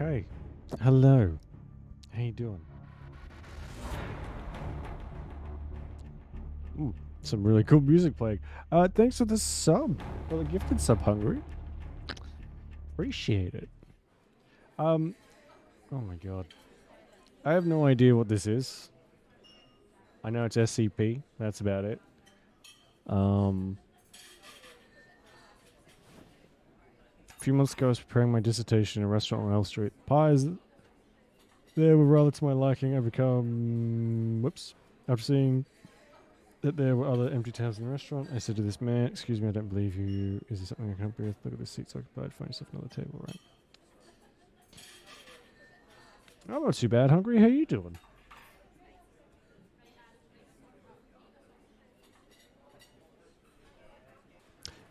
Okay. Hello. How you doing? Ooh, some really cool music playing. Thanks for the sub. For the gifted sub, Hungry. Appreciate it. Oh my god. I have no idea what this is. I know it's SCP. That's about it. A few months ago, I was preparing my dissertation in a restaurant on L Street. Pies there were rather to my liking. I become... Whoops. After seeing that there were other empty tables in the restaurant, I said to this man, "Excuse me, I don't believe you. Is there something I can help you with? Look at the seats occupied. Find yourself another table, right?" Oh, not too bad, Hungry. How you doing?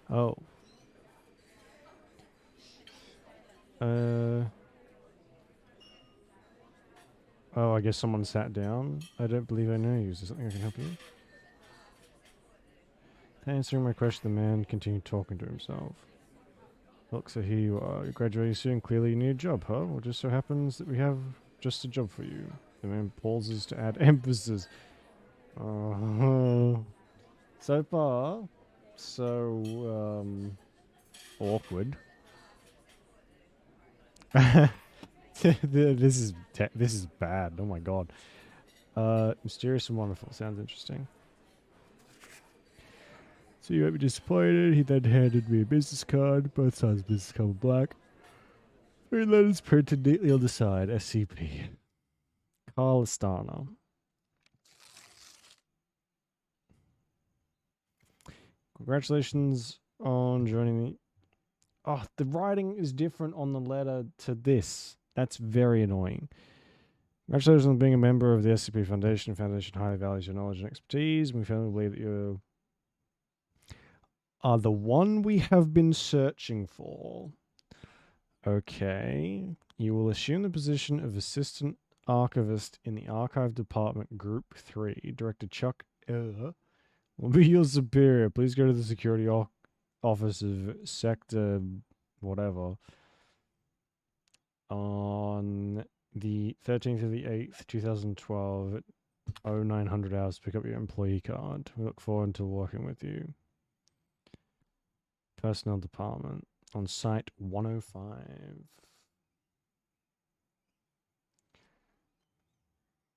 Oh. Oh, I guess someone sat down. I don't believe I know you. Is there something I can help you with? Answering my question, the man continued talking to himself. Look, so here you are. You're graduating soon. Clearly you need a job, huh? Well, just so happens that we have just a job for you. The man pauses to add emphasis. So far, so, awkward. This is bad. Oh my god. Mysterious and wonderful. Sounds interesting. So you might be disappointed. He then handed me a business card. Both sides of the business card were black. 3 letters printed neatly on the side. SCP. Carl Astana. Congratulations on joining me. Oh, the writing is different on the letter to this. That's very annoying. Congratulations on being a member of the SCP Foundation. Foundation highly values your knowledge and expertise. We firmly believe that you are the one we have been searching for. Okay. You will assume the position of Assistant Archivist in the Archive Department, Group 3. Director Chuck will be your superior. Please go to the security office of Sector whatever on the 13th of the 8th, 2012 at 0900 hours to pick up your employee card. We look forward to working with you. Personnel Department on Site 105.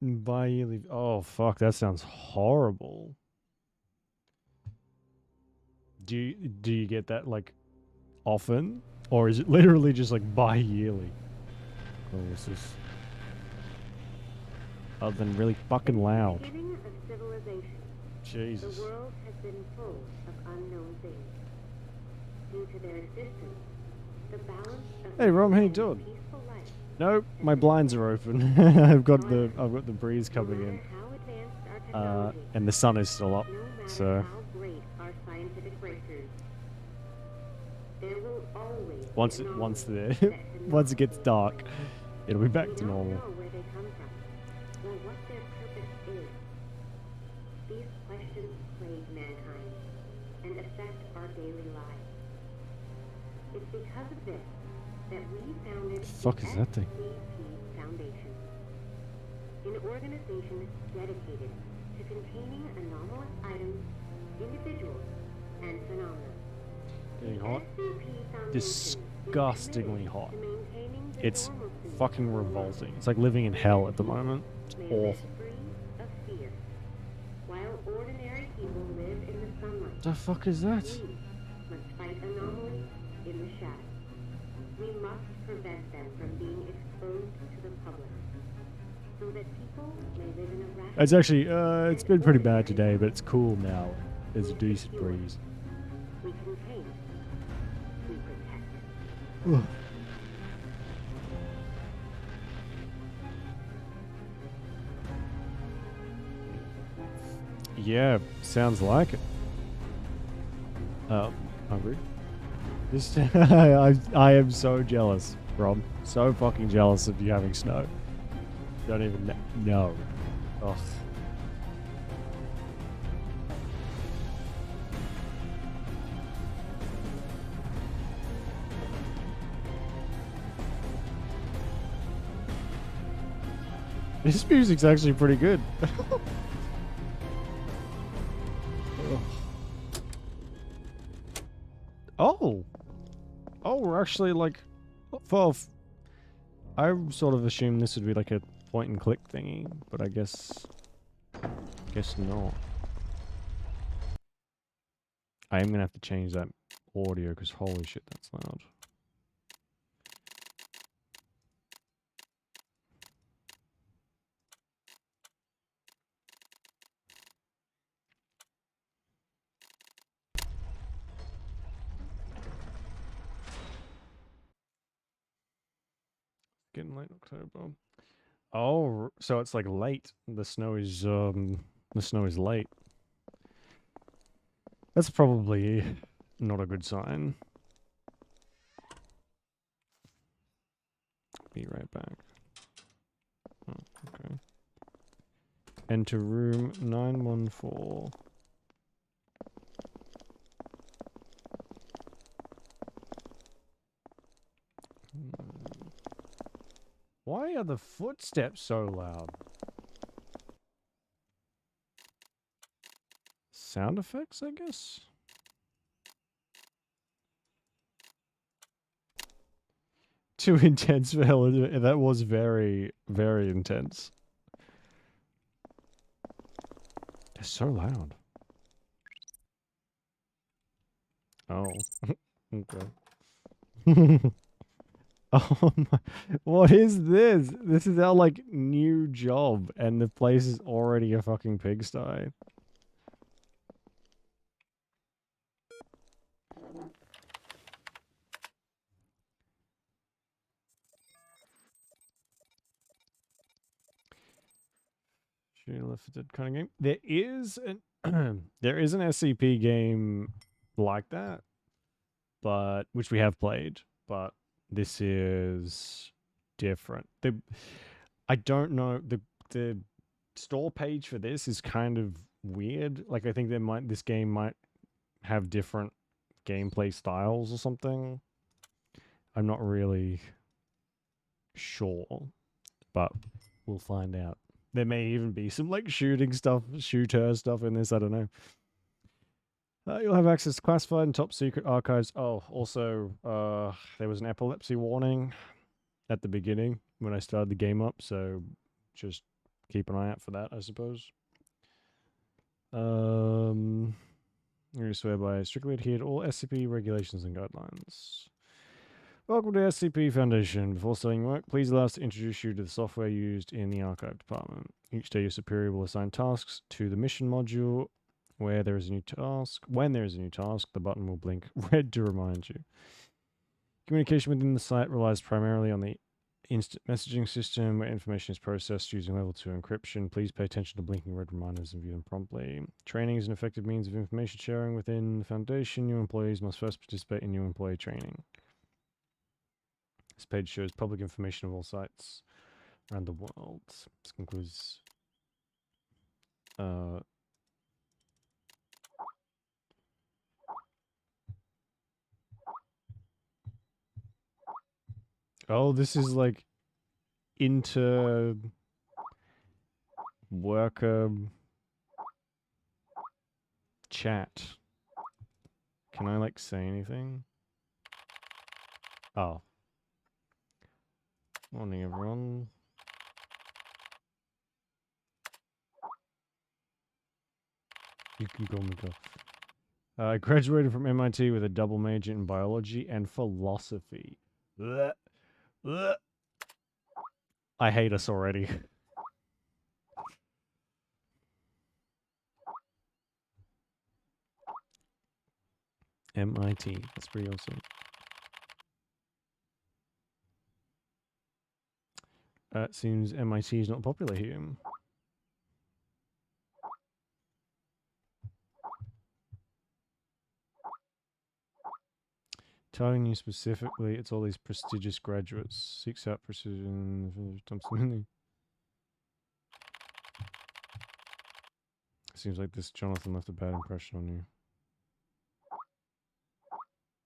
Bi-yearly. Oh, fuck, that sounds horrible. Do you get that, like, often? Or is it literally just, like, bi-yearly? Oh, this is... Other than really fucking loud. Beginning of civilization. Jesus. The world has been full of unknown things. Due to their existence, the balance of hey Rom, how you doing? Peaceful life. Nope, my blinds are open. I've got the breeze coming in. How advanced our technology, And the sun is still up. no matter So how great our scientific breakthroughs, there will always once be it anomalies the that cannot once it gets be dark, it'll be back We to don't normal. know where they come from, or what their purpose is. These questions plague mankind and affect our daily lives. It's because of this that we founded Fuck the is that thing? SCP Foundation, an organization dedicated to containing anomalous items, individuals, and phenomena. Getting hot? SCP Foundation Disgustingly is hot. committed to maintaining the It's normalcy fucking of our revolting. world. It's like living in hell at the moment. It's May live awful. free of fear, while ordinary people live in the sunlight. The fuck is that? We must fight anomalies in the shadows. We must prevent them from being exposed to the public, so that people may live in a rational... It's actually it's been pretty bad today, but it's cool now. There's a decent breeze. We contain. We protect. Ugh. Yeah, sounds like it. Hungry? This I am so jealous, Rob. So fucking jealous of you having snow. Don't even know. Ugh. This music's actually pretty good. Oh! Oh, we're actually like... I sort of assumed this would be like a point and click thingy, but I guess not. I am gonna have to change that audio because holy shit, that's loud. Getting late October. Oh, so it's like late. The snow is late. That's probably not a good sign. Be right back. Oh, okay. Enter room 914. Why are the footsteps so loud? Sound effects, I guess? Too intense for Helen. That was very, very intense. They're so loud. Oh. Okay. Oh my, what is this? This is our like new job and the place is already a fucking pigsty. Lifted kind of game. There is an there is an SCP game like that, but which we have played, but this is different. I don't know, the store page for this is kind of weird. Like I think this game might have different gameplay styles or something. I'm not really sure, but we'll find out. There may even be some like shooter stuff in this. I don't know. You'll have access to classified and top secret archives. Oh, also, there was an epilepsy warning at the beginning when I started the game up, so just keep an eye out for that, I suppose. We swear by strictly adhere to all SCP regulations and guidelines. Welcome to SCP Foundation. Before starting work, please allow us to introduce you to the software used in the archive department. Each day your superior will assign tasks to the mission module. When there is a new task, the button will blink red to remind you. Communication within the site relies primarily on the instant messaging system where information is processed using level 2 encryption. Please pay attention to blinking red reminders and view them promptly. Training is an effective means of information sharing within the Foundation. New employees must first participate in new employee training. This page shows public information of all sites around the world. This concludes... Oh, this is like inter worker chat. Can I like say anything? Oh. Morning, everyone. You can call me Go. I graduated from MIT with a double major in biology and philosophy. Blech. Blech. I hate us already. MIT. That's pretty awesome. It seems MIT is not popular here. Targeting you specifically, it's all these prestigious graduates. Seeks out precision. Seems like this Jonathan left a bad impression on you.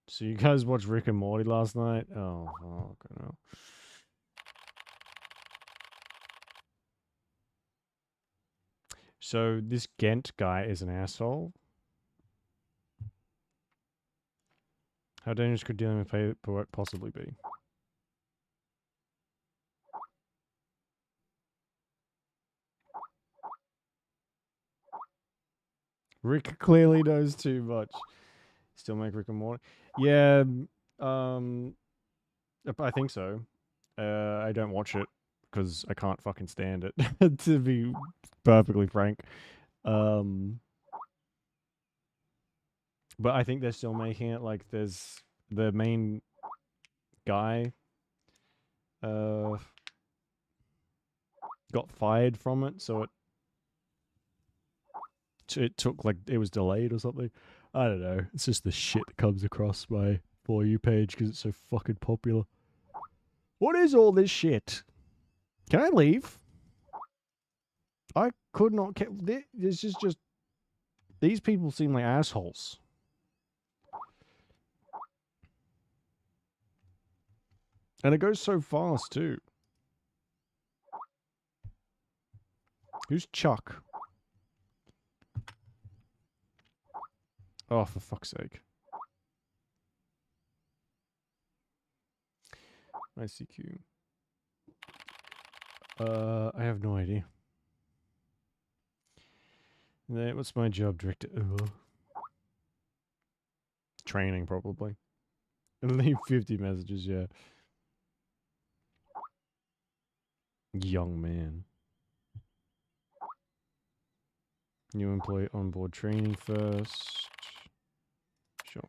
So you guys watched Rick and Morty last night? Oh, fuck, I know. So this Ghent guy is an asshole. How dangerous could dealing with paperwork possibly be? Rick clearly knows too much. Still make Rick and Morty? Yeah, I think so. I don't watch it because I can't fucking stand it, to be perfectly frank. But I think they're still making it. Like, there's the main guy got fired from it, so it took, like, it was delayed or something. I don't know. It's just the shit that comes across my For You page because it's so fucking popular. What is all this shit? Can I leave? I could not. This is just. These people seem like assholes. And it goes so fast too. Who's Chuck? Oh, for fuck's sake. ICQ. I have no idea. What's my job, director? Training, probably. Leave 50 messages, yeah. Young man. New employee onboard training first. Sure.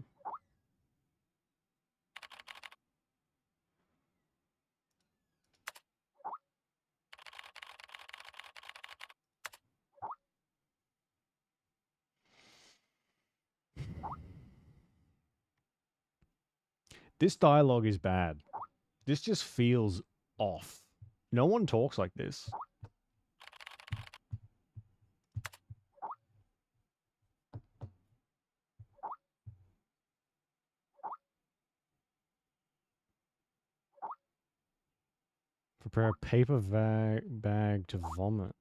This dialogue is bad. This just feels off. No one talks like this. Prepare a paper bag to vomit.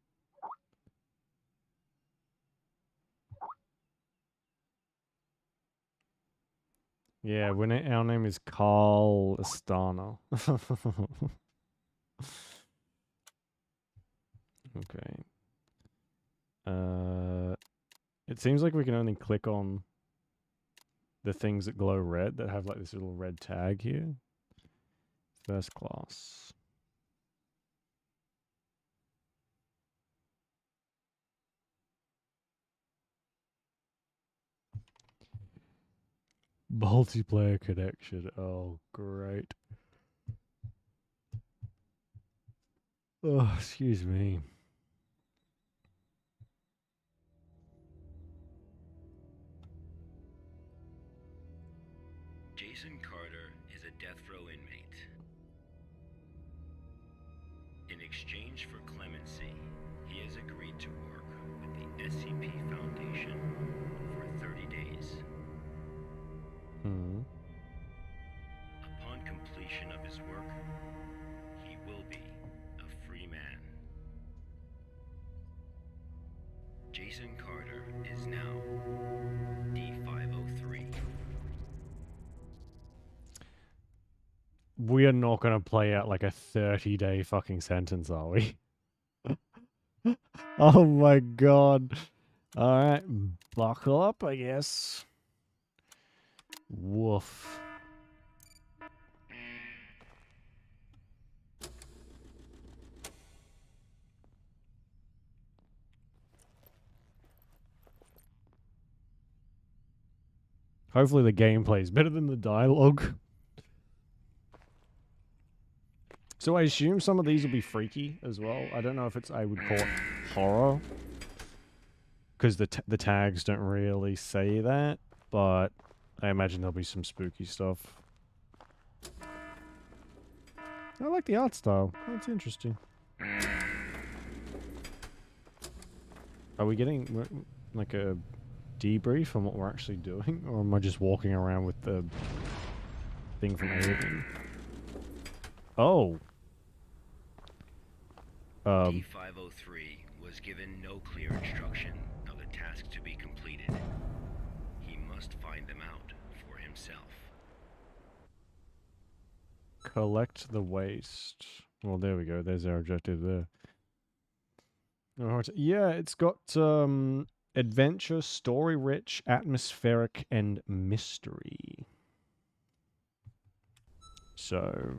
Yeah, our name is Carl Astana. Okay. It seems like we can only click on the things that glow red that have like this little red tag here. First class. Multiplayer connection. Oh, great. Oh, excuse me. Jason Carter is a death row inmate. In exchange for clemency, he has agreed to work with the SCP Foundation for 30 days. Upon completion of his work, he will be a free man. Jason Carter is now D503. We are not going to play out like a 30-day fucking sentence, are we? Oh my god. Alright, buckle up, I guess. Woof. Hopefully the gameplay is better than the dialogue. So I assume some of these will be freaky as well. I don't know if I would call it horror. Because the tags don't really say that. But I imagine there'll be some spooky stuff. I like the art style. That's interesting. Are we getting like a debrief on what we're actually doing? Or am I just walking around with the thing from Alien? Oh. D503 was was given no clear instruction of the task to be completed. He must find them out for himself. Collect the waste. Well, there we go. There's our objective there. Alright. Yeah, it's got adventure, story-rich, atmospheric, and mystery. So...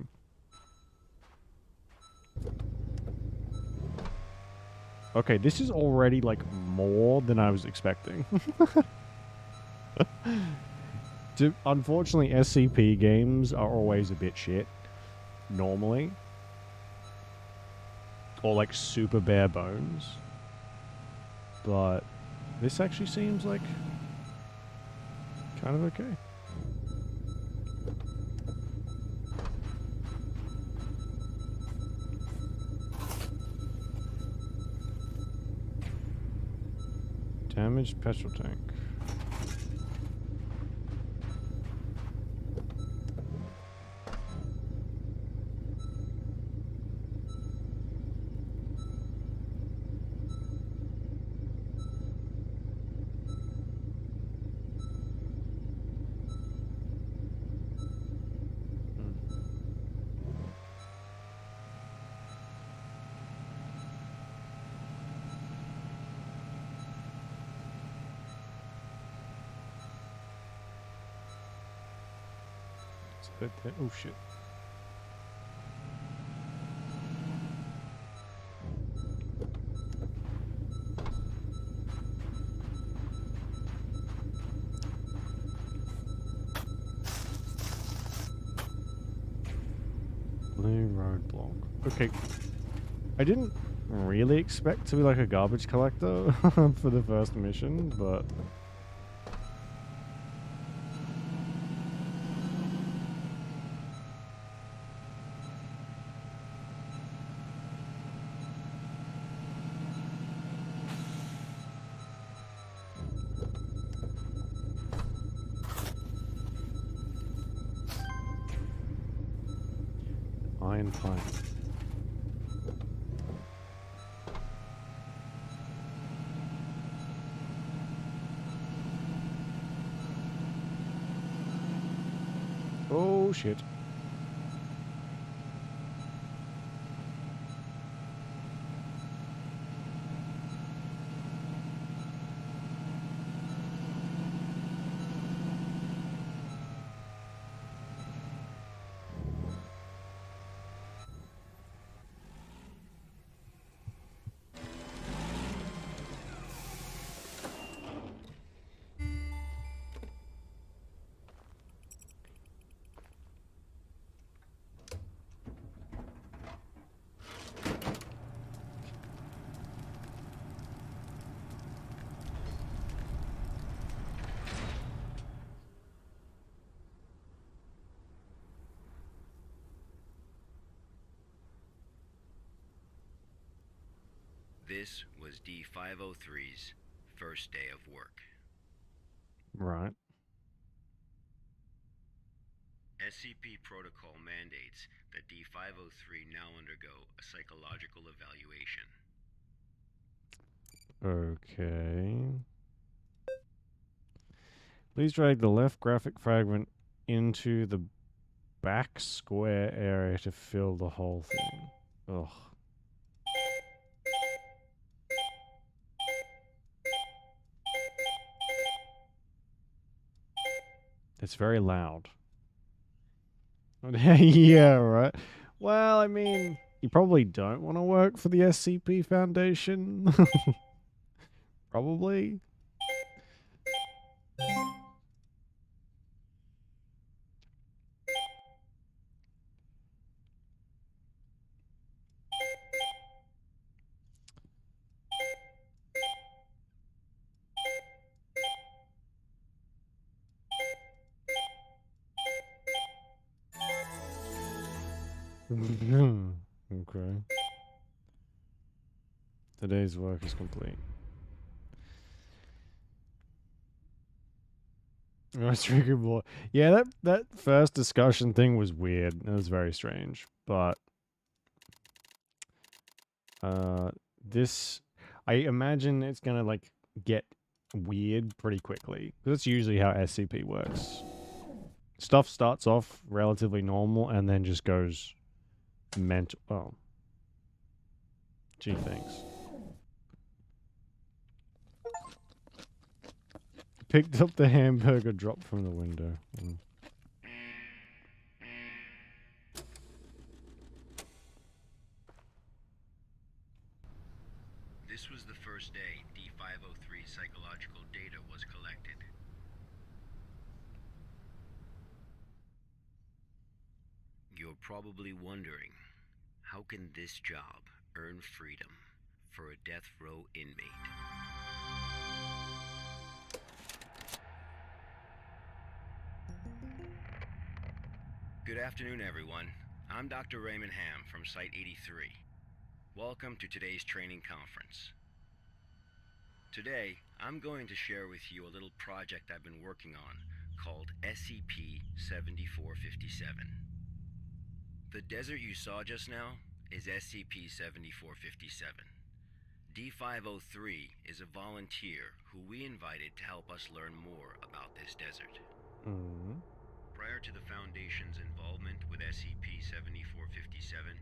Okay, this is already, like, more than I was expecting. Unfortunately, SCP games are always a bit shit. Normally. Or, like, super bare bones. But this actually seems like kind of okay. Damaged petrol tank. Oh shit. Blue roadblock. Okay. I didn't really expect to be like a garbage collector for the first mission, but... Iron pipe. Oh shit. This was D-503's first day of work. Right. SCP protocol mandates that D-503 now undergo a psychological evaluation. Okay. Please drag the left graphic fragment into the back square area to fill the whole thing. Ugh. It's very loud. Yeah, right. Well, I mean, you probably don't want to work for the SCP Foundation. Probably. Okay. Today's work is complete. Yeah, that first discussion thing was weird. It was very strange. But this I imagine it's gonna like get weird pretty quickly. That's usually how SCP works. Stuff starts off relatively normal and then just goes mental. Oh, gee, thanks. Picked up the hamburger dropped from the window. Mm. This was the first day D503 psychological data was collected. You're probably wondering, how can this job earn freedom for a death row inmate? Good afternoon, everyone. I'm Dr. Raymond Ham from Site 83. Welcome to today's training conference. Today, I'm going to share with you a little project I've been working on called SCP-7457. The desert you saw just now is SCP-7457. D503 is a volunteer who we invited to help us learn more about this desert. Mm. Prior to the Foundation's involvement with SCP-7457,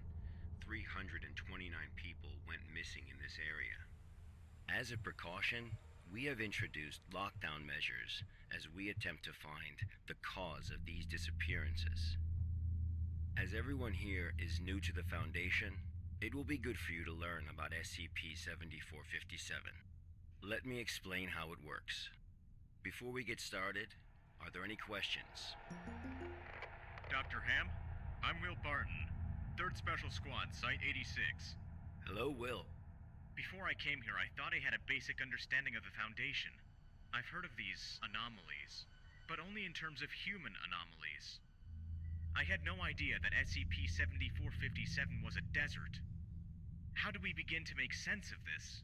329 people went missing in this area. As a precaution, we have introduced lockdown measures as we attempt to find the cause of these disappearances. As everyone here is new to the Foundation, it will be good for you to learn about SCP-7457. Let me explain how it works. Before we get started, are there any questions? Dr. Ham, I'm Will Barton, 3rd Special Squad, Site 86. Hello, Will. Before I came here, I thought I had a basic understanding of the Foundation. I've heard of these anomalies, but only in terms of human anomalies. I had no idea that SCP-7457 was a desert. How do we begin to make sense of this?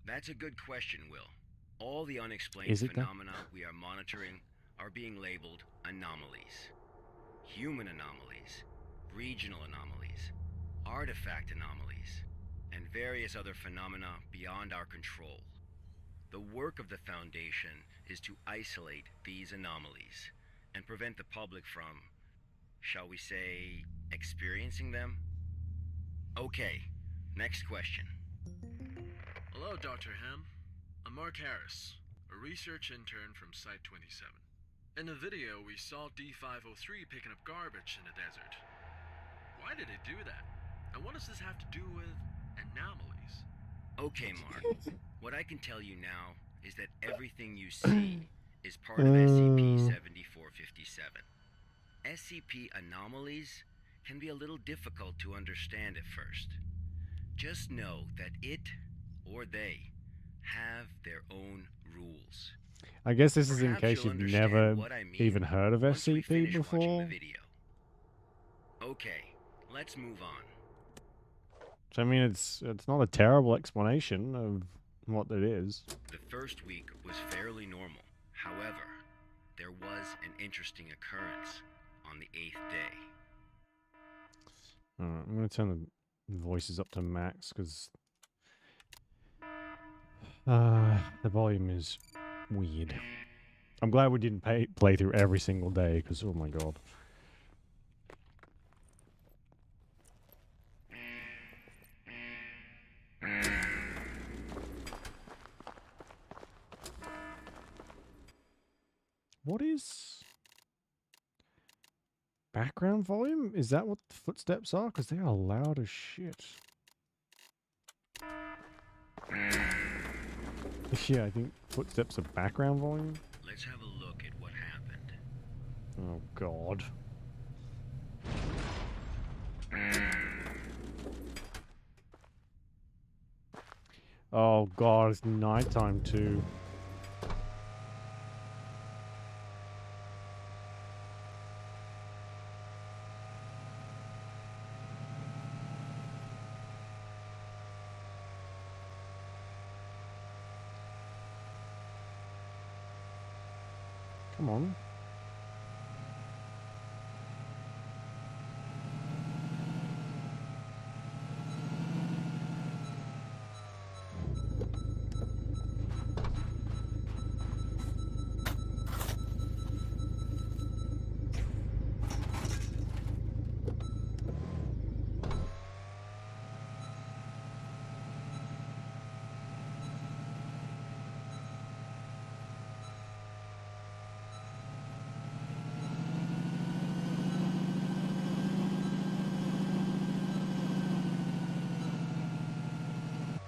That's a good question, Will. All the unexplained Is it that? phenomena we are monitoring are being labeled anomalies. Human anomalies, regional anomalies, artifact anomalies, and various other phenomena beyond our control. The work of the Foundation is to isolate these anomalies and prevent the public from, shall we say, experiencing them? Okay, next question. Hello, Dr. Ham. I'm Mark Harris, a research intern from Site 27. In the video, we saw D503 picking up garbage in the desert. Why did it do that? And what does this have to do with anomalies? Okay, Mark. What I can tell you now is that everything you see is part of SCP-7457. SCP anomalies can be a little difficult to understand at first. Just know that it, or they, have their own rules. I guess this is in Perhaps case you'll you've understand never what I mean even heard of once we SCP finish watching before. the video. Okay, let's move on. So, I mean, it's not a terrible explanation of what it is. The first week was fairly normal. However, there was an interesting occurrence on the 8th day. Alright, I'm going to turn the voices up to max because the volume is weird. I'm glad we didn't play through every single day because, oh my god. What is background volume? Is that what the footsteps are? Because they are loud as shit. Yeah, I think footsteps are background volume. Let's have a look at what happened. Oh god. Oh god, it's nighttime too. Come on.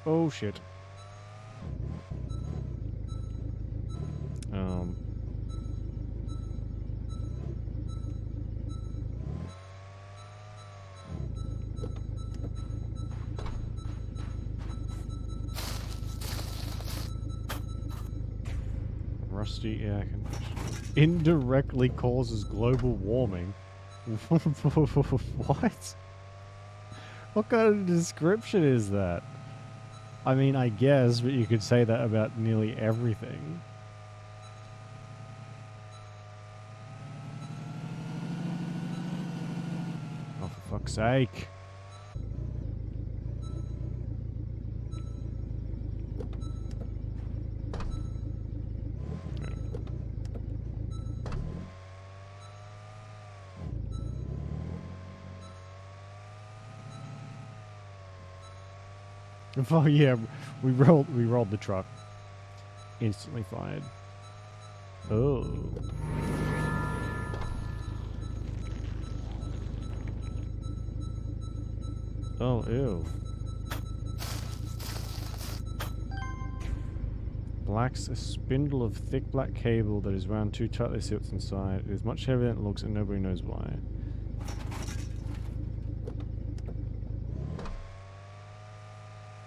Oh shit. Rusty air conditioner. Indirectly causes global warming. What? What kind of description is that? I mean, I guess, but you could say that about nearly everything. Oh, for fuck's sake. Oh yeah, we rolled the truck. Instantly fired. Oh. Oh, ew. Black's a spindle of thick black cable that is wound too tightly to see what's inside. It is much heavier than it looks and nobody knows why.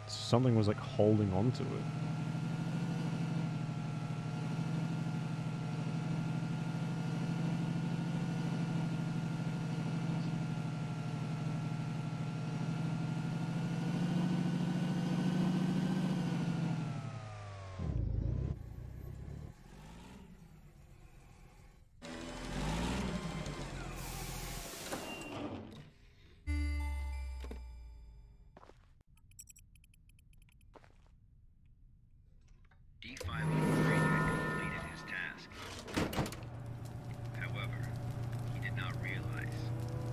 Something was like holding on to it. D503 had completed his task. However, he did not realize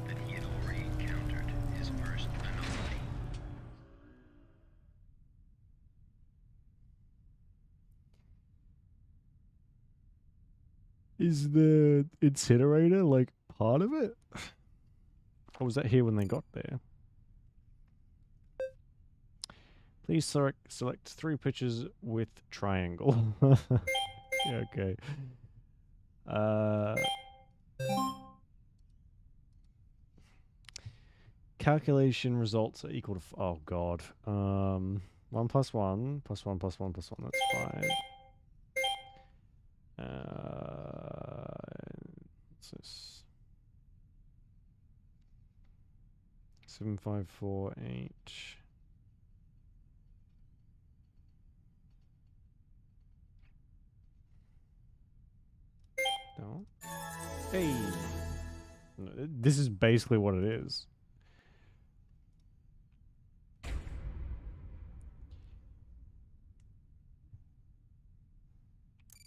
that he had already encountered his first anomaly. Is the incinerator like part of it? Or was that here when they got there? Please select 3 pictures with triangle. Yeah, okay. Calculation results are equal to oh god. 1 plus 1 plus 1 plus 1 plus 1. That's 5. What's this? 7548. No. Hey. No, this is basically what it is.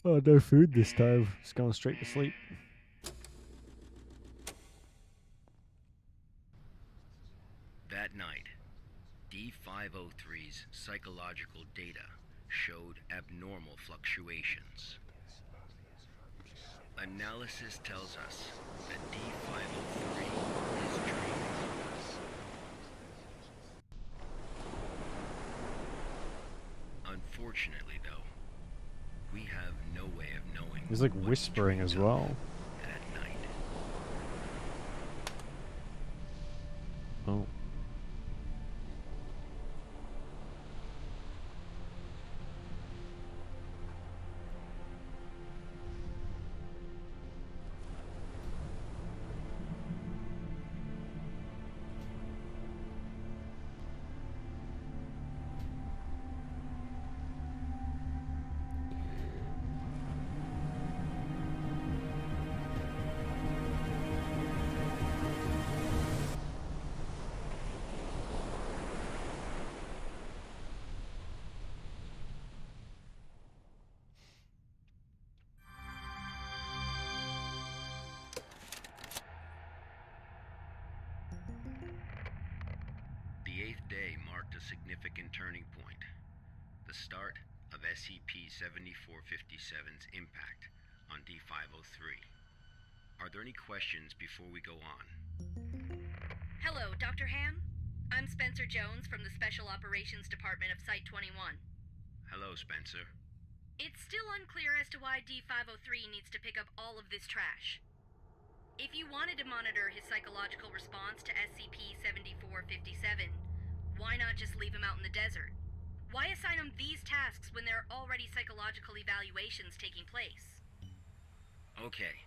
Oh, no food this time. Just going straight to sleep. That night, D503's psychological data showed abnormal fluctuations. Analysis tells us that D503 is dreaming. Unfortunately, though, we have no way of knowing. He's like what he whispering dreamed as of well. that night. Oh. The 8th day marked a significant turning point, the start of SCP-7457's impact on D503. Are there any questions before we go on? Hello, Dr. Ham? I'm Spencer Jones from the Special Operations Department of Site-21. Hello, Spencer. It's still unclear as to why D-503 needs to pick up all of this trash. If you wanted to monitor his psychological response to SCP-7457, why not just leave him out in the desert? Why assign him these tasks when there are already psychological evaluations taking place? Okay,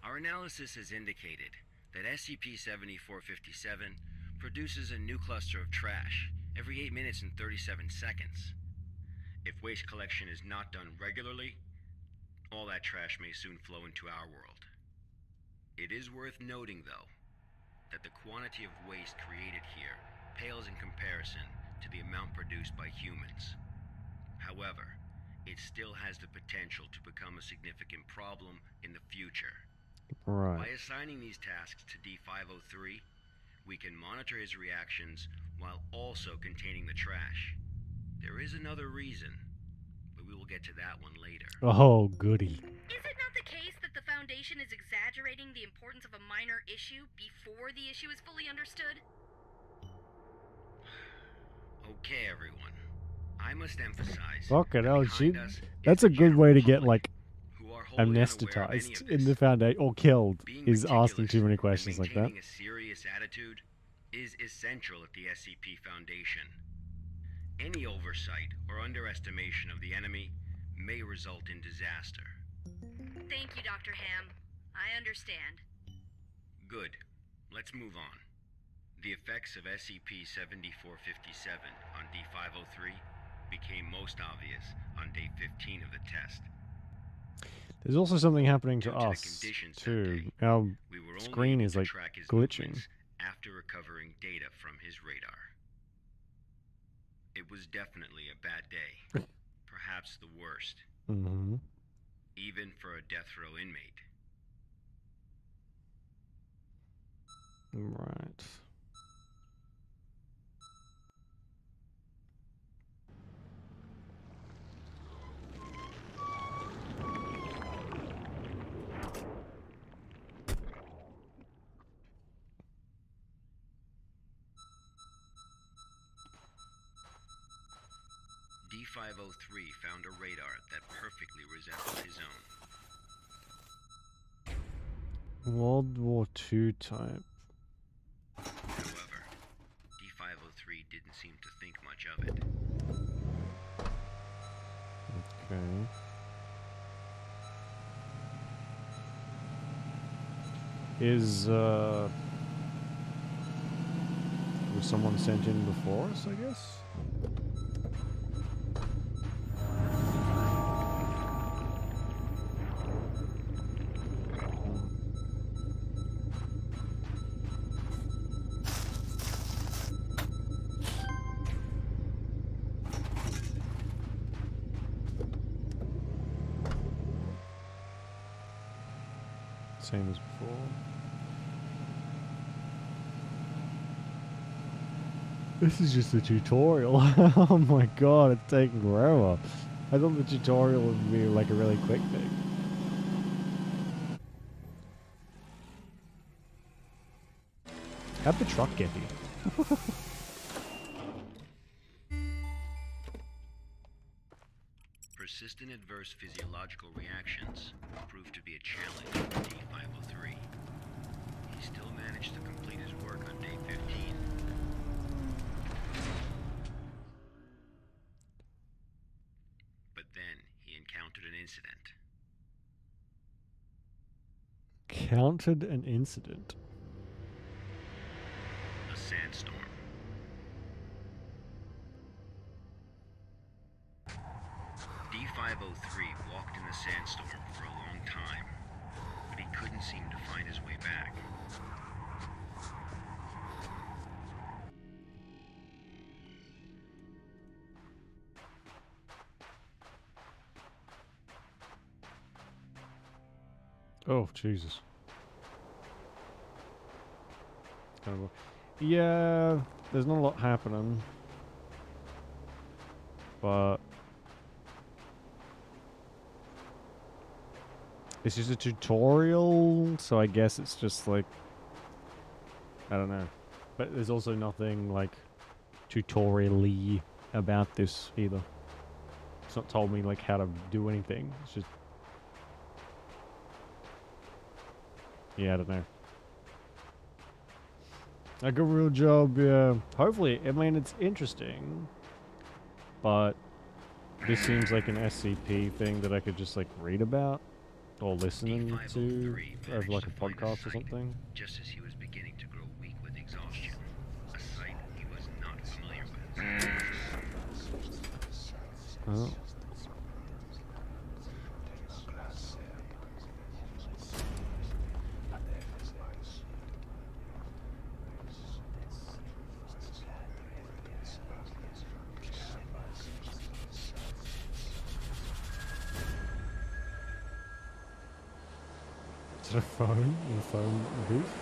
our analysis has indicated that SCP-7457 produces a new cluster of trash every 8 minutes and 37 seconds. If waste collection is not done regularly, all that trash may soon flow into our world. It is worth noting, though, that the quantity of waste created here pales in comparison to the amount produced by humans. However, it still has the potential to become a significant problem in the future. Right. By assigning these tasks to D-503, we can monitor his reactions while also containing the trash. There is another reason, but we will get to that one later. Oh, goody. Is it not the case that the Foundation is exaggerating the importance of a minor issue before the issue is fully understood? Okay, everyone. I must emphasize Fucking that hell, behind us is that's a the good general way to get, public, like, who are wholly unaware of any amnesticized of in this. the Foundation, or killed, Being is asking too many meticulous questions and like that. maintaining a serious attitude is essential at the SCP Foundation. Any oversight or underestimation of the enemy may result in disaster. Thank you, Dr. Ham. I understand. Good. Let's move on. The effects of SCP-7457 on D-503 became most obvious on day 15 of the test. There's also something happening Due to to the us, conditions that too. day, Our We were only screen able is, to like, track his glitching. movements after recovering data from his radar. It was definitely a bad day. Perhaps the worst, Mm-hmm. even for a death row inmate. Right. D-503 found a radar that perfectly resembled his own. World War II type. However, D-503 didn't seem to think much of it. Okay. Was someone sent in before us, I guess? Same as before. This is just a tutorial. Oh my god, it's taking forever. I thought the tutorial would be like a really quick thing. How'd the truck get here? Persistent adverse physiological reactions proved to be a challenge for D-503. He still managed to complete his work on day 15. But then he encountered an incident. Counted an incident. A sandstorm. D-503 walked in the sandstorm for a long time, but he couldn't seem to find his way back. Oh, Jesus. Kind of yeah, there's not a lot happening. But it's just a tutorial, so I guess it's just like, I don't know. But there's also nothing like tutorial-y about this either. It's not told me like how to do anything. It's just, yeah, I don't know. Like a real job, yeah. Hopefully, I mean, it's interesting, but this seems like an SCP thing that I could just like read about or listen to over like a podcast or something. Just as he was beginning to grow weak with exhaustion, a sight he was not familiar with. Oh. Is it a phone? In a phone booth?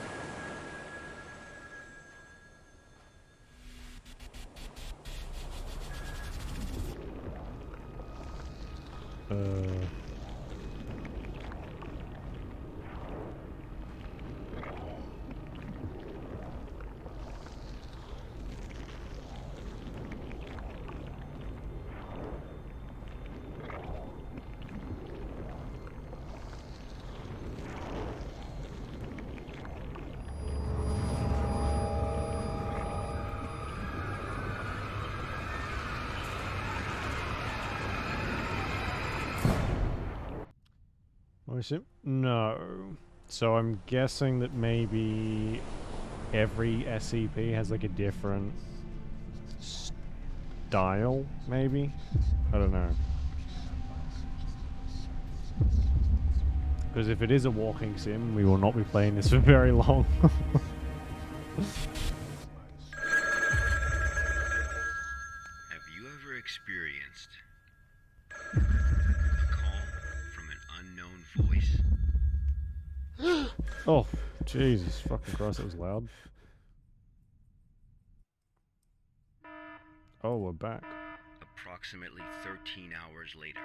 No. So I'm guessing that maybe every SCP has like a different style, maybe? I don't know. Because if it is a walking sim, we will not be playing this for very long. Have you ever experienced a call from an unknown voice? Oh, Jesus fucking Christ, that was loud. Oh, we're back. Approximately 13 hours later,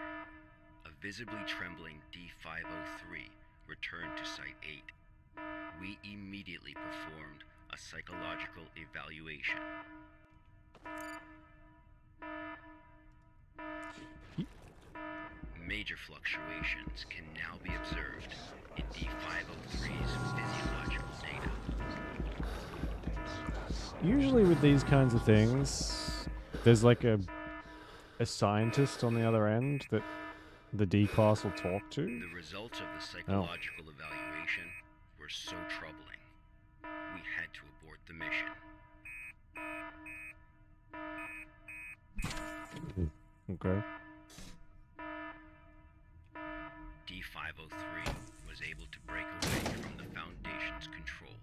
a visibly trembling D503 returned to Site 8. We immediately performed a psychological evaluation. Major fluctuations can now be observed in D503's physiological data. Usually with these kinds of things, there's like a scientist on the other end that the D-class will talk to. The results of the psychological evaluation were so troubling, we had to abort the mission. Okay. D503 was able to break away from the Foundation's control.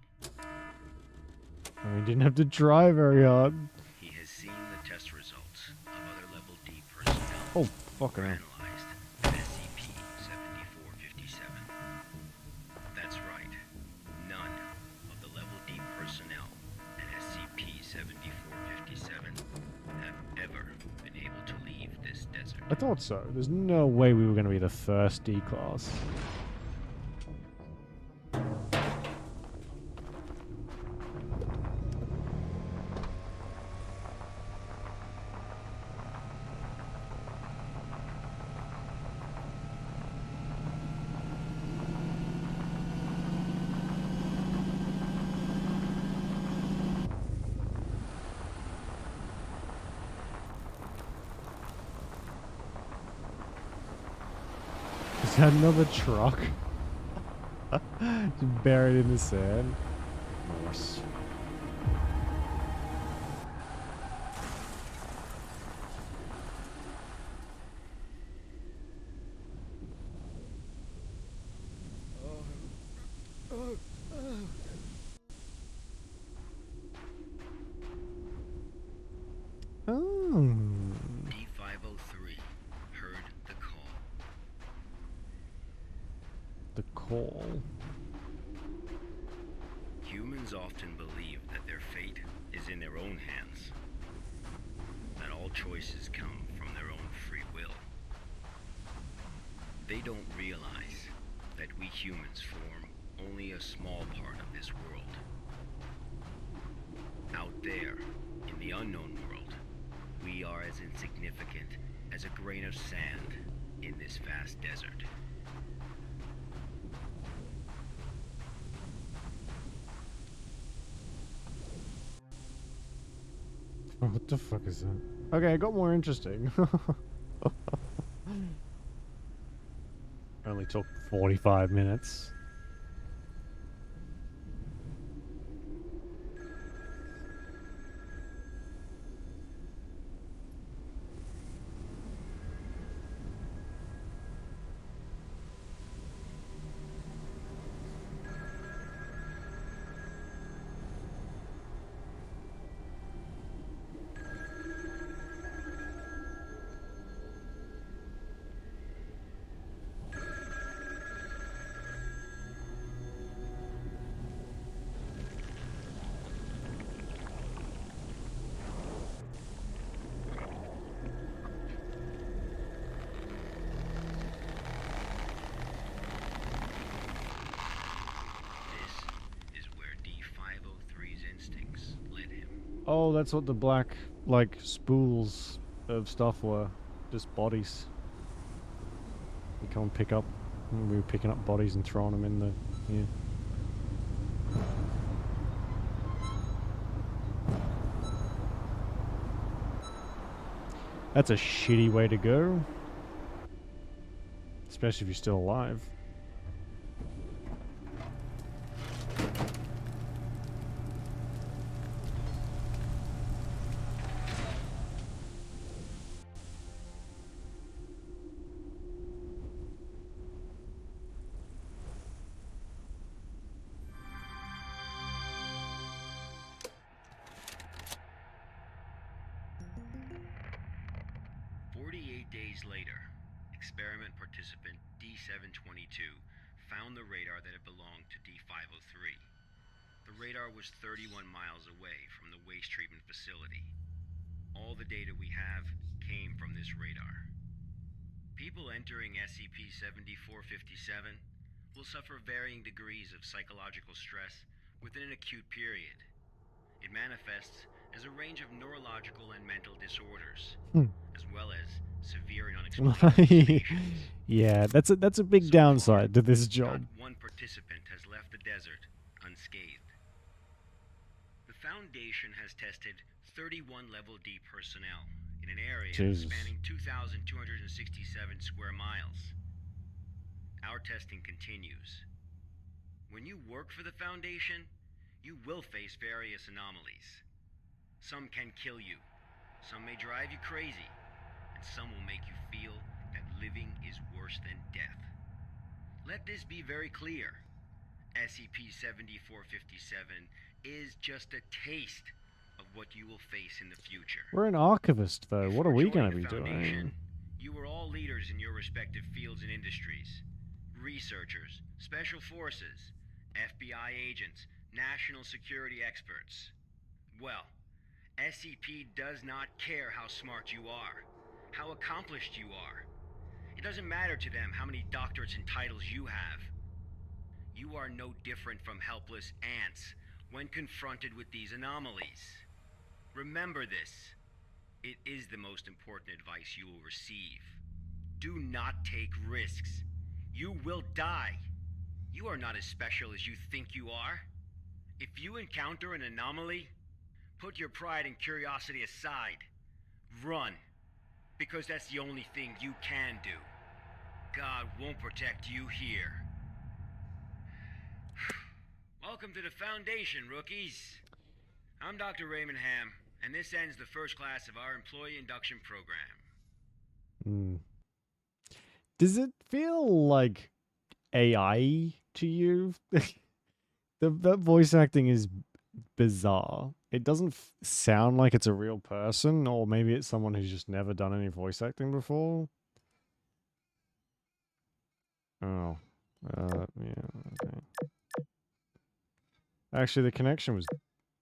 And we didn't have to try very hard. He has seen the test results of other Level D personnel Oh, who fucking were hell. analyzed at SCP-7457. That's right. None of the Level D personnel at SCP-7457 have ever been able to leave this desert. I thought so. There's no way we were going to be the first D-class. Is that another truck? Just buried in the sand. Nice. Oh. D503 heard the call. The call. Humans often believe that their fate is in their own hands, that all choices come from their own free will. They don't realize that we humans form only a small part of this world. Out there, in from the unknown world, we are as insignificant as a grain of sand in this vast desert. Oh, what the fuck is that? Okay, it got more interesting. Only took 45 minutes. This is where D503's instincts led him. Oh, that's what the black, like, spools of stuff were. Just bodies. We come and pick up. We were picking up bodies and throwing them in the... Yeah. That's a shitty way to go. Especially if you're still alive. Later, experiment participant D722 found the radar that had belonged to D503. The radar was 31 miles away from the waste treatment facility. All the data we have came from this radar. People entering SCP-7457 will suffer varying degrees of psychological stress within an acute period. It manifests as a range of neurological and mental disorders, as well as severe and unexplained hallucinations. Yeah, that's a big downside to this job. Not one participant has left the desert unscathed. The Foundation has tested 31 Level D personnel in an area spanning 2,267 square miles. Our testing continues. When you work for the Foundation, you will face various anomalies. Some can kill you, some may drive you crazy, and some will make you feel that living is worse than death. Let this be very clear. SCP-7457 is just a taste of what you will face in the future. We're an archivist, though. What are we going to be doing? doing? You were all leaders in your respective fields and industries. Researchers, special forces, FBI agents, national security experts. Well, SCP does not care how smart you are, how accomplished you are. It doesn't matter to them how many doctorates and titles you have. You are no different from helpless ants when confronted with these anomalies. Remember this. It is the most important advice you will receive. Do not take risks. You will die. You are not as special as you think you are. If you encounter an anomaly, put your pride and curiosity aside. Run. Because that's the only thing you can do. God won't protect you here. Welcome to the Foundation, rookies. I'm Dr. Raymond Ham, and this ends the first class of our employee induction program. Does it feel like AI to you? That voice acting is bizarre. It doesn't sound like it's a real person, or maybe it's someone who's just never done any voice acting before. Oh, yeah, okay. Actually, the connection was,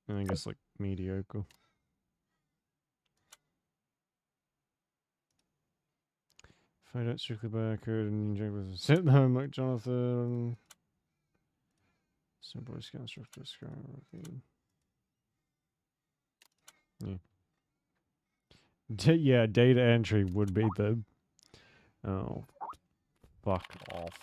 I guess, like, mediocre. If I don't strictly by a code and inject with a sit home like Jonathan. Simple scan structure. Yeah, data entry would be the... Oh, fuck off.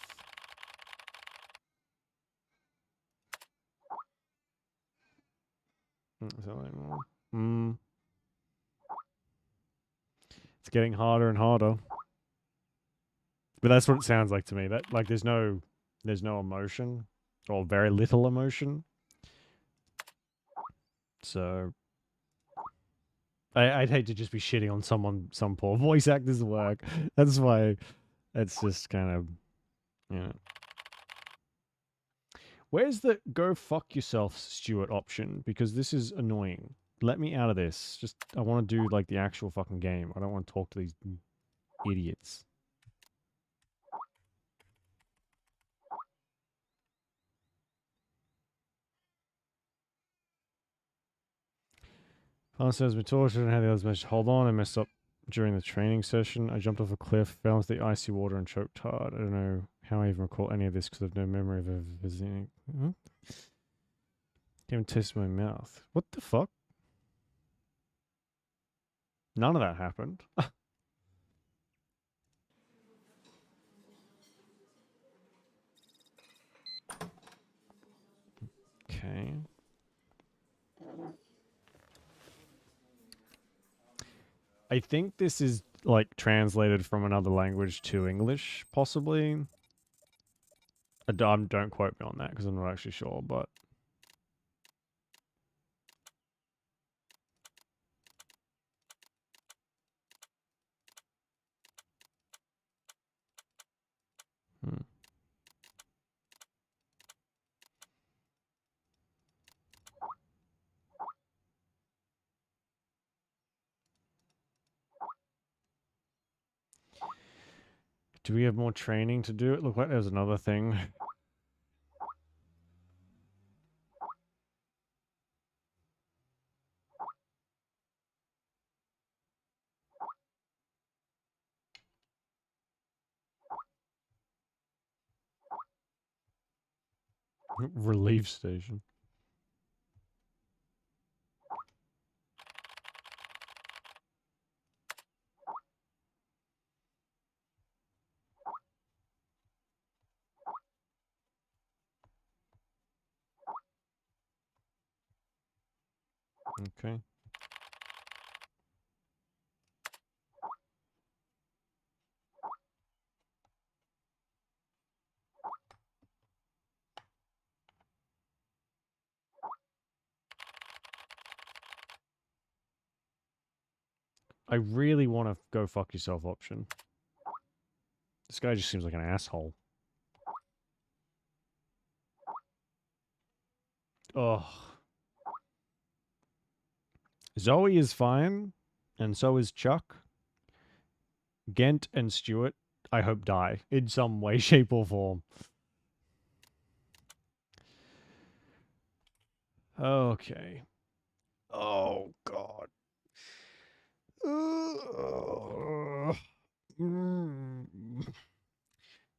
It's getting harder and harder. But that's what it sounds like to me. That like there's no emotion or very little emotion. So I'd hate to just be shitting on some poor voice actor's work. That's why it's just kind of, you know. Where's the go fuck yourself, Stuart option? Because this is annoying. Let me out of this. Just, I want to do like the actual fucking game. I don't want to talk to these idiots. Pastor has been tortured and had the others managed to hold on. I messed up during the training session. I jumped off a cliff, fell into the icy water, and choked hard. I don't know how I even recall any of this because I've no memory of ever visiting. Huh? Even tasted my mouth. What the fuck? None of that happened. Okay. I think this is like translated from another language to English, possibly. Don't quote me on that because I'm not actually sure, but hmm. Do we have more training to do? It looked like there's another thing. Relief station. Okay. I really want to go fuck yourself option. This guy just seems like an asshole. Ugh. Zoe is fine, and so is Chuck. Gent and Stuart, I hope, die in some way, shape, or form. Okay. Oh, God.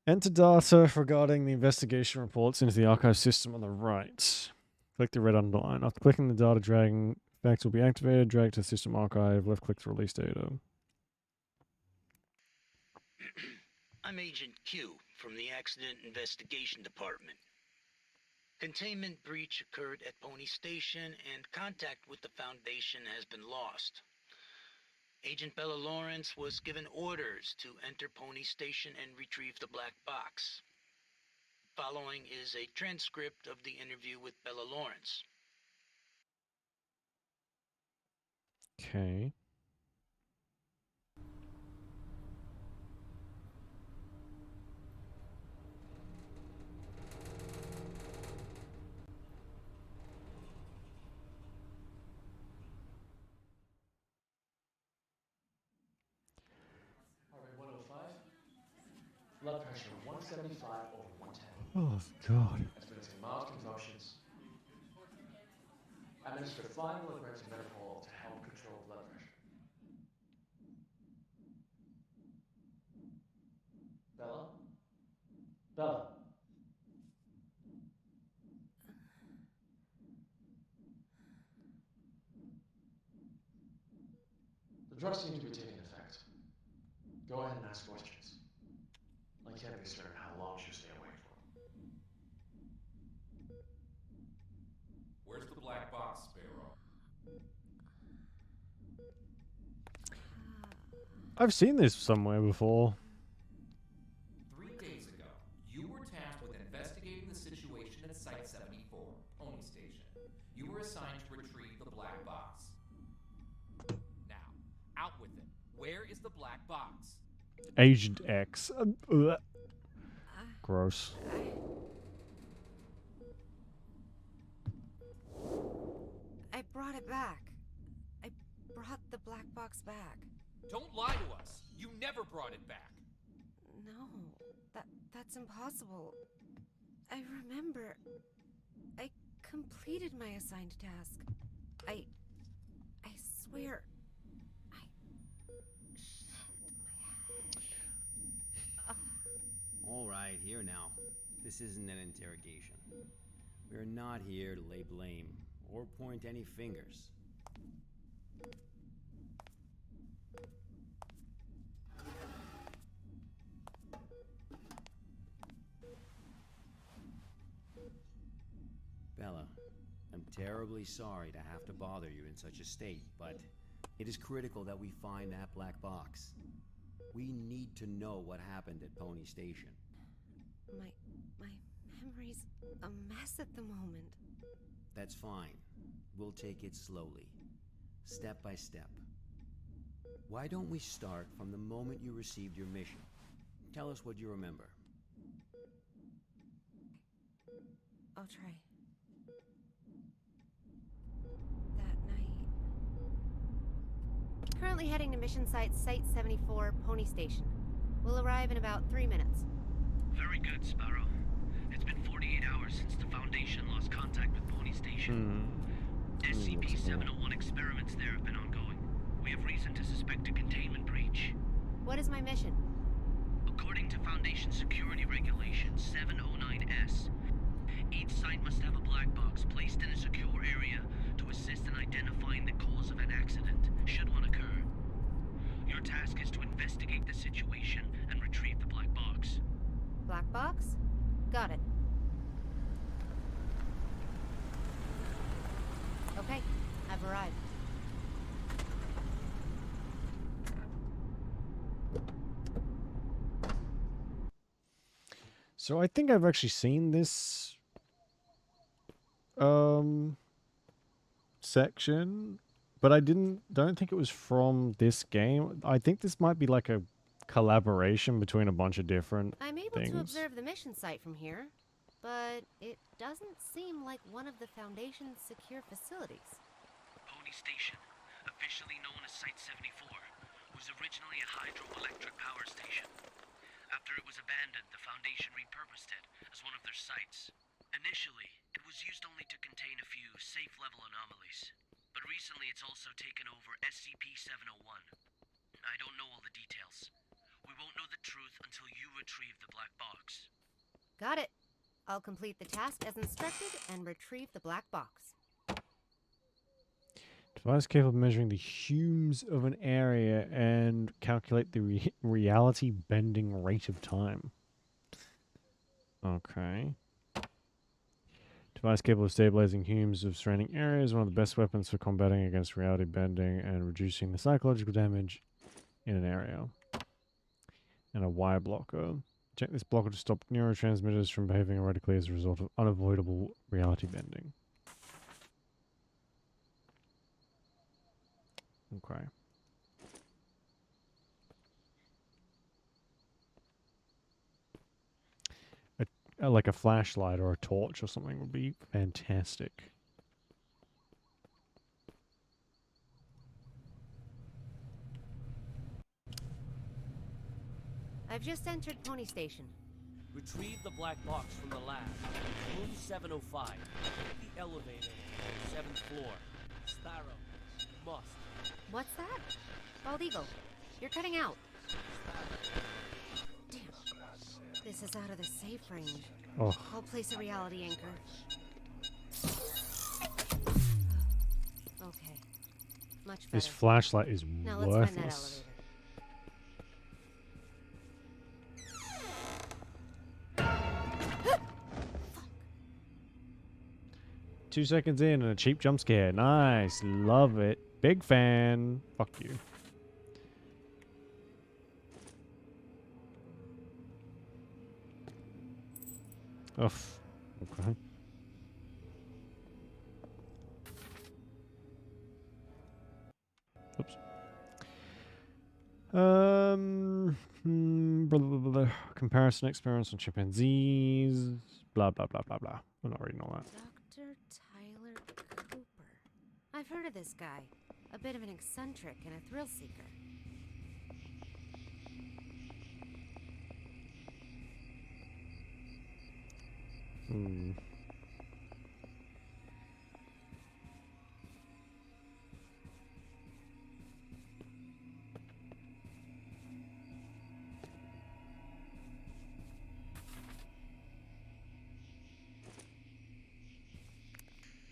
Enter data regarding the investigation reports into the archive system on the right. Click the red underline. After clicking the data, dragging facts will be activated. Drag to the system archive. Left click to release data. I'm Agent Q from the Accident Investigation Department. Containment breach occurred at Pony Station and contact with the Foundation has been lost. Agent Bella Lawrence was given orders to enter Pony Station and retrieve the black box. Following is a transcript of the interview with Bella Lawrence. Okay. Blood pressure 175 over 110. Oh, God. Experiencing mild convulsions. Administer 5 milligrams of metapol to help control blood pressure. Bella? Bella? drugs seem to be taking effect. Go ahead and ask questions. I can't be certain how long she'll stay awake for. Where's the black box, Sparrow? I've seen this somewhere before. 3 days ago, you were tasked with investigating the situation at Site 74, Pony Station. You were assigned to retrieve the black box. Now, out with it. Where is the black box? Agent X. Gross. I brought it back. I brought the black box back. Don't lie to us. You never brought it back. No, that's impossible. I remember. I completed my assigned task. I swear. Shit, my head. All right, here now. This isn't an interrogation. We're not here to lay blame or point any fingers. Bella, I'm terribly sorry to have to bother you in such a state, but it is critical that we find that black box. We need to know what happened at Pony Station. My memory's a mess at the moment. That's fine. We'll take it slowly, step by step. Why don't we start from the moment you received your mission? Tell us what you remember. I'll try. That night. Currently heading to mission site 74, Pony Station. We'll arrive in about 3 minutes. Very good, Sparrow. It's been 48 hours since the Foundation lost contact with Pony Station. SCP-701 experiments there have been ongoing. We have reason to suspect a containment breach. What is my mission? According to Foundation security regulations 709S, each site must have a black box placed in a secure area to assist in identifying the cause of an accident, should one occur. Your task is to investigate the situation and retrieve the black box. Black box? Got it. Okay, I've arrived. So I think I've actually seen this section, but I don't think it was from this game. I think this might be like a collaboration between a bunch of different I'm able things. to observe the mission site from here, but it doesn't seem like one of the Foundation's secure facilities. Pony Station, officially known as Site 74, was originally a hydroelectric power station. After it was abandoned, the Foundation repurposed it as one of their sites. Initially, it was used only to contain a few safe-level anomalies, but recently it's also taken over SCP-701. I don't know all the details. We won't know the truth until you retrieve the black box. Got it. I'll complete the task as instructed and retrieve the black box. Device capable of measuring the humes of an area and calculate the reality bending rate of time. Okay. Device capable of stabilizing humes of surrounding areas, one of the best weapons for combating against reality bending and reducing the psychological damage in an area. And a wire blocker. Check this blocker to stop neurotransmitters from behaving erratically as a result of unavoidable reality bending. Okay. Like a flashlight or a torch or something would be fantastic. I've just entered Pony Station. Retrieve the black box from the lab. Room 705. The elevator. 7th floor. Sparrow. Must. What's that? Bald Eagle, you're cutting out. Damn. This is out of the safe range. Oh. I'll place a reality anchor. Okay. Much This better. flashlight is Now let's find that worthless. elevator. 2 seconds in and a cheap jump scare. Nice. Love it. Big fan. Fuck you. Oof. Okay. Oops. Blah, blah, blah, blah. Comparison experience on chimpanzees. Blah, blah, blah, blah, blah. I'm not reading all that. Dr. Tyler Cooper. I've heard of this guy. A bit of an eccentric and a thrill seeker. Hmm.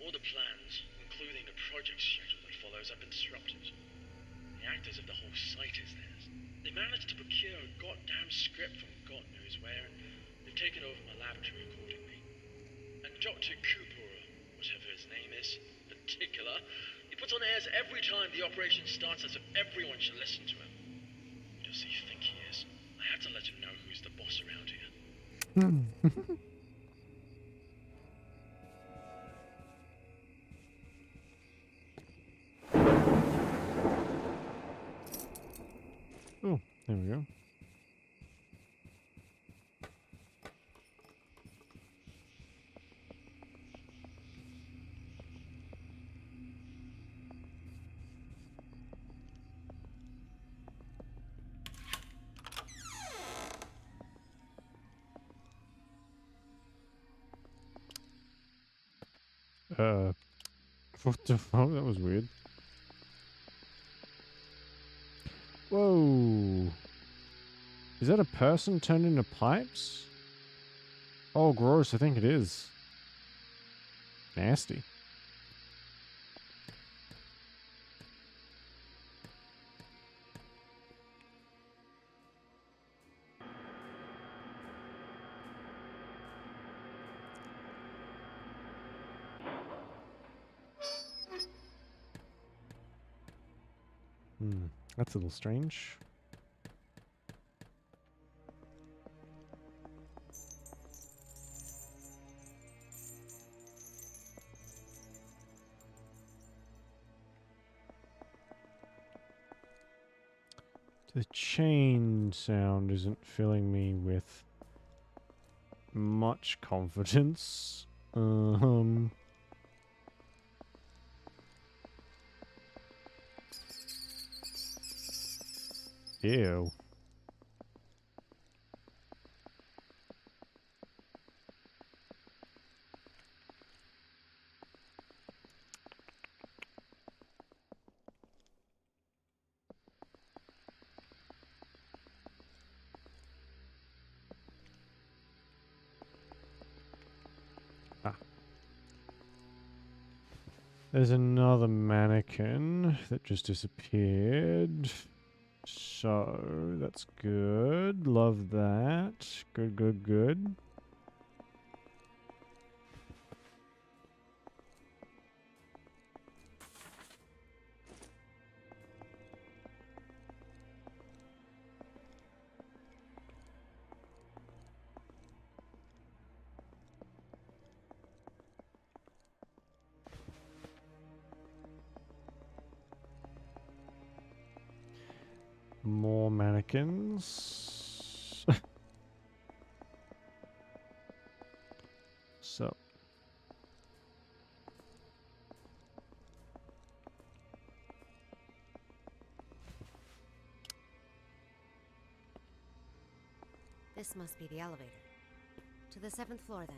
All the plans, including the project schedule that follows, have been disrupted. The actors of the whole site is theirs. They managed to procure a goddamn script from God knows where, and they've taken over my laboratory accordingly. And Dr. Cooper, or whatever his name is, particular, he puts on airs every time the operation starts as if everyone should listen to him. Who does he think he is? I have to let him know who's the boss around here. Oh, there we go. What the fuck? That was weird. Whoa. Is that a person turned into pipes? Oh, gross. I think it is. Nasty. That's a little strange. The chain sound isn't filling me with much confidence. Ew. There's another mannequin that just disappeared. So, that's good. Love that. Good, good, good. More mannequins. So. This must be the elevator. To the 7th floor, then.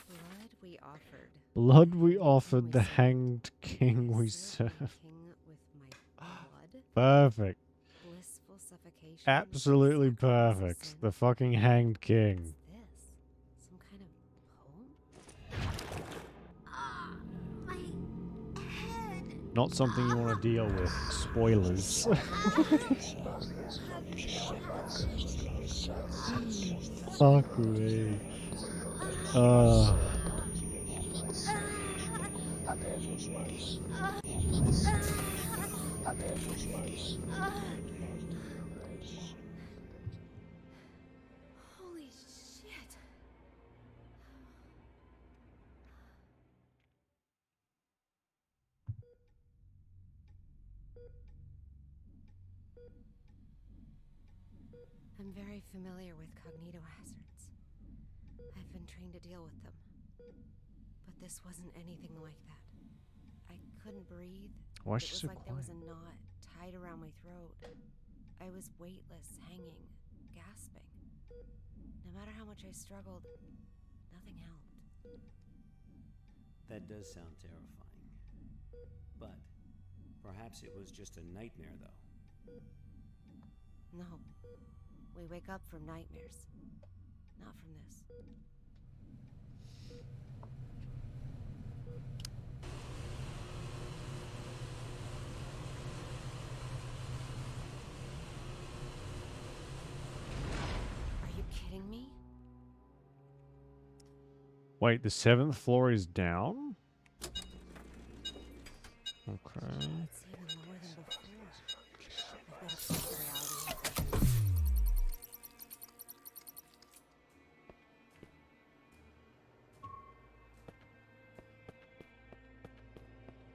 Blood we offered. Blood we offered, We the served. hanged king we Serve the served. king with my blood. Perfect. Blissful suffocation. Absolutely sacrifice of perfect. sin. The fucking hanged What's king. this? Some kind of poem? Not something you want to deal with. Spoilers. Fuck me. Holy shit. I'm very familiar with cognito hazards. I've been trained to deal with them. But this wasn't anything like that. I couldn't breathe. Why is It she was so like there was quiet? a knot tied around my throat. I was weightless, hanging, gasping. No matter how much I struggled, nothing helped. That does sound terrifying. But perhaps it was just a nightmare, though. No. We wake up from nightmares. Not from this. Are you kidding me? Wait, the 7th floor is down? Okay. It's even lower than before. I've got to flip the reality.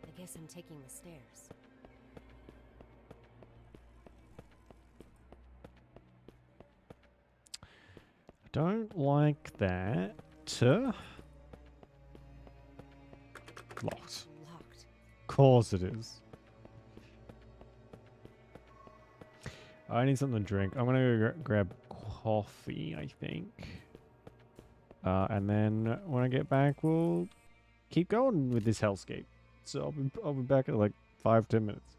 I guess I'm taking the stairs. Don't like that. Locked. Locked. Course it is. I need something to drink. I'm gonna go grab coffee, I think. And then when I get back, we'll keep going with this hellscape. So I'll be back in like 5-10 minutes.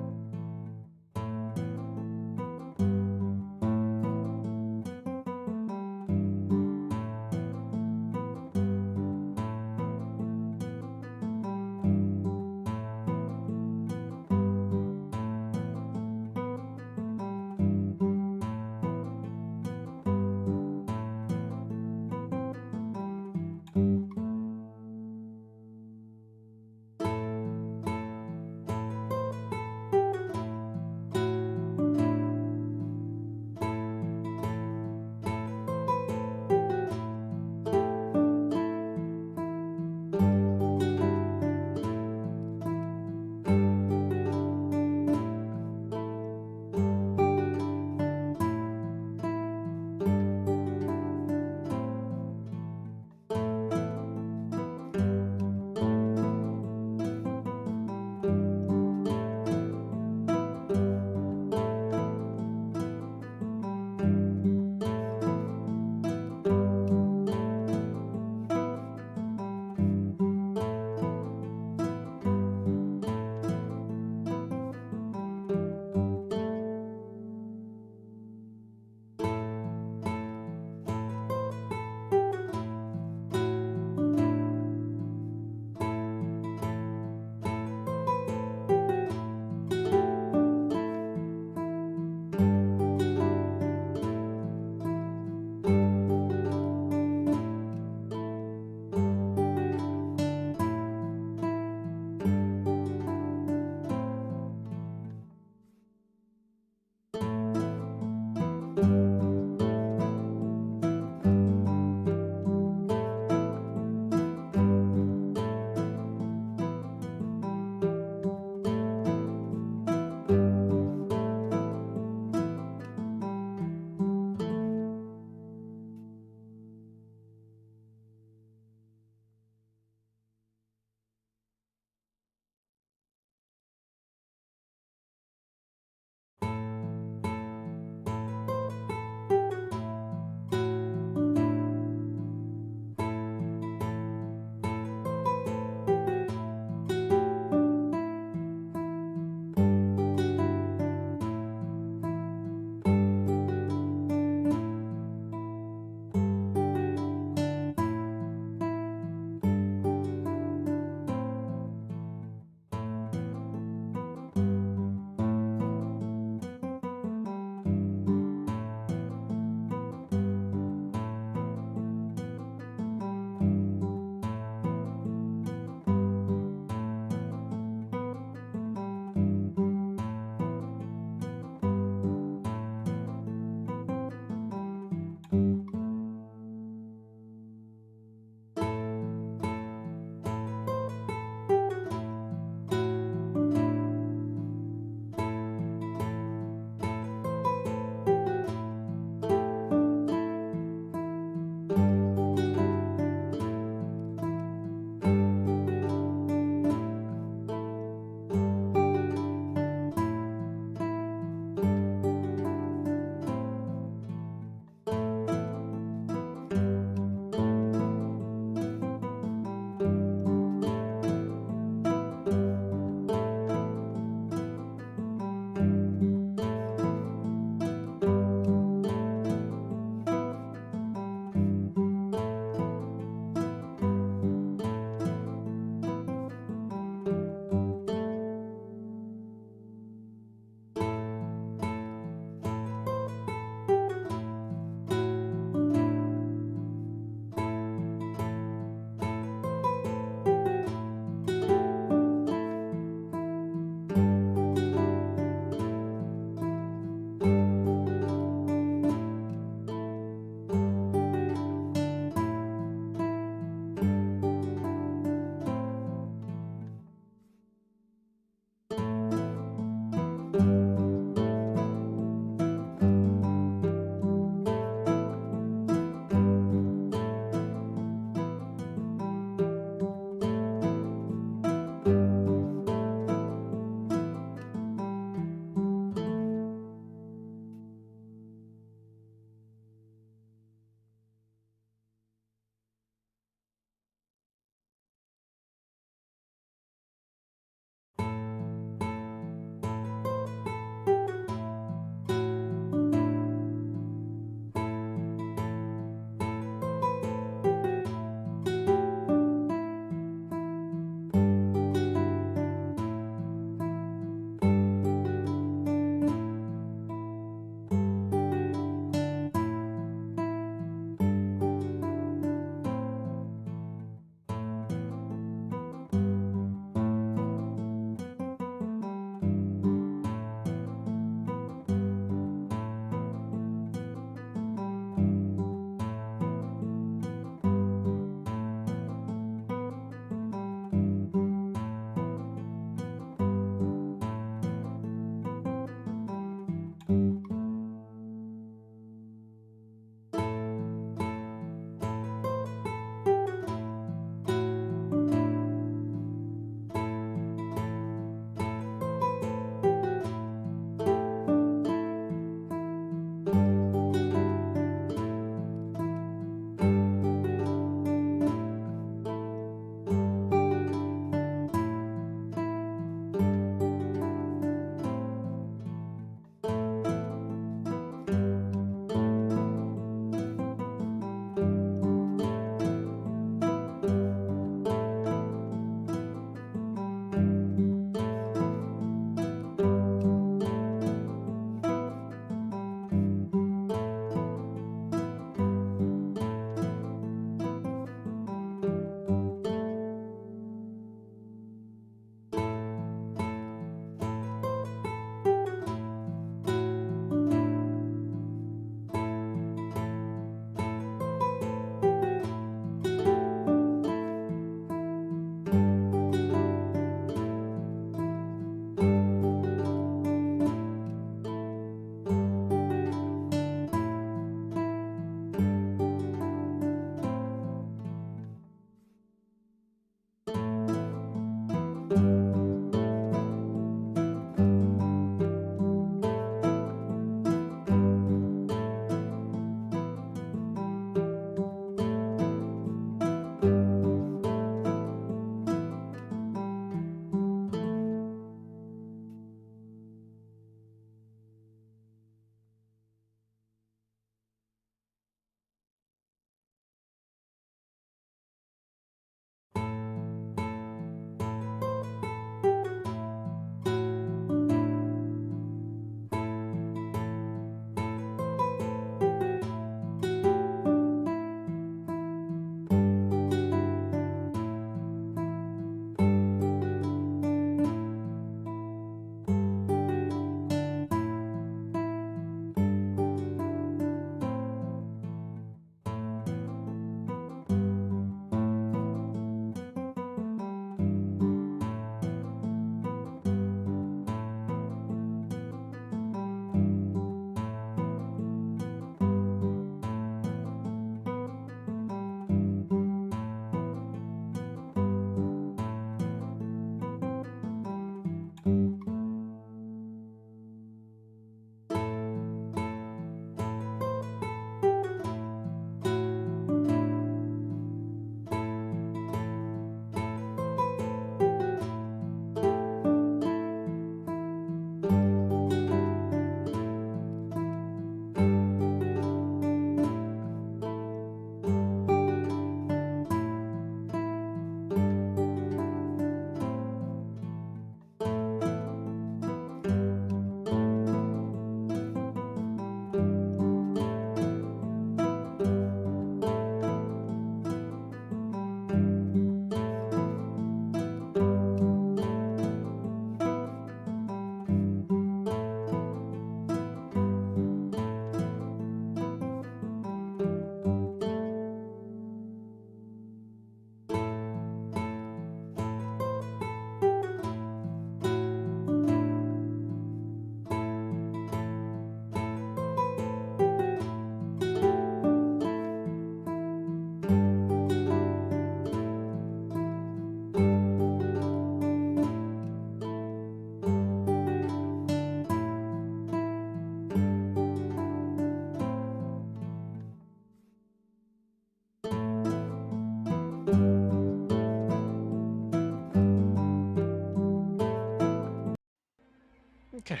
Okay.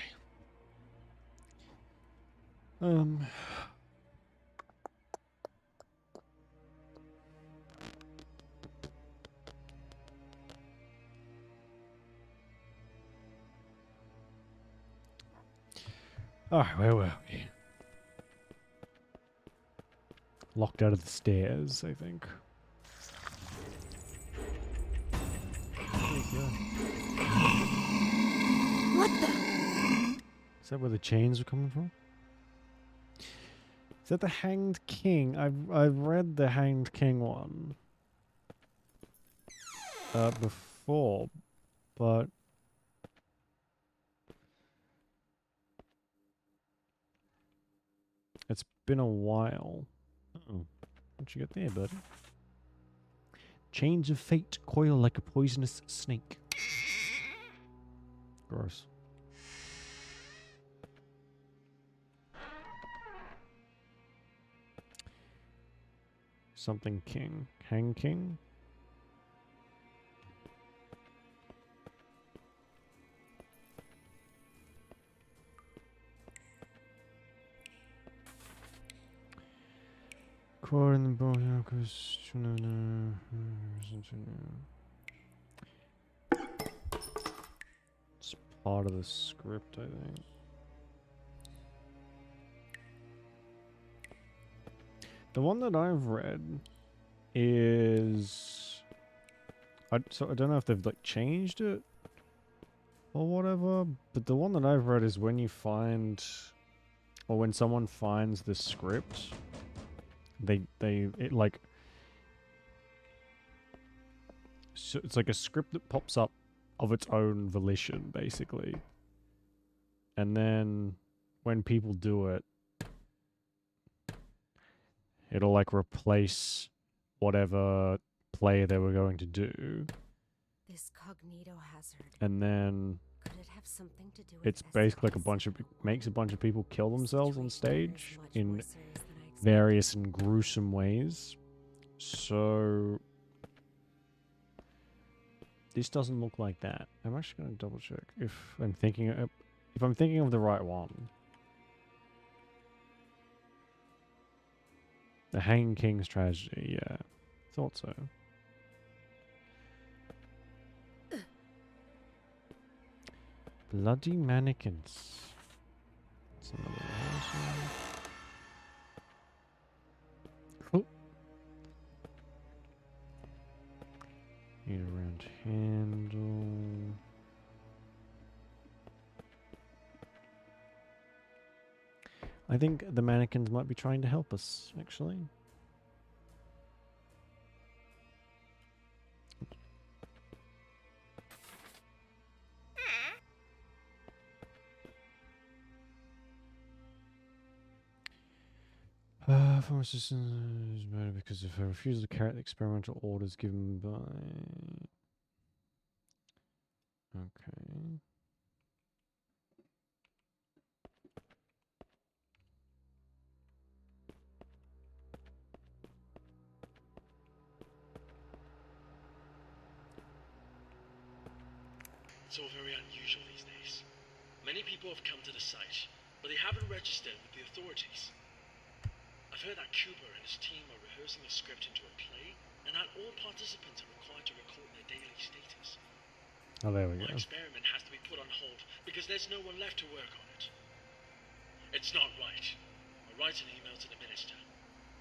Um. Alright, where were we? Locked out of the stairs, I think. What the? Is that where the chains are coming from? Is that the Hanged King? I've read the Hanged King one before, but it's been a while. Oh, what you got there, buddy? Chains of fate coil like a poisonous snake. Gross. Something king. Hang king? Core in the bone. It's part of the script, I think. The one that I've read is... so I don't know if they've like changed it or whatever, but the one that I've read is when you find, or when someone finds the script, it like, so it's like a script that pops up of its own volition, basically. And then when people do it, it'll like replace whatever play they were going to do. This cognito hazard. And then Could it have something to do with it's basically like a bunch of makes a bunch of people kill themselves on stage in various and gruesome ways. So this doesn't look like that. I'm actually going to double check if I'm thinking of the right one. The Hanging King's Tragedy, yeah. Thought so. Bloody mannequins. That's another rehearsal. Cool. Need a round handle. I think the mannequins might be trying to help us, actually. Former assistance is better because if I refuse to carry out the experimental orders given by... Okay. It's all very unusual these days. Many people have come to the site, but they haven't registered with the authorities. I've heard that Cooper and his team are rehearsing a script into a play, and that all participants are required to record their daily status. Oh, there we go. My experiment has to be put on hold because there's no one left to work on it. It's not right. I'll write an email to the minister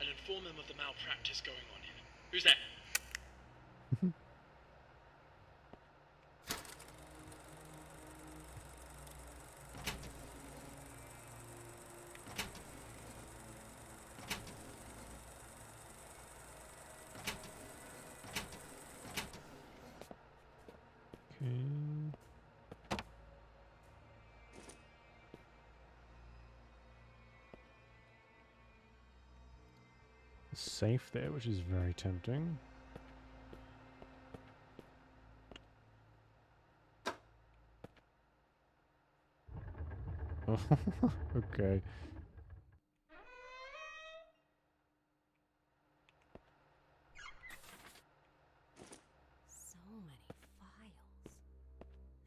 and inform him of the malpractice going on here. Who's that? Safe there, which is very tempting. Okay. So many files.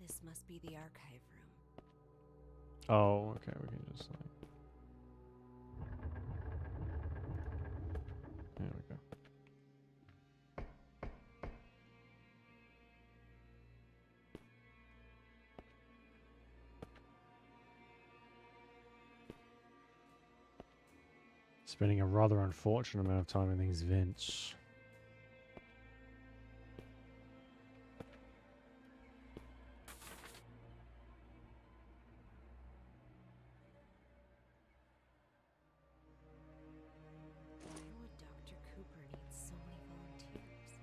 This must be the archive room. Oh, okay, we can just like... There we go. Spending a rather unfortunate amount of time in these vents. Why would Dr. Cooper need so many volunteers?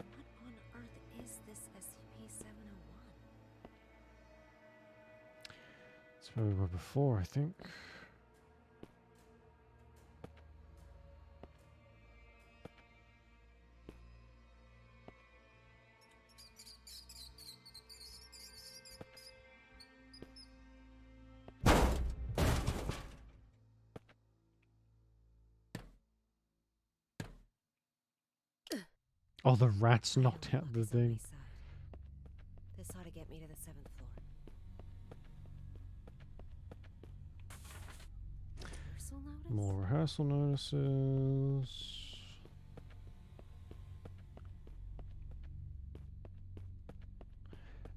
And what on earth is this SCP-701? It's where we were before, I think. Oh, the rats knocked out the thing. This ought to get me to the 7th floor. Rehearsal notice? More rehearsal notices.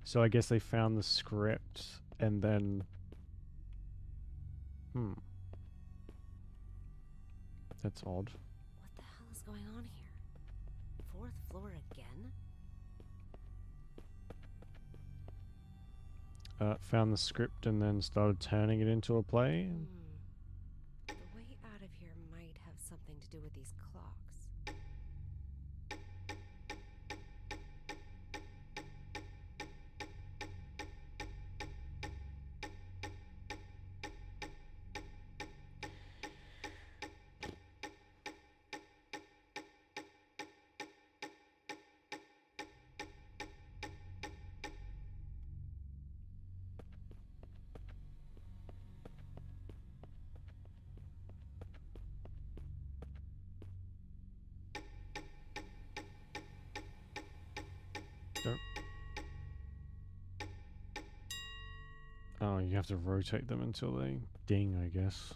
So I guess they found the script and then... That's odd. What the hell is going on here? 4th floor again? Found the script and then started turning it into a play. The way out of here might have something to do with these clocks. Oh, you have to rotate them until they ding, I guess.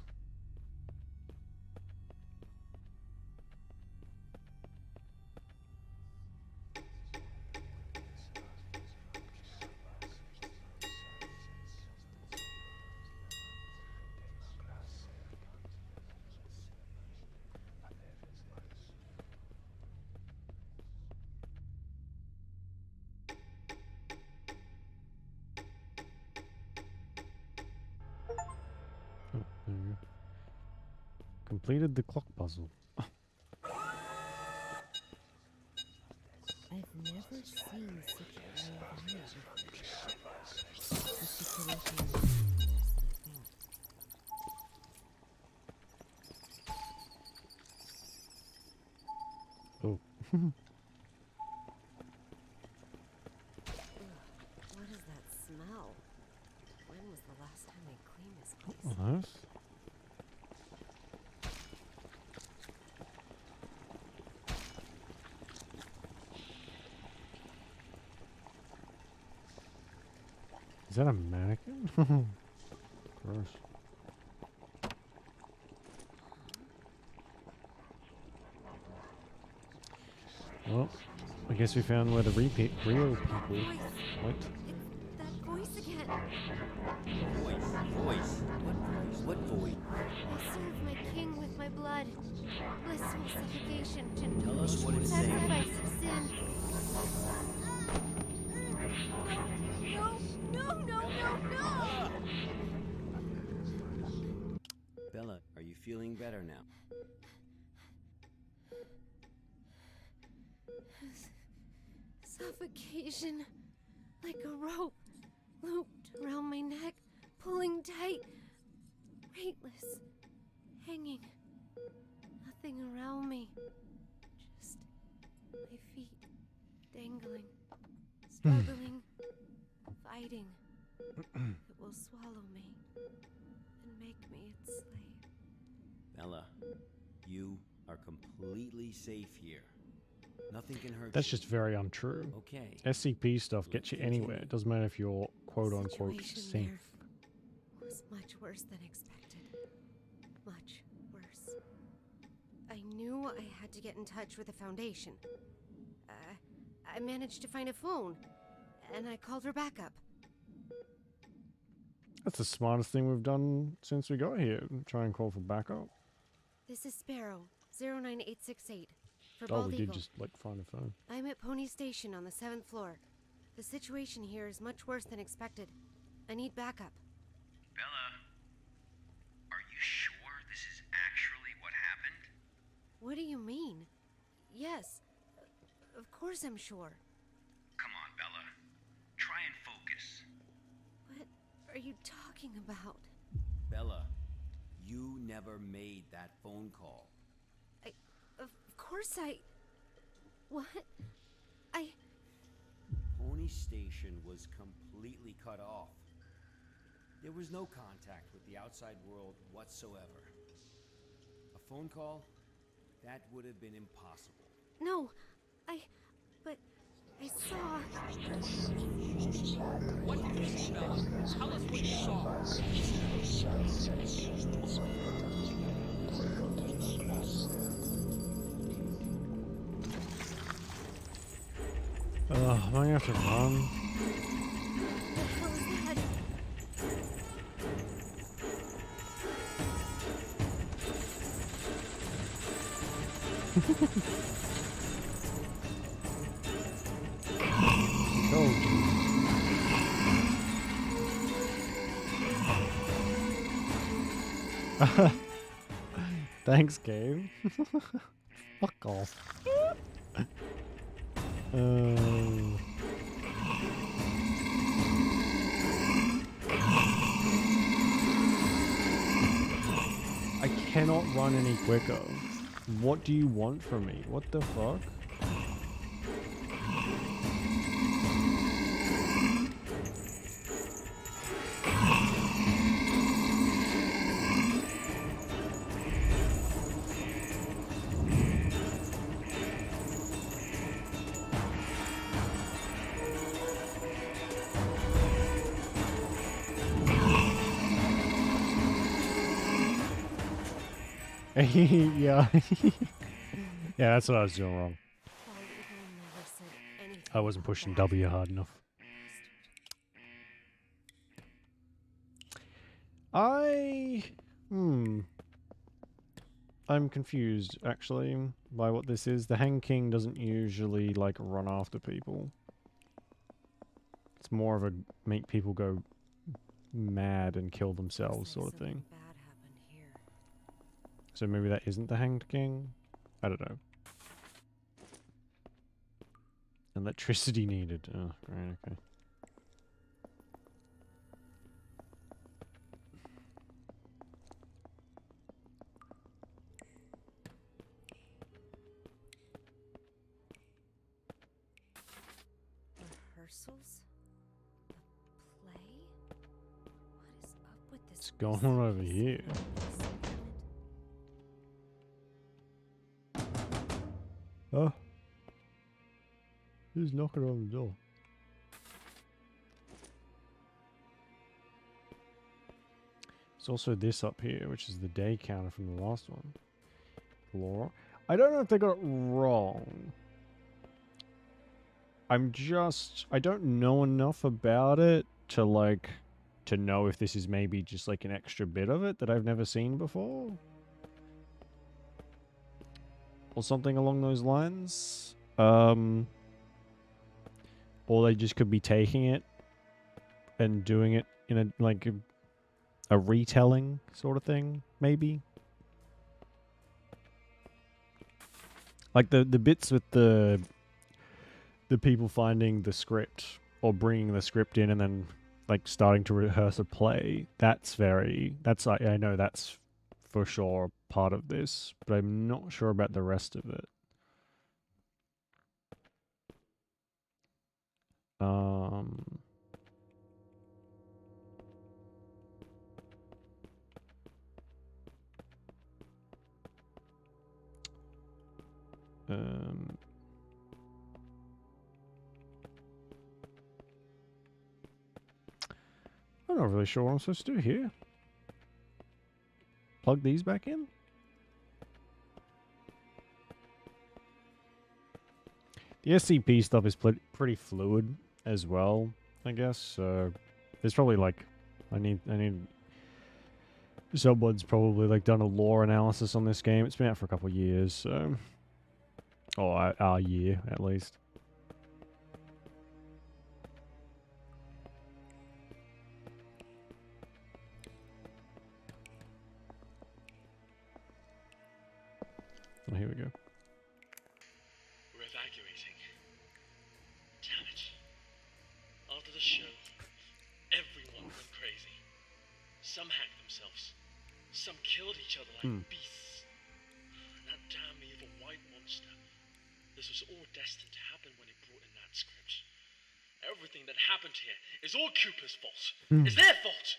Oh, there you go. Completed the clock puzzle. I've never seen such a array of items before. The situation is worse than I thought. Oh. What is that smell? When was the last time they cleaned this place? Nice. Is that a mannequin? Gross. Well, I guess we found where the real people went. It's that voice again. Voice? What voice? I serve my king with my blood. Blissful suffocation to Tell us what it's saying. sacrifice of sin. No! Bella, are you feeling better now? Suffocation. Like a rope. Looped around my neck. Pulling tight. Weightless. Hanging. Nothing around me. Just my feet. Dangling. Struggling. Fighting. It will swallow me. And make me its slave. Bella, you are completely safe here. Nothing can hurt That's you. just very untrue. Okay. SCP stuff gets you anywhere. It doesn't matter if you're quote unquote Situation safe. there was much worse than expected. Much worse. I knew I had to get in touch with the Foundation. I managed to find a phone, and I called her backup. That's the smartest thing we've done since we got here. Try and call for backup. This is Sparrow, 09868, for Oh, Bald we did Eagle. just, like, find a phone. I'm at Pony Station on the 7th floor. The situation here is much worse than expected. I need backup. Bella, are you sure this is actually what happened? What do you mean? Yes, of course I'm sure. Come on, Bella. Try and focus. What are you talking about? Bella, you never made that phone call. Of course What? Pony Station was completely cut off. There was no contact with the outside world whatsoever. A phone call? That would have been impossible. No, but I saw... What did you see, Bella? Tell us what you saw. Am I gonna have to run? What was that? Oh, thanks, game. Fuck off. I cannot run any quicker. What do you want from me? What the fuck? Yeah. Yeah, that's what I was doing wrong. Bald Eagle never said anything I wasn't about pushing that. W hard enough. I'm confused, actually, by what this is. The Hang King doesn't usually, like, run after people. It's more of a make people go mad and kill themselves sort of thing. Something bad happened here. So maybe that isn't the Hanged King? I don't know. Electricity needed. Oh, right, okay. Rehearsals? A play? What is up with this? What's going on over here? Oh. Who's knocking on the door? There's also this up here, which is the day counter from the last one. Laura? I don't know if they got it wrong. I don't know enough about it to, like, to know if this is maybe just, like, an extra bit of it that I've never seen before. Or something along those lines. Or they just could be taking it and doing it in a, like, a retelling sort of thing, maybe. Like the bits with the people finding the script or bringing the script in and then like starting to rehearse a play. I know that's for sure part of this, but I'm not sure about the rest of it. I'm not really sure what I'm supposed to do here. plug these back in? The SCP stuff is pretty fluid as well, I guess. So there's probably like, I need someone's probably like done a lore analysis on this game. It's been out for a couple of years, so, or a year at least. Oh, here we go. We're evacuating. Damn it. After the show, everyone went crazy. Some hacked themselves. Some killed each other like beasts. And that damn evil white monster. This was all destined to happen when it brought in that script. Everything that happened here is all Cooper's fault. It's their fault!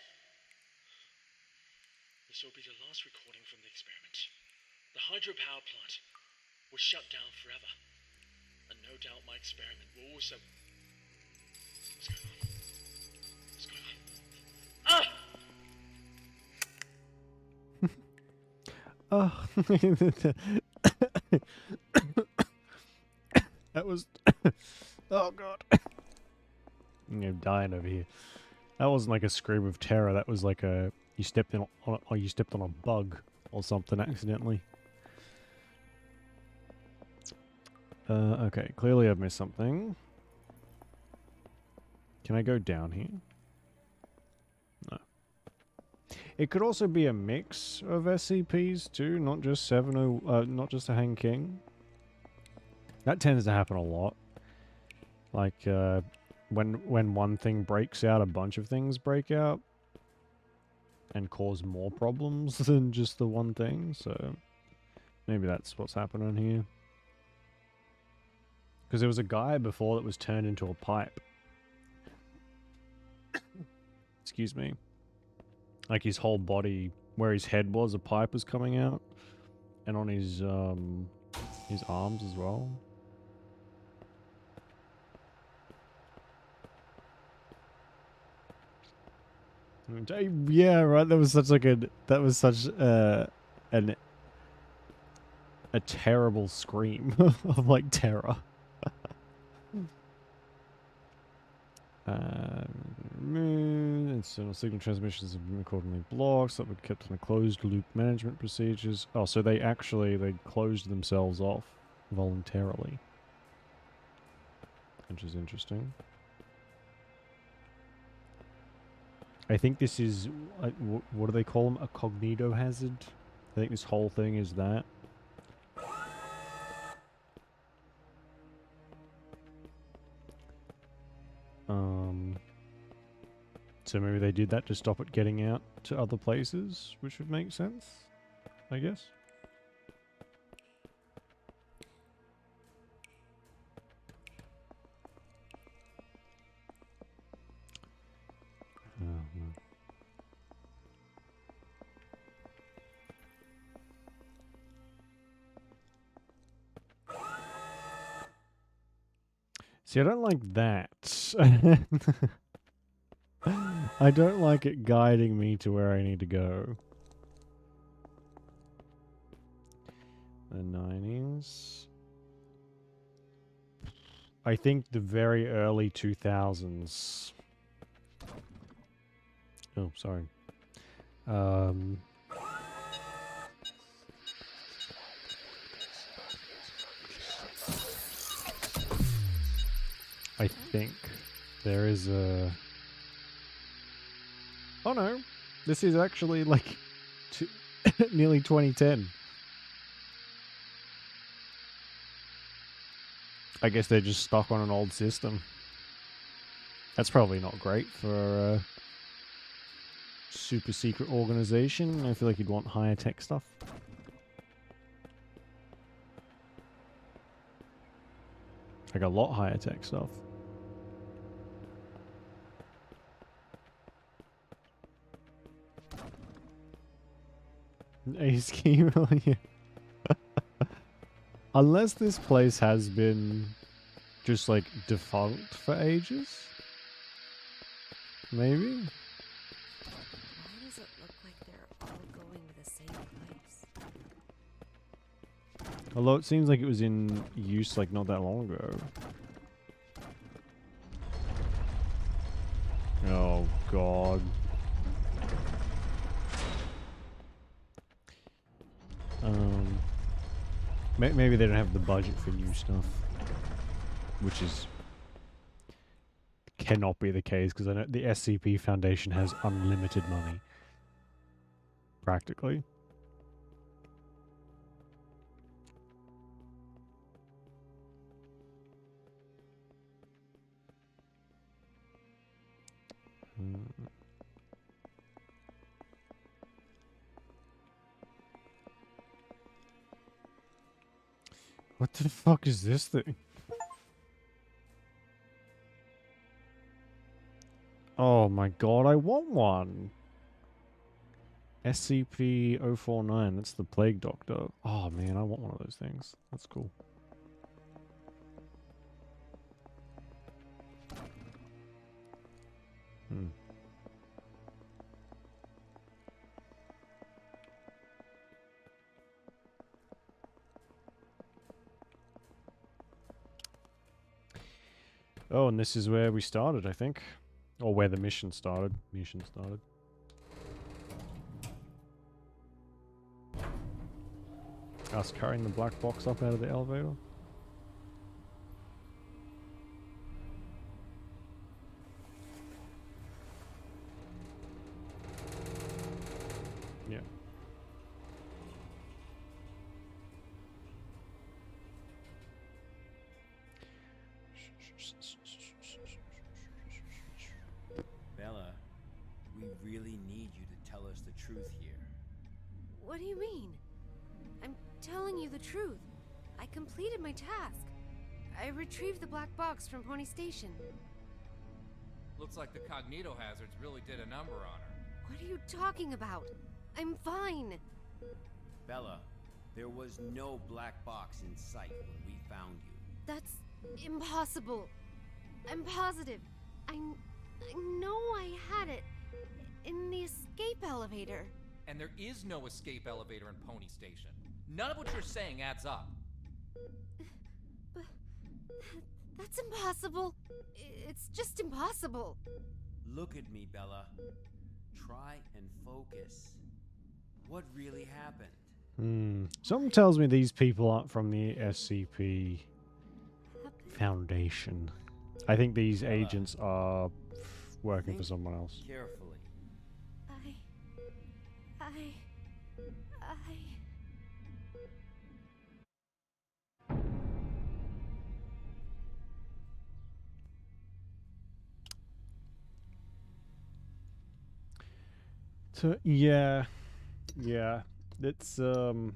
This will be the last recording from the experiment. The hydropower plant was shut down forever. And no doubt my experiment will also... What's going on? What's going on? Ah! Oh, that was. Oh god, I'm dying over here. That wasn't like a scream of terror. That was like a you stepped on or you stepped on a bug or something accidentally. Okay, clearly I've missed something. Can I go down here? No. It could also be a mix of SCPs too, not just not just a Hang King. That tends to happen a lot. Like when one thing breaks out, a bunch of things break out and cause more problems than just the one thing. So maybe that's what's happening here. Because there was a guy before that was turned into a pipe. Excuse me. Like his whole body, where his head was, a pipe was coming out. And on his arms as well. Yeah, right. That was such like a terrible scream of like terror. Internal signal transmissions have been accordingly blocked, that were kept on a closed loop management procedures. Oh, so they closed themselves off voluntarily, which is interesting. I think this is what do they call them? A cognito hazard. I think this whole thing is that. So maybe they did that to stop it getting out to other places, which would make sense, I guess. Oh, no. See, I don't like that. I don't like it guiding me to where I need to go. The 90s. I think the very early 2000s. Oh, sorry. I think there is a... Oh no, this is actually like nearly 2010. I guess they're just stuck on an old system. That's probably not great for a super secret organization. I feel like you'd want higher tech stuff. Like a lot higher tech stuff. A scheme on you. Unless this place has been just like defunct for ages. Maybe? Why does it look like they're all going to the same Although it seems like it was in use like not that long ago. Oh god. Maybe they don't have the budget for new stuff, which is cannot be the case because I know the SCP Foundation has unlimited money, practically. What the fuck is this thing? Oh my god, I want one. SCP-049, that's the Plague Doctor. Oh man, I want one of those things. That's cool. Oh, and this is where we started, I think. Or where the mission started. Us carrying the black box up out of the elevator. Yeah. Bella, we really need you to tell us the truth here. What do you mean? I'm telling you the truth. I completed my task. I retrieved the black box from Pony Station. Looks like the cognito hazards really did a number on her. What are you talking about? I'm fine. Bella, there was no black box in sight when we found you. That's impossible. I'm positive. I know I had it in the escape elevator. And there is no escape elevator in Pony Station. None of what you're saying adds up. But that's impossible. It's just impossible. Look at me, Bella. Try and focus. What really happened? Something tells me these people aren't from the SCP Foundation. I think these agents are working for someone else. Carefully. So, yeah. It's I'm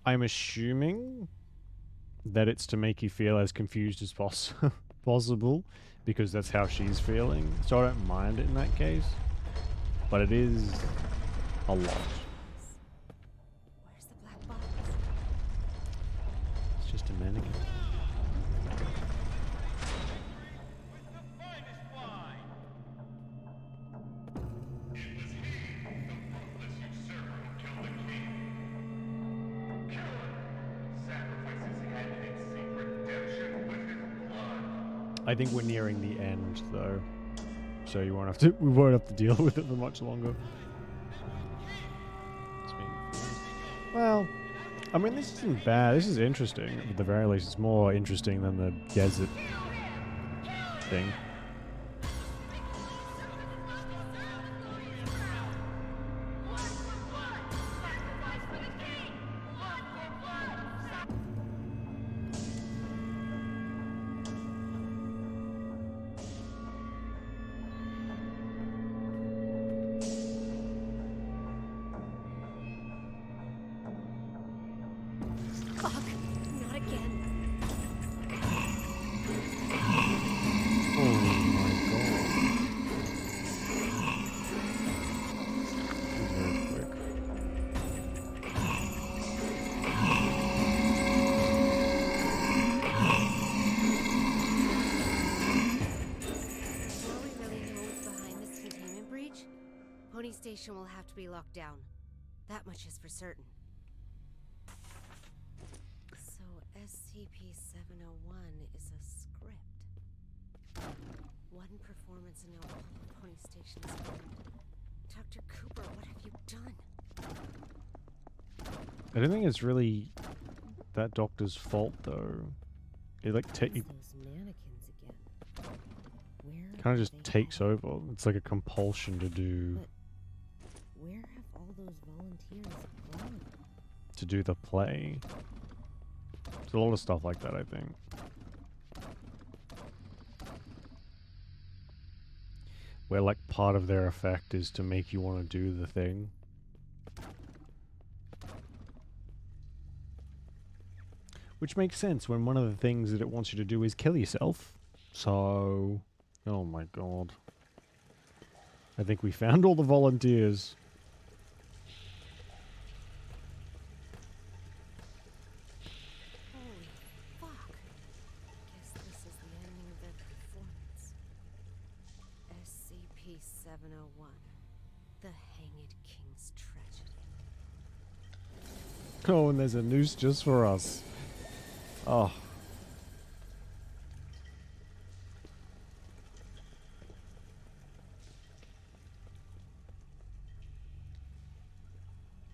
assuming that it's to make you feel as confused as possible, because that's how she's feeling. So I don't mind it in that case, but it is a lot. Where's the black box? It's just a mannequin. I think we're nearing the end, though, so we won't have to deal with it for much longer. Well, I mean, this isn't bad. This is interesting. At the very least, it's more interesting than the desert thing. Fuck, not again. Oh my god. Very quick. Before we really know what's behind this containment breach, Pony Station will have to be locked down. That much is for certain. SCP-701 is a script. One performance and no Pony Station is banned. Dr. Cooper, what have you done? I don't think it's really that doctor's fault, though. It like Those mannequins again. Where kind of have just they takes gone? over. It's like a compulsion to do But where have all those volunteers gone? to do the play. There's a lot of stuff like that, I think. Where like part of their effect is to make you want to do the thing. Which makes sense when one of the things that it wants you to do is kill yourself. So, oh my god. I think we found all the volunteers. Holy fuck. Guess this is the ending of their performance. SCP-701. The Hanged King's Tragedy. Oh, and there's a noose just for us. Oh.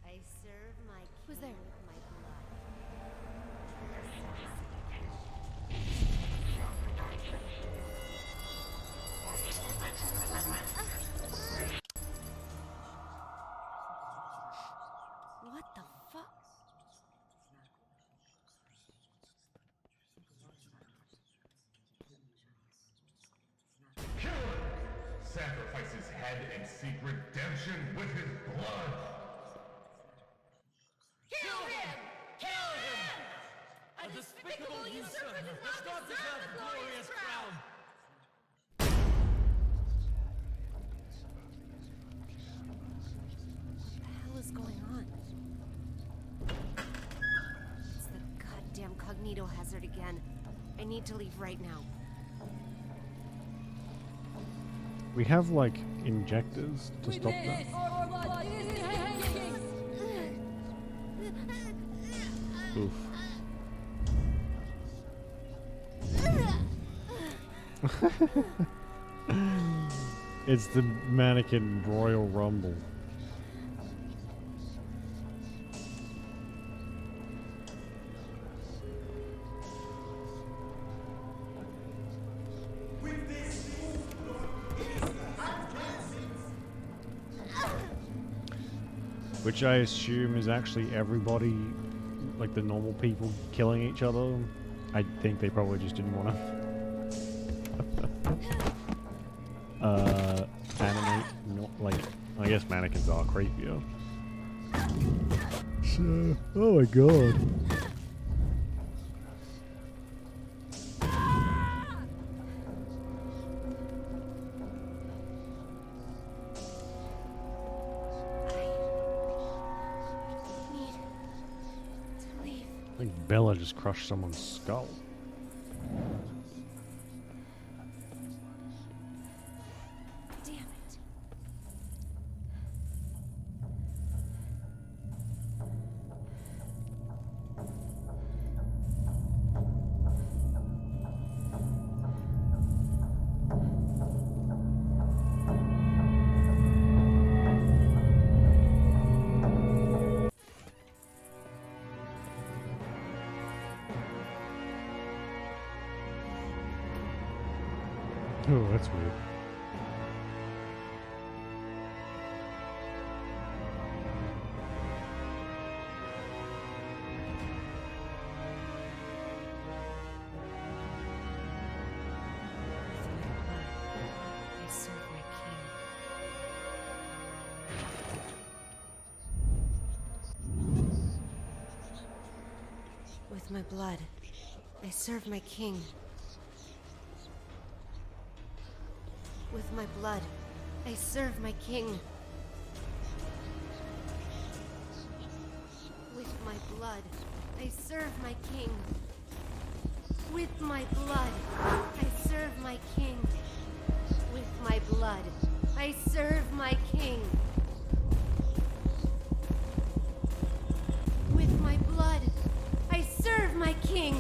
I serve my king. Who's there? With my blood. What the fuck? Sacrifice his head and seek redemption with his blood. Kill him! Kill him! A despicable usurper does not deserve the glorious crown! What the hell is going on? It's the goddamn cognito hazard again. I need to leave right now. We have like injectors to stop that. Oof. It's the mannequin Royal Rumble. Which I assume is actually everybody, like the normal people killing each other. I think they probably just didn't want to animate, not like, I guess mannequins are creepier. So, oh my god. I think Bella just crushed someone's skull. Damn it. Oh, that's weird. I serve my king. With my blood, I serve my king. With my blood, I serve my king. With my blood, I serve my king. With my blood, I serve my king. With my blood, I serve my king. With my blood, I serve my king.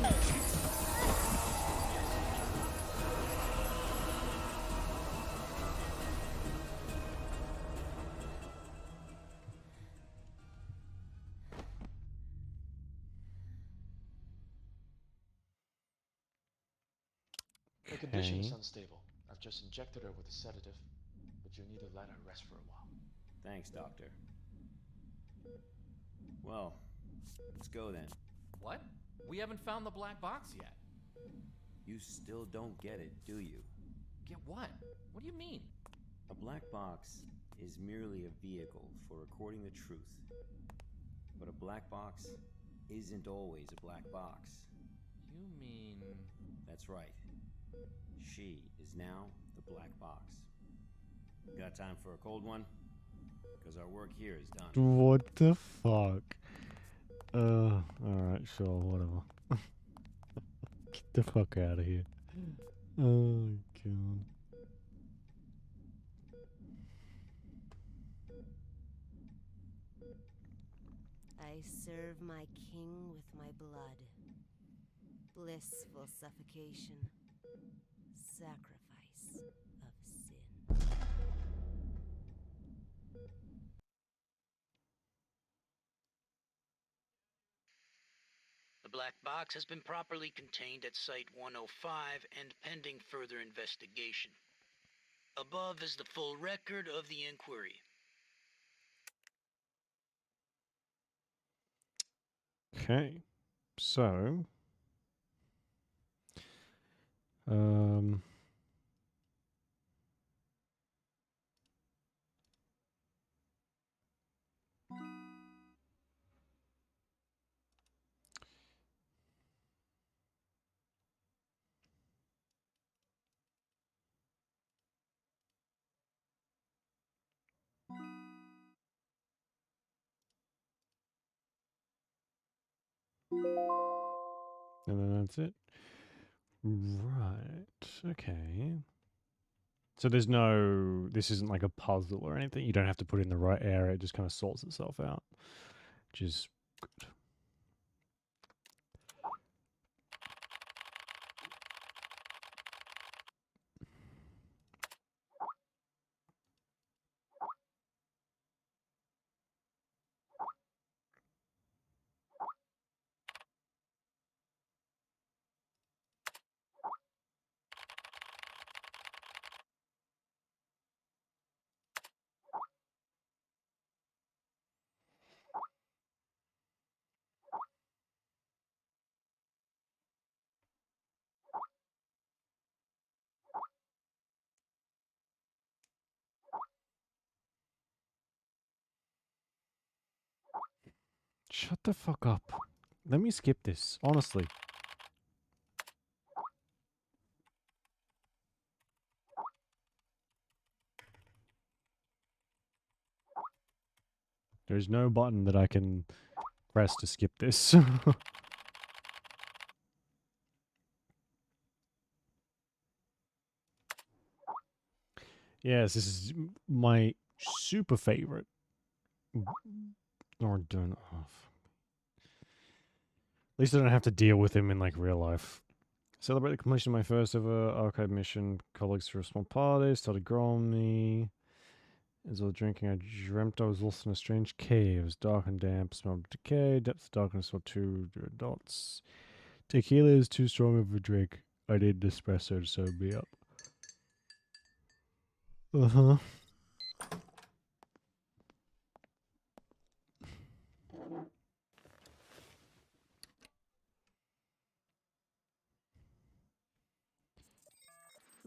condition is Okay. unstable. I've just injected her with a sedative, but you'll need to let her rest for a while. Thanks, Doctor. Well, let's go then. What? We haven't found the black box yet. You still don't get it, do you? Get what? What do you mean? A black box is merely a vehicle for recording the truth. But a black box isn't always a black box. You mean... That's right. She is now the black box. Got time for a cold one? Because our work here is done. What the fuck? Alright, sure, whatever. Get the fuck out of here. Oh, God. I serve my king with my blood. Blissful suffocation. Sacrifice of sin. The black box has been properly contained at Site 105 and pending further investigation. Above is the full record of the inquiry. Okay. So... Um... And then that's it. Right. Okay. So there's no... This isn't like a puzzle or anything. You don't have to put in the right area. It just kind of sorts itself out. Which is good. Shut the fuck up. Let me skip this, honestly. There's no button that I can press to skip this. Yes, this is my super favorite. Or don't off. At least I don't have to deal with him in like real life. Celebrate the completion of my first ever archive mission. Colleagues threw a small party, started growing me. As I was drinking, I dreamt I was lost in a strange cave. It was dark and damp, smelled of decay. Depth of darkness saw two dots. Tequila is too strong of a drink. I need an espresso to sober me up. Uh-huh.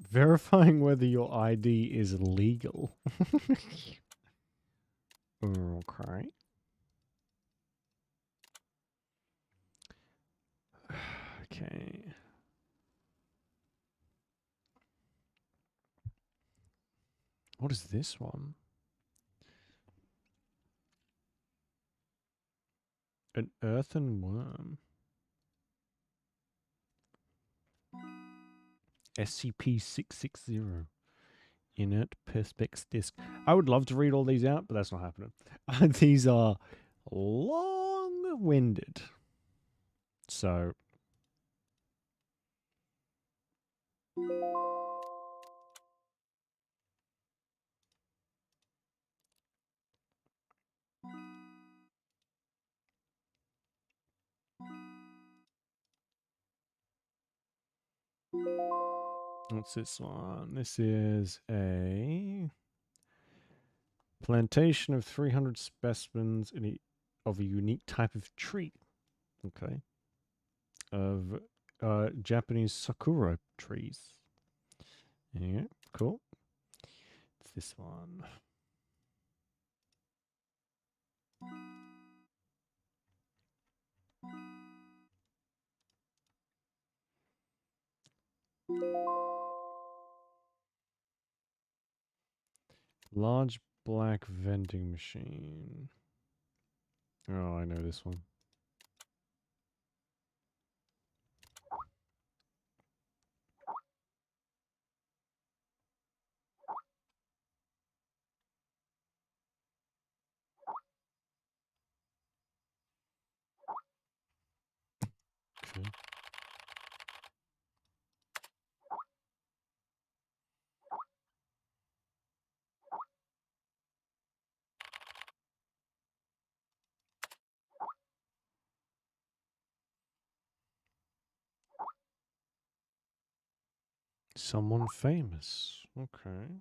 Verifying whether your ID is legal. Okay. Okay. What is this one? An earthen worm. SCP-660. Inert Perspex Disc. I would love to read all these out, but that's not happening. These are long-winded. So... What's this one? This is a plantation of 300 specimens of a unique type of tree. Okay. Of Japanese sakura trees. Yeah, cool. It's this one. Large black vending machine. Oh, I know this one. Okay. Someone famous. Okay.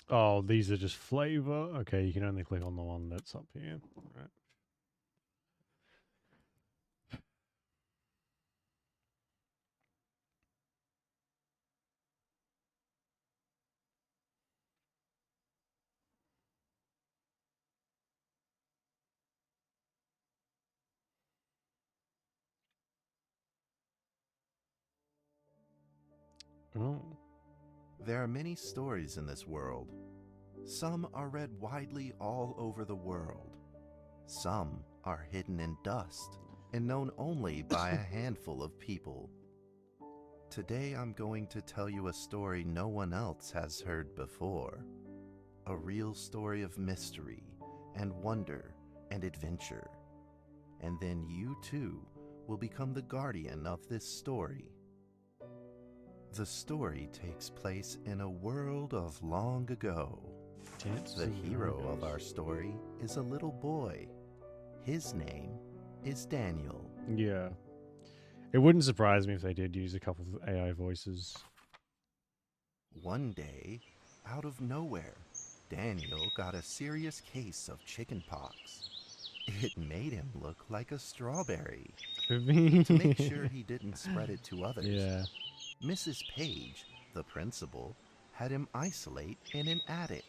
Oh, these are just flavor. Okay, you can only click on the one that's up here. Right. Oh. There are many stories in this world. Some are read widely all over the world. Some are hidden in dust and known only by a handful of people. Today I'm going to tell you a story no one else has heard before. A real story of mystery and wonder and adventure. And then you too will become the guardian of this story. The story takes place in a world of long ago. The hero of our story is a little boy. His name is Daniel. Yeah. It wouldn't surprise me if they did use a couple of AI voices. One day, out of nowhere, Daniel got a serious case of chickenpox. It made him look like a strawberry. To make sure he didn't spread it to others, Yeah. Mrs. Page, the principal, had him isolate in an attic.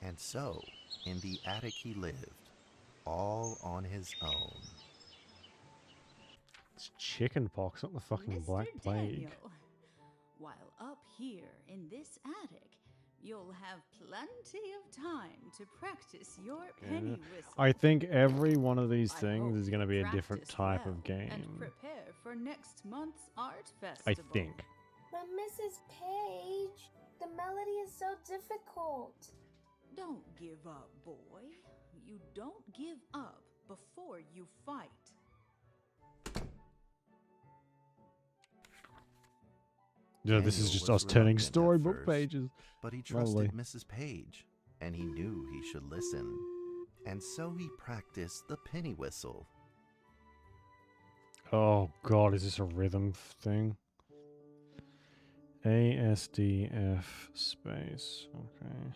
And so, in the attic he lived, all on his own. It's chicken pox, not the fucking Black Plague. Daniel, while up here in this attic, you'll have plenty of time to practice your penny whistle. I think every one of these I things hope is going to be a different practice type well of game. And prepare for next month's art I festival. think. But Mrs. Page, the melody is so difficult. Don't give up, boy. You don't give up before you fight. Yeah, this is Daniel just was us turning reluctant at storybook first, pages. But he trusted Lovely. Mrs. Page, and he knew he should listen. And so he practiced the penny whistle. Oh god, is this a rhythm thing? ASDF space. Okay.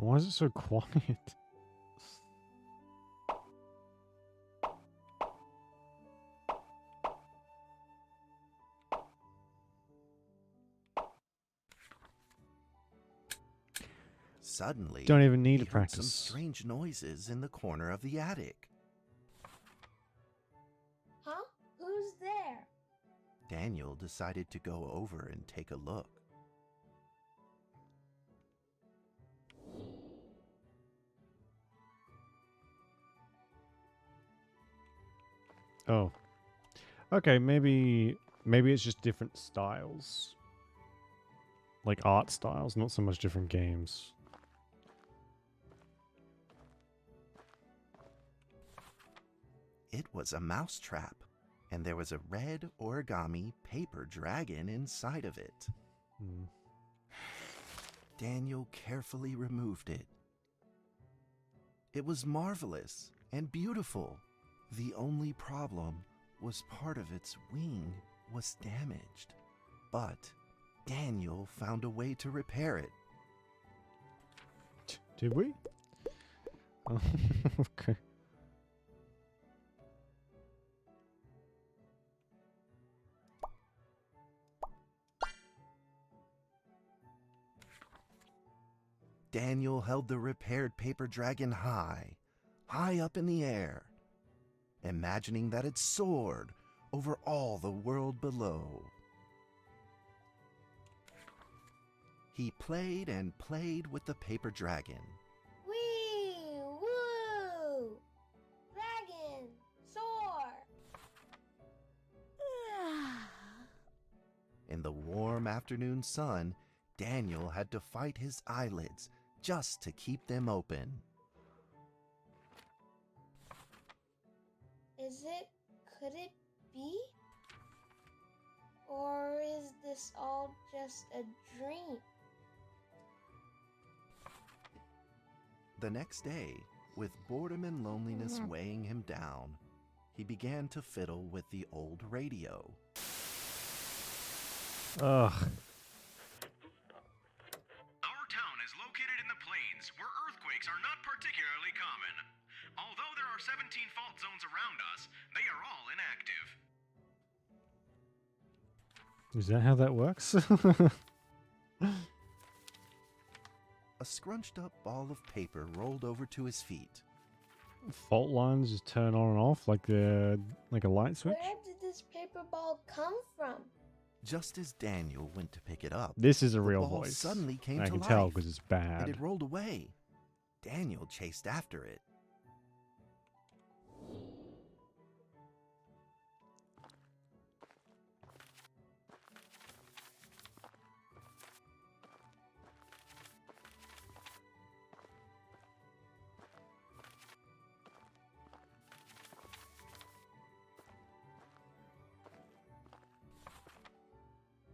Why is it so quiet? Suddenly, Don't even need he to heard some practice. strange noises in the corner of the attic. Huh? Who's there? Daniel decided to go over and take a look. Oh. Okay, maybe it's just different styles. Like art styles, not so much different games. It was a mousetrap, and there was a red origami paper dragon inside of it. Hmm. Daniel carefully removed it. It was marvelous and beautiful. The only problem was part of its wing was damaged, but Daniel found a way to repair it. Did we? Oh, okay. Daniel held the repaired paper dragon high up in the air, imagining that it soared over all the world below. He played and played with the paper dragon. Wee! Woo! Dragon! Soar! In the warm afternoon sun, Daniel had to fight his eyelids just to keep them open. Could it be? Or is this all just a dream? The next day, with boredom and loneliness weighing him down, he began to fiddle with the old radio. Ugh. Our town is located in the plains where earthquakes are not particularly common. Although there are 17 fault zones around us, they are all inactive. Is that how that works? A scrunched up ball of paper rolled over to his feet. Fault lines just turn on and off like a light switch? Where did this paper ball come from? Just as Daniel went to pick it up, This is a the real ball voice. suddenly came I to can life, tell because it's and bad. it rolled away. Daniel chased after it.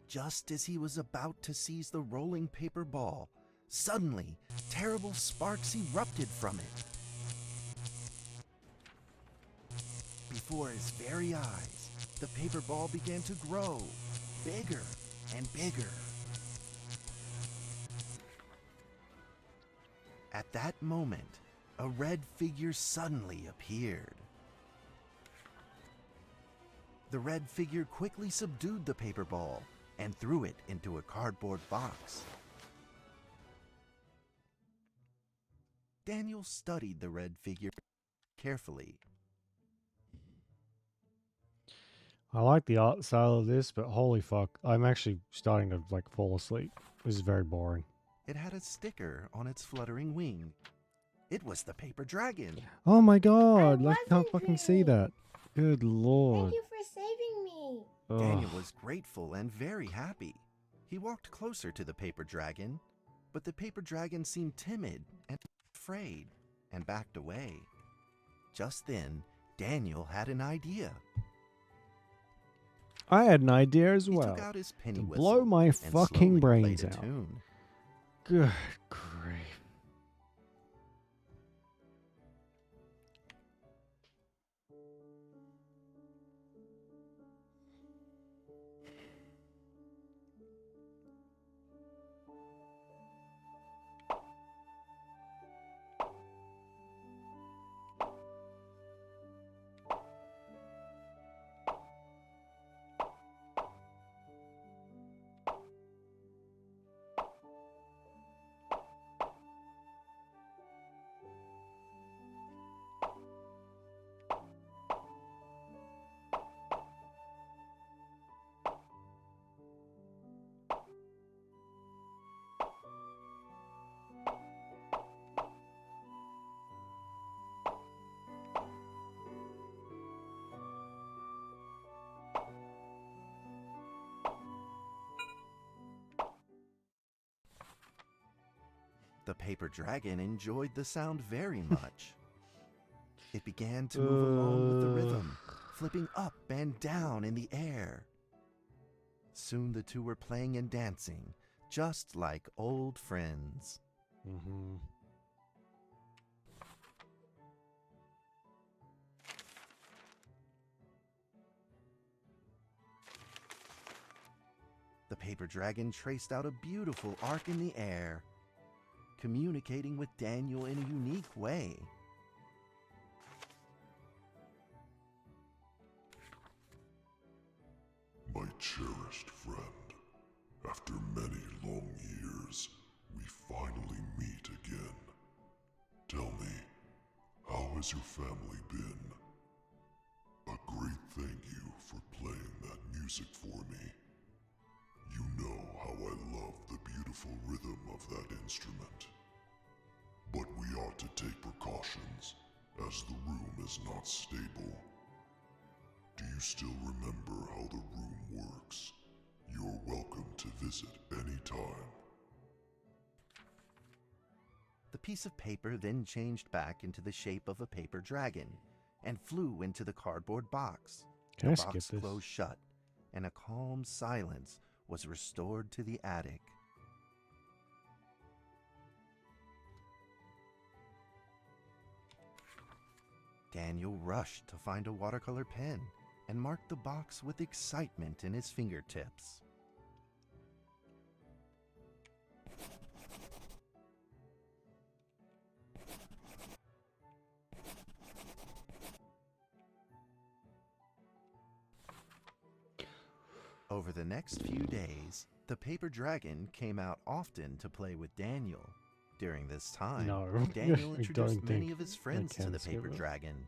Just as he was about to seize the rolling paper ball, suddenly, terrible sparks erupted from it. Before his very eyes, the paper ball began to grow, bigger and bigger. At that moment, a red figure suddenly appeared. The red figure quickly subdued the paper ball and threw it into a cardboard box. Daniel studied the red figure carefully. I like the art style of this, but holy fuck, I'm actually starting to fall asleep. This is very boring. It had a sticker on its fluttering wing. It was the paper dragon. Oh my god, I can't fucking see that. Good lord. Thank you for saving me. Daniel was grateful and very happy. He walked closer to the paper dragon, but the paper dragon seemed timid and afraid and backed away. Just then, Daniel had an idea. I had an idea as well. He took out his penny to whistle blow my and fucking slowly brains played a out. tune. Good grief. The paper dragon enjoyed the sound very much. It began to move along with the rhythm, flipping up and down in the air. Soon the two were playing and dancing, just like old friends. Mm-hmm. The paper dragon traced out a beautiful arc in the air, communicating with Daniel in a unique way. My cherished friend, after many long years, we finally meet again. Tell me, how has your family been? A great thank you for playing that music for me. You know how I love the beautiful rhythm of that instrument. But we ought to take precautions, as the room is not stable. Do you still remember how the room works? You're welcome to visit any time. The piece of paper then changed back into the shape of a paper dragon and flew into the cardboard box. Can the I skip box this? closed shut, and a calm silence was restored to the attic. Daniel rushed to find a watercolor pen and marked the box with excitement in his fingertips. Over the next few days, the paper dragon came out often to play with Daniel. During this time, No, Daniel I introduced don't many think of his I friends to can the skip paper it. dragon.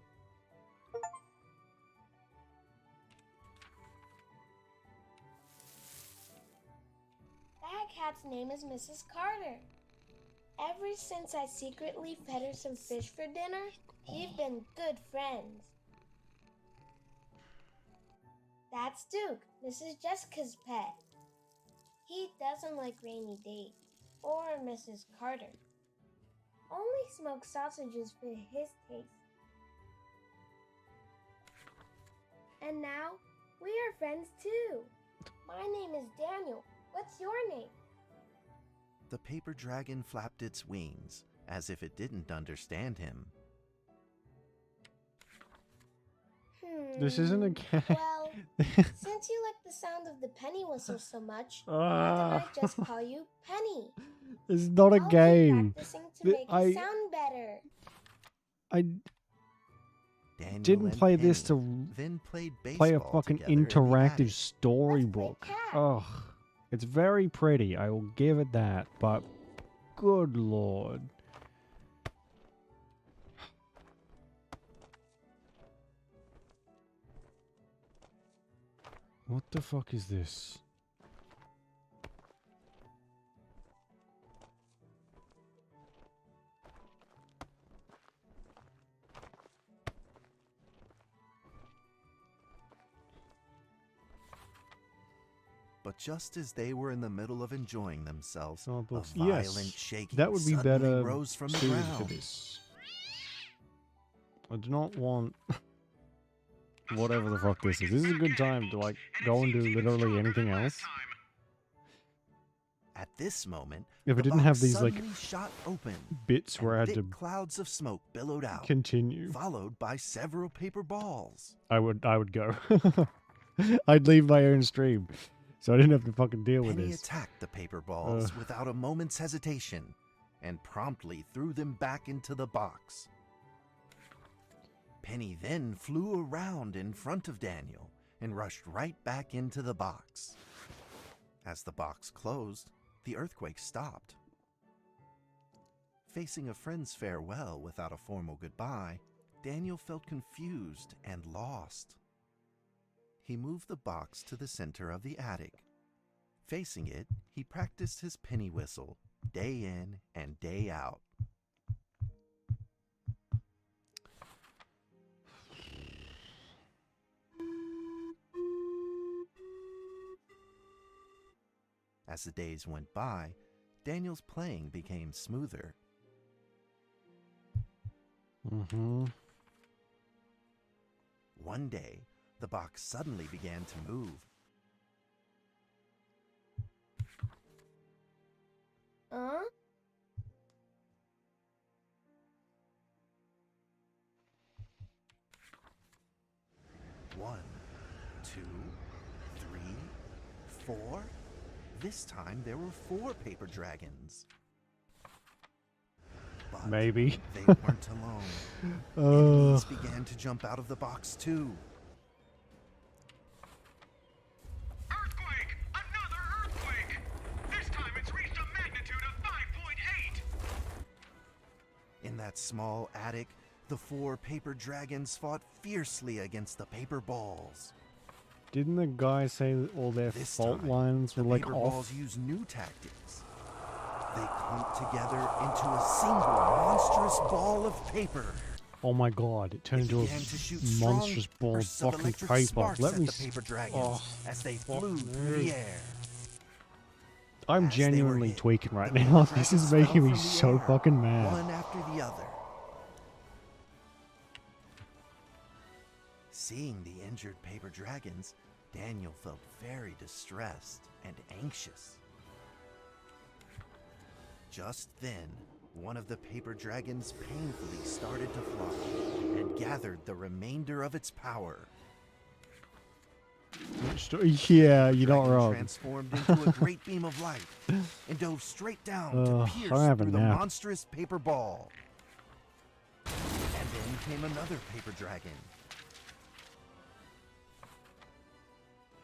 That cat's name is Mrs. Carter. Ever since I secretly fed her some fish for dinner, we've been good friends. That's Duke, Mrs. Jessica's pet. He doesn't like Rainy Day or Mrs. Carter. Only smoked sausages fit his taste. And now, we are friends too. My name is Daniel. What's your name? The paper dragon flapped its wings, as if it didn't understand him. This isn't a game. Well, since you like the sound of the penny whistle so much, why don't I just call you Penny? It's not a I'll game. keep practicing to make it sound better. I Daniel didn't and play this Penny to then played play a baseball fucking together in the interactive attic. storybook. Ugh. It's very pretty, I will give it that, but good lord. What the fuck is this? But just as they were in the middle of enjoying themselves, Oh, a books. violent Yes, shaking that would be suddenly better rose from the suited for ground. this. I do not want whatever the fuck this is. This is a good time to like go and do literally anything else. At this moment, If the it didn't box have these like suddenly shot open, bits where I and had thick to clouds of smoke billowed out, continue, followed by several paper balls. I would go. I'd leave my own stream, so I didn't have to fucking deal with Penny this. attacked the paper balls without a moment's hesitation, and promptly threw them back into the box. Penny then flew around in front of Daniel and rushed right back into the box. As the box closed, the earthquake stopped. Facing a friend's farewell without a formal goodbye, Daniel felt confused and lost. He moved the box to the center of the attic. Facing it, he practiced his penny whistle, day in and day out. As the days went by, Daniel's playing became smoother. One day, the box suddenly began to move. Huh? One, two, three, four. This time there were 4 paper dragons. But Maybe. they weren't alone. Enemies began to jump out of the box too. Earthquake! Another earthquake! This time it's reached a magnitude of 5.8! In that small attic, the 4 paper dragons fought fiercely against the paper balls. Didn't the guy say that all their This fault time, lines were the like paper off? balls used new tactics. They clumped together into a single monstrous ball of paper. Oh my god, it turned into Began to shoot a monstrous ball of bursts of fucking electric paper. sparks Let at me the paper dragons oh, as they fuck flew through me. the air. I'm As they were genuinely hit, tweaking right the now. paper This is dragons fell making me from the so air, fucking mad. one after the other. Seeing the injured paper dragons, Daniel felt very distressed and anxious. Just then, one of the paper dragons painfully started to fly and gathered the remainder of its power. Yeah, you're not Dragon wrong. transformed into a great beam of light and dove straight down to I'm pierce having through a the nap. monstrous paper ball. And then came another paper dragon.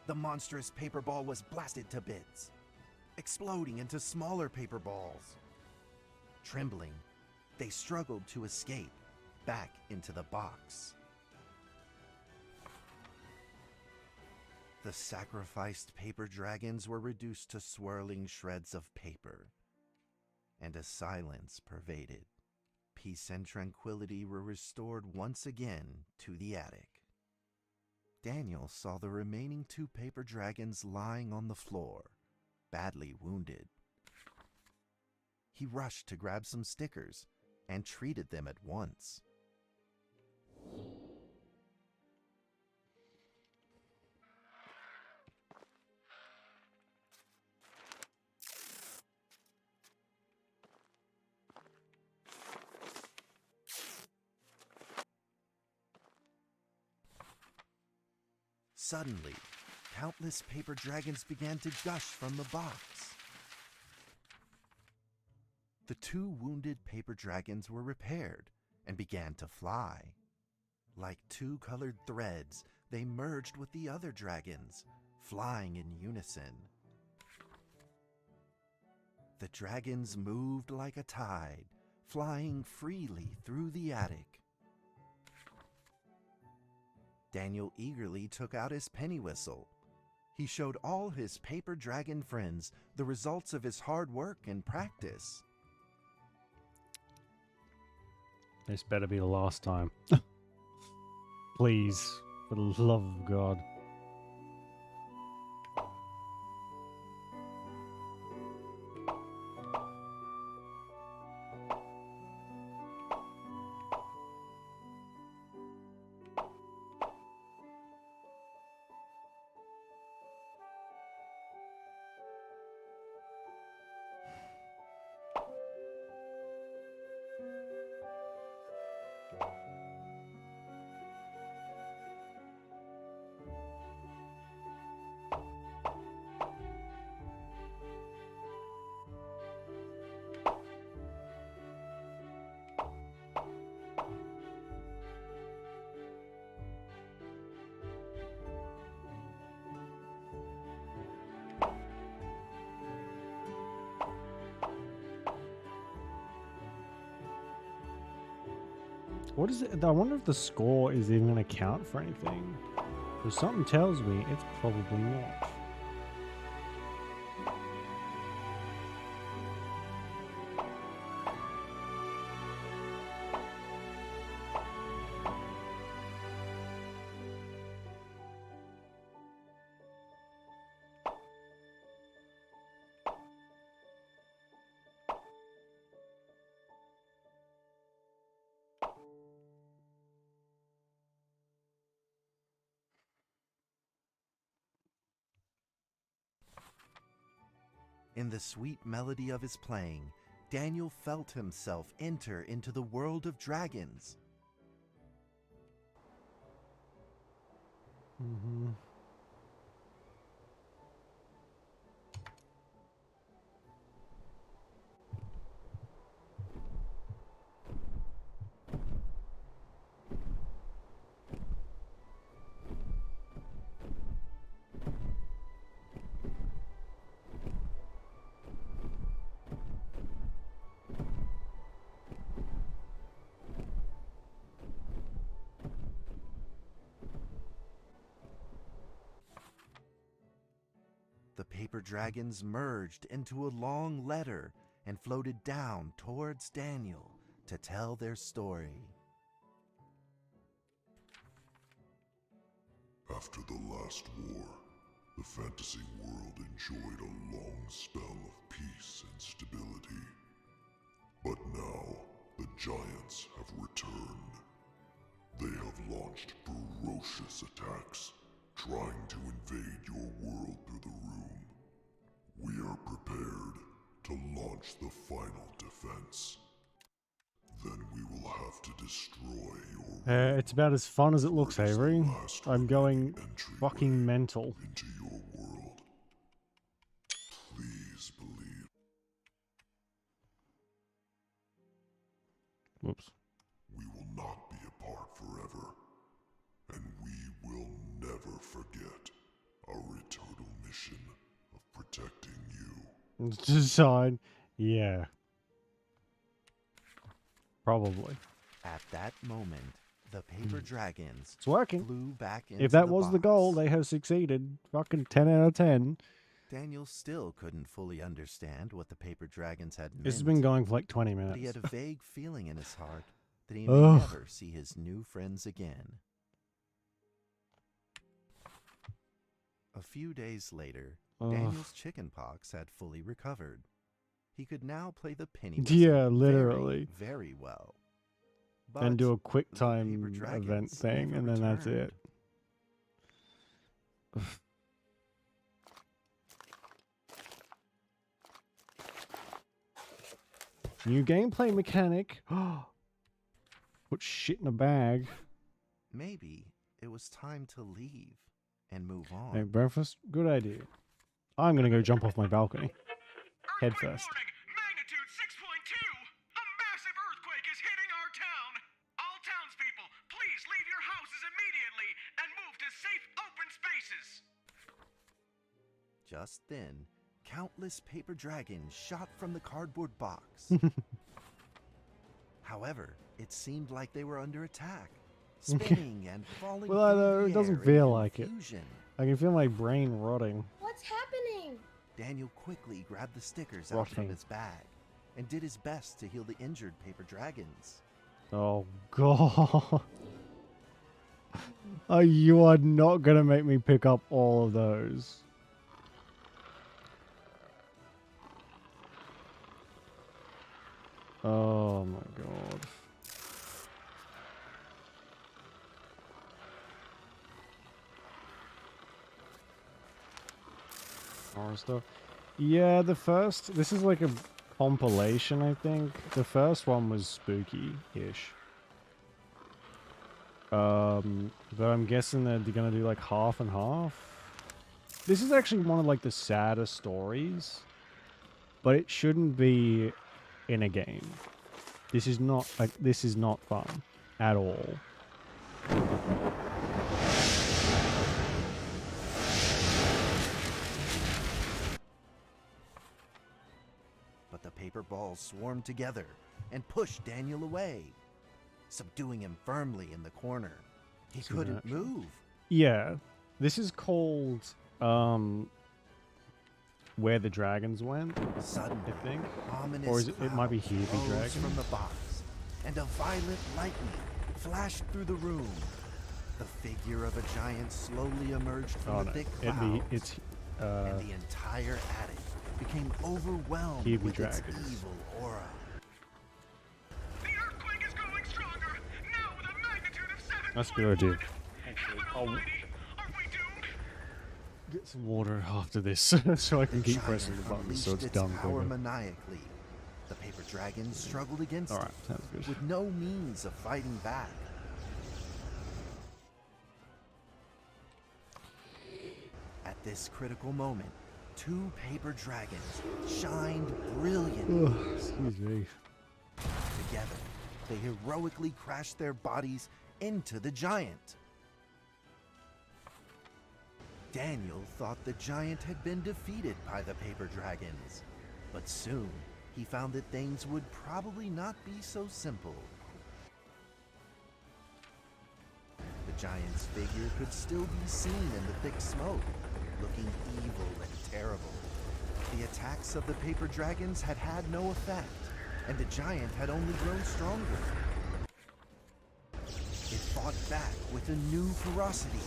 The monstrous paper ball was blasted to bits, exploding into smaller paper balls. Trembling, they struggled to escape back into the box. The sacrificed paper dragons were reduced to swirling shreds of paper, and a silence pervaded. Peace and tranquility were restored once again to the attic. Daniel saw the remaining 2 paper dragons lying on the floor, badly wounded. He rushed to grab some stickers and treated them at once. Suddenly, countless paper dragons began to gush from the box. The 2 wounded paper dragons were repaired and began to fly. Like 2 colored threads, they merged with the other dragons, flying in unison. The dragons moved like a tide, flying freely through the attic. Daniel eagerly took out his penny whistle. He showed all his paper dragon friends the results of his hard work and practice. This better be the last time. Please, for the love of God. What is it? I wonder if the score is even going to count for anything. Because something tells me it's probably not. In the sweet melody of his playing, Daniel felt himself enter into the world of dragons. Mm-hmm. The paper dragons merged into a long letter and floated down towards Daniel to tell their story. After the last war, the fantasy world enjoyed a long spell of peace and stability. But now, the giants have returned. They have launched ferocious attacks, trying to invade your world through the room. We are prepared to launch the final defense. Then we will have to destroy your It's about as fun as it looks, Avery. I'm going fucking mental. into your world. Please believe. Whoops. We will not be apart forever, and we will never forget our eternal mission of protecting you. Decide. Yeah. Probably. At that moment, the paper dragons It's working. flew back into If that the was the box. goal, they have succeeded. Fucking 10 out of 10. Daniel still couldn't fully understand what the paper dragons had meant. This has been going for like 20 But he minutes. had a vague feeling in his heart that he may Ugh. never see his new friends again. A few days later, Ugh. Daniel's chickenpox had fully recovered. He could now play the penny Yeah, whistle literally. very, very well. And do a But quick the time paper event dragons thing, never and then that's returned. it. New gameplay mechanic. Put shit in a bag. Maybe it was time to leave and move on. Make breakfast? Good idea. I'm gonna go jump off my balcony. Head first. Magnitude 6.2! A massive earthquake is hitting our town! All townspeople, please leave your houses immediately and move to safe open spaces! Just then, countless paper dragons shot from the cardboard box. However, it seemed like they were under attack, spinning and falling Well, through it the doesn't air in feel like it. confusion. I can feel my brain rotting. What's happening? Daniel quickly grabbed the stickers out from Rotting. his bag and did his best to heal the injured paper dragons. Oh god. You are not gonna make me pick up all of those. Oh my god. Horror stuff. Yeah, this is like a compilation, I think. The first one was spooky-ish. But I'm guessing that they're gonna do like half and half. This is actually one of like the sadder stories, but it shouldn't be in a game. This is not fun at all. But the paper balls swarmed together and pushed Daniel away, subduing him firmly in the corner. He See couldn't that? move. Yeah, this is called Where the Dragons Went. Suddenly, I think, ominous or is it might be clouds Here Be rose Dragons. from the box, and a violent lightning flashed through the room. The figure of a giant slowly emerged from Oh the no, thick clouds, and the entire attic became overwhelmed Here Be with its Dragons. evil aura. That's a good idea. Get some water after this so I can keep pressing the button so it's done power quicker. maniacally. The paper dragon struggled against Alright, it, sounds good. with no means of fighting back. At this critical moment, two paper dragons shined brilliantly. Excuse me. Together, they heroically crashed their bodies into the giant. Daniel thought the giant had been defeated by the paper dragons, but soon he found that things would probably not be so simple. The giant's figure could still be seen in the thick smoke, looking evil and terrible. The attacks of the paper dragons had had no effect, and the giant had only grown stronger. It fought back with a new ferocity.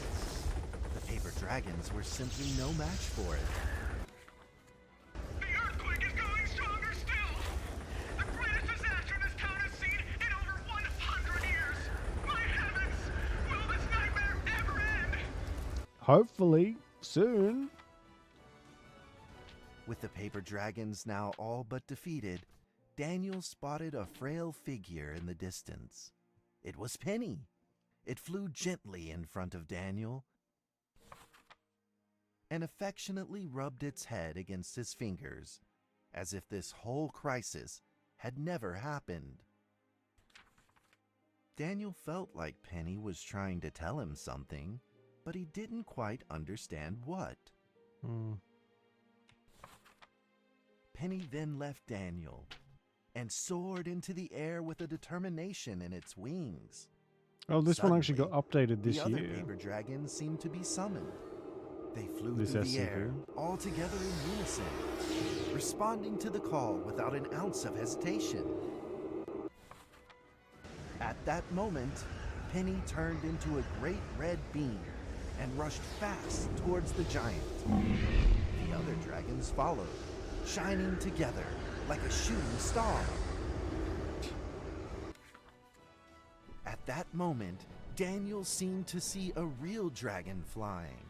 The paper dragons were simply no match for it. The earthquake is going stronger still! The greatest disaster this town has seen in over 100 years! My heavens! Will this nightmare ever end? Hopefully, soon. With the paper dragons now all but defeated, Daniel spotted a frail figure in the distance. It was Penny. It flew gently in front of Daniel and affectionately rubbed its head against his fingers, as if this whole crisis had never happened. Daniel felt like Penny was trying to tell him something, but he didn't quite understand what. Penny then left Daniel and soared into the air with a determination in its wings. Oh, this one actually got updated this the year. other paper dragons seemed to be summoned. They flew This through the SCP. air, all together in unison, responding to the call without an ounce of hesitation. At that moment, Penny turned into a great red beam and rushed fast towards the giant. The other dragons followed, shining together like a shooting star. At that moment, Daniel seemed to see a real dragon flying.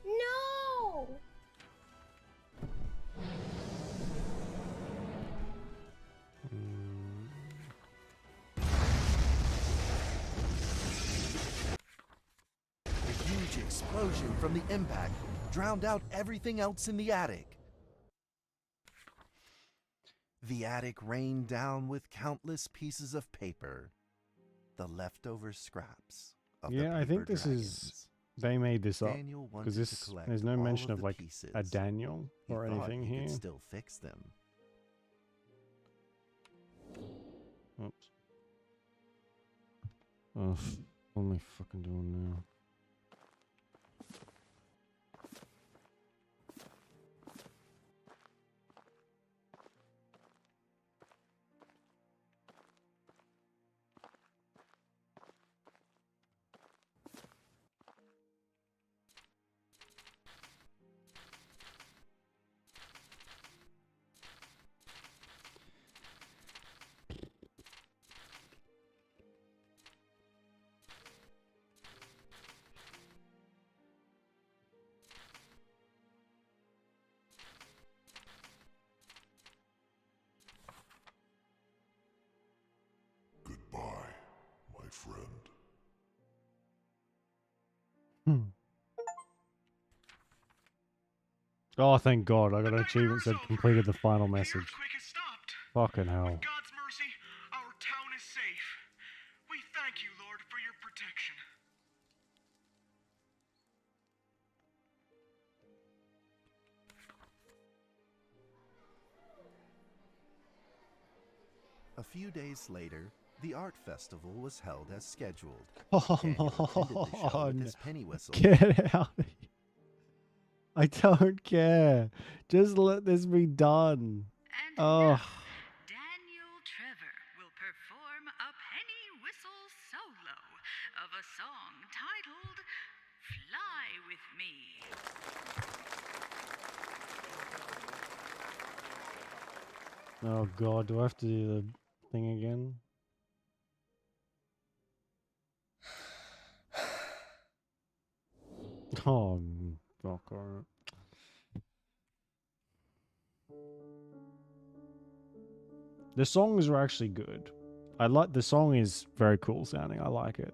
No! A huge explosion from the impact drowned out everything else in the attic. The attic rained down with countless pieces of paper, the leftover scraps of the Yeah, I paper think this dragons. is... They made this up. Daniel wanted Because to this... collect There's no all mention of of the like pieces. a Daniel He or thought anything he here. could still fix them. Oops. Oh, what am I fucking doing now? Goodbye, my friend. Oh, thank God. I got an achievement that said completed the final message. Fucking hell. God's mercy, our town is safe. We thank you, Lord, for your protection. A few days later, the art festival was held as scheduled. Oh, Daniel attended the show with his penny whistle. Get out of here. I don't care. Just let this be done. Oh. Daniel Trevor will perform a penny whistle solo of a song titled Fly With Me. Oh God, do I have to do the thing again? Oh, Fuck, alright. The songs are actually good. I like the song is very cool sounding. I like it.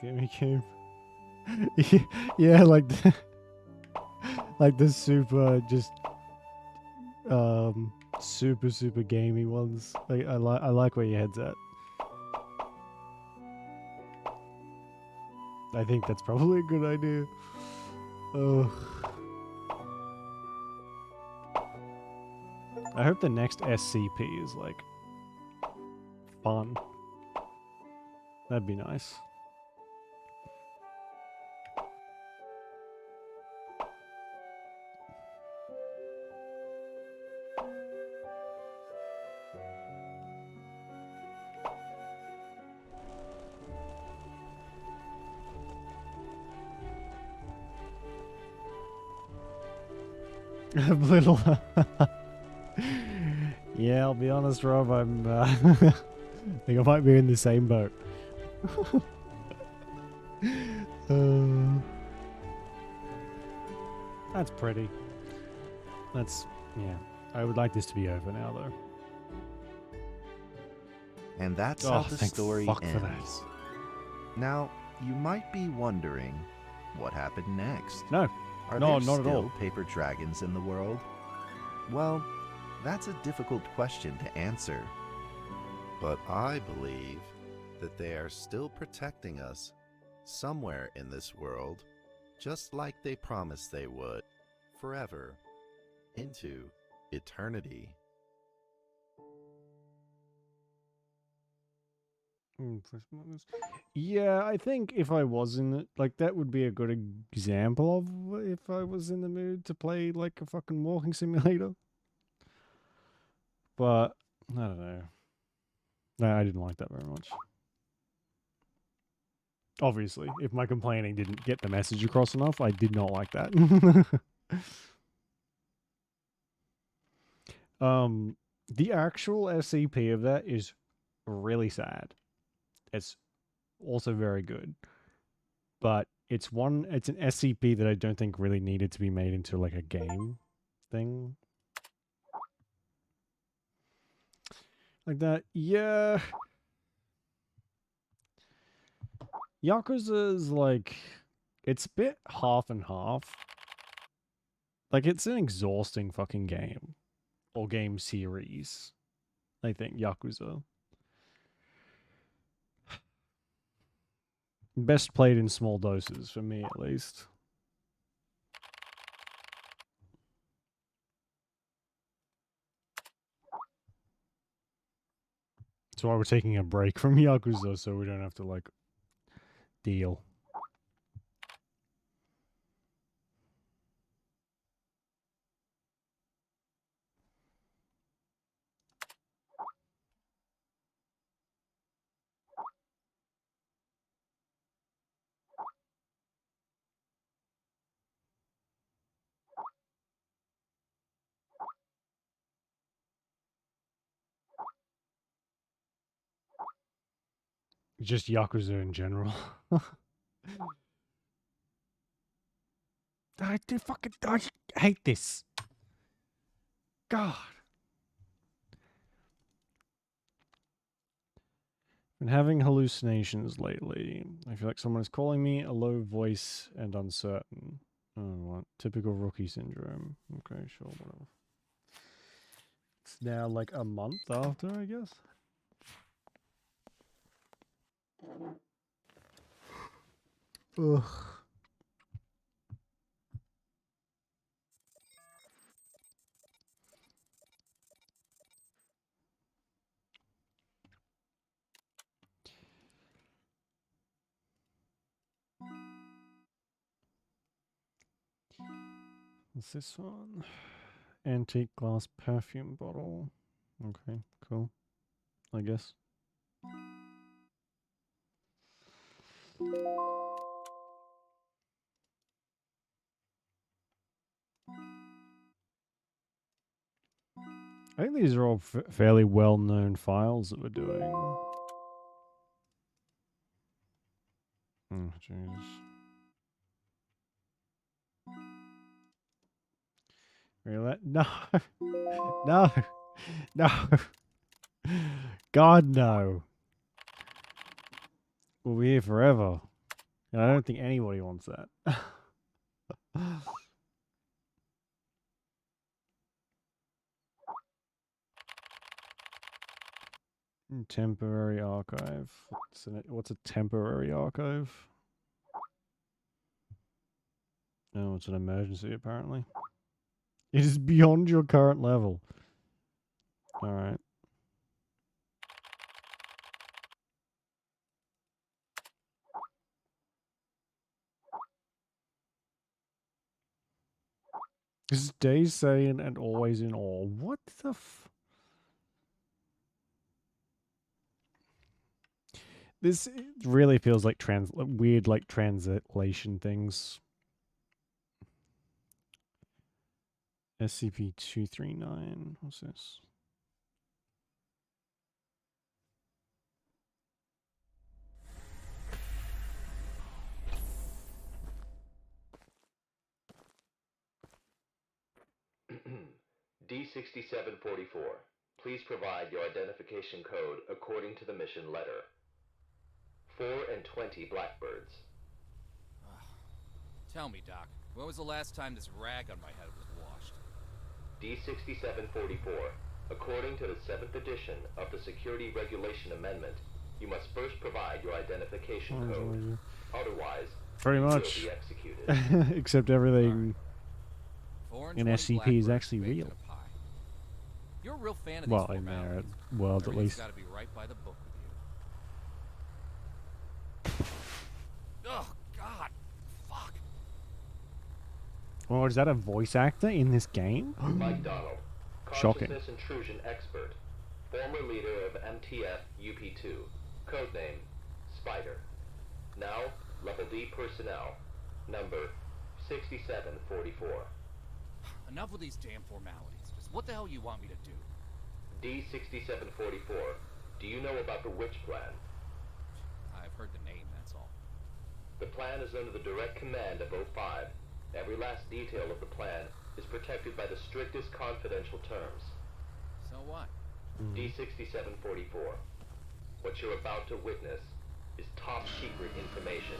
Gimme cube. Yeah, like the, like the super gamey ones. Like I like where your head's at. I think that's probably a good idea. Oh. I hope the next SCP is like fun. That'd be nice. Little. Yeah, I'll be honest, Rob. I'm. I think I might be in the same boat. That's pretty. That's yeah. I would like this to be over now, though. And that's how the story ends. Now, you might be wondering, what happened next? No. Are No, there not still at all. paper dragons in the world? Well, that's a difficult question to answer. But I believe that they are still protecting us somewhere in this world, just like they promised they would, forever, into eternity. Yeah, I think if I was in it, like that would be a good example of if I was in the mood to play like a fucking walking simulator. But I don't know. No, I didn't like that very much. Obviously, if my complaining didn't get the message across enough, I did not like that. The actual SCP of that is really sad. It's also very good. But it's an SCP that I don't think really needed to be made into like a game thing. Like that, yeah. Yakuza's like, it's a bit half and half. Like, it's an exhausting fucking game. Or game series. I think, Yakuza. Best played in small doses, for me at least. That's why we're taking a break from Yakuza, so we don't have to, like, deal. Just Yakuza in general. I hate this. God. Been having hallucinations lately. I feel like someone is calling me, a low voice and uncertain. Oh, what? Typical rookie syndrome. Okay, sure, whatever. It's now like a month after, I guess. Ugh. What's this one? Antique glass perfume bottle. Okay, cool. I guess. I think these are all fairly well-known files that we're doing. Oh, jeez. Really? No. No. No. God, no. We'll be here forever. And I don't think anybody wants that. Temporary archive. What's a temporary archive? Oh, it's an emergency, apparently. It is beyond your current level. Alright. Stay sane and always in awe. What the f... This really feels like weird, like, translation things. SCP-239. What's this? D6744, please provide your identification code according to the mission letter. 4 and 20 blackbirds. Tell me, Doc, when was the last time this rag on my head was washed? D6744, according to the 7th edition of the Security Regulation Amendment, you must first provide your identification code. Otherwise, pretty you much. will be executed. Except everything in 20 SCP is actually baked in real. a pie. You're a real fan of Well, these in their formalities. world, at Everything's least. gotta be right by the book with you. Oh, God. Fuck. Oh, is that a voice actor in this game? Mike Donald, Shocking. consciousness intrusion expert, former leader of MTF UP2, codename Spider. Now, Level D personnel, number 6744. Enough with these damn formalities. Just what the hell you want me to do? D6744, do you know about the Witch Plan? I've heard the name, that's all. The plan is under the direct command of O5. Every last detail of the plan is protected by the strictest confidential terms. So what? D6744, what you're about to witness is top secret information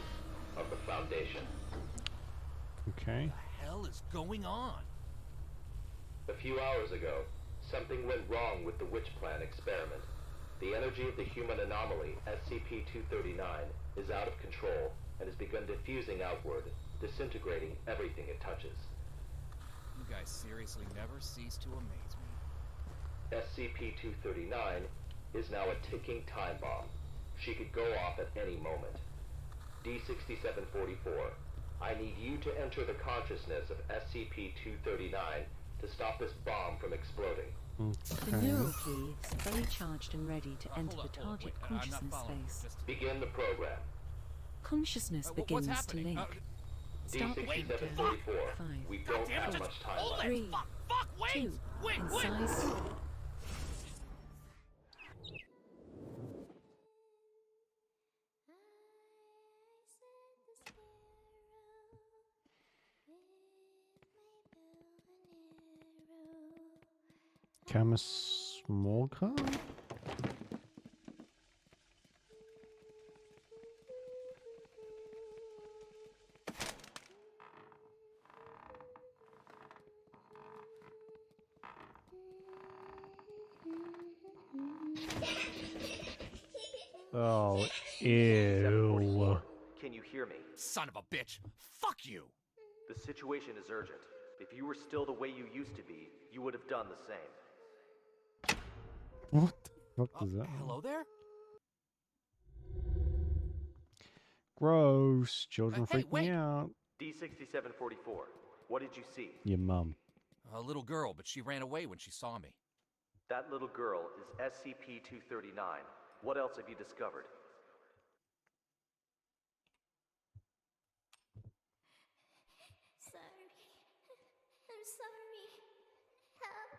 of the Foundation. Okay. What the hell is going on? A few hours ago, something went wrong with the Witch Plan experiment. The energy of the human anomaly, SCP-239, is out of control and has begun diffusing outward, disintegrating everything it touches. You guys seriously never cease to amaze me. SCP-239 is now a ticking time bomb. She could go off at any moment. D6744, I need you to enter the consciousness of SCP-239 to stop this bomb from exploding. The neural key is fully charged and ready to enter the target consciousness space. Begin the program. Consciousness begins to link. Start the countdown. D6744, 5, we don't have much time left. 3, 2, concise. Camus Smolka? Oh, ew. Can you hear me? Son of a bitch! Fuck you! The situation is urgent. If you were still the way you used to be, you would have done the same. What the fuck does that mean? Hello there? Gross. Children Hey, freak me out. D6744, what did you see? Your mum. A little girl, but she ran away when she saw me. That little girl is SCP-239. What else have you discovered? Sorry. I'm sorry. Help.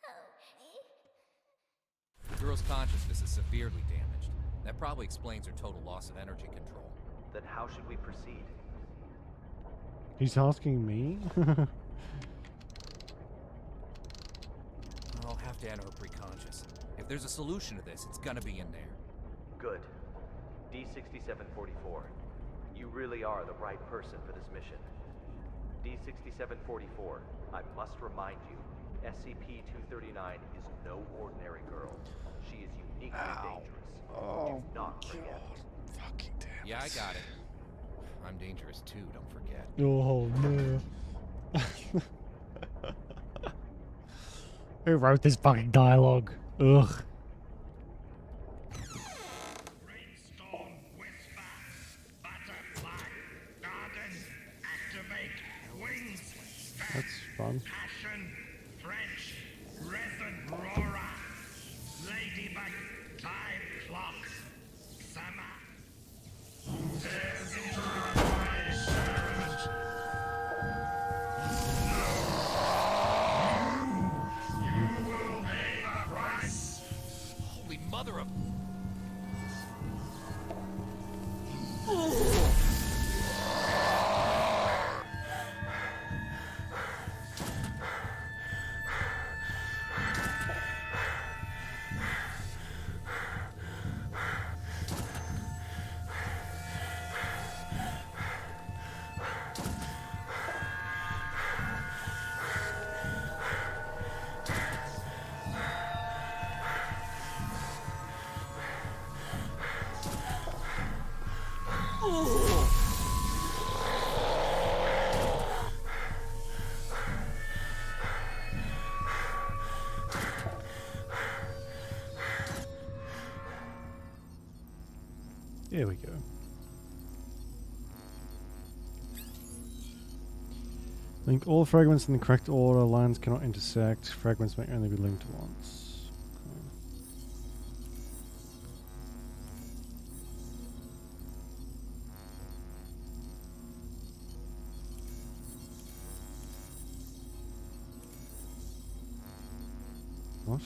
Help. Sarah's consciousness is severely damaged. That probably explains her total loss of energy control. Then how should we proceed? He's asking me? I'll have to enter her preconscious. If there's a solution to this, it's gonna be in there. Good. D6744. You really are the right person for this mission. D6744, I must remind you, SCP-239 is no ordinary girl. She is uniquely dangerous. Oh, Do not forget. Fucking damn. Yeah, I got it. I'm dangerous too, don't forget. Oh no. Who wrote this fucking dialogue? Ugh. Rainstorm, whisper, butterfly, garden, activate, wings, That's fun. passion, French, resin, roarer, ladybug, time clock, summer. Tears into my servant. You will pay the price. Holy mother of... Here we go. Link all fragments in the correct order. Lines cannot intersect. Fragments may only be linked once. Okay. What?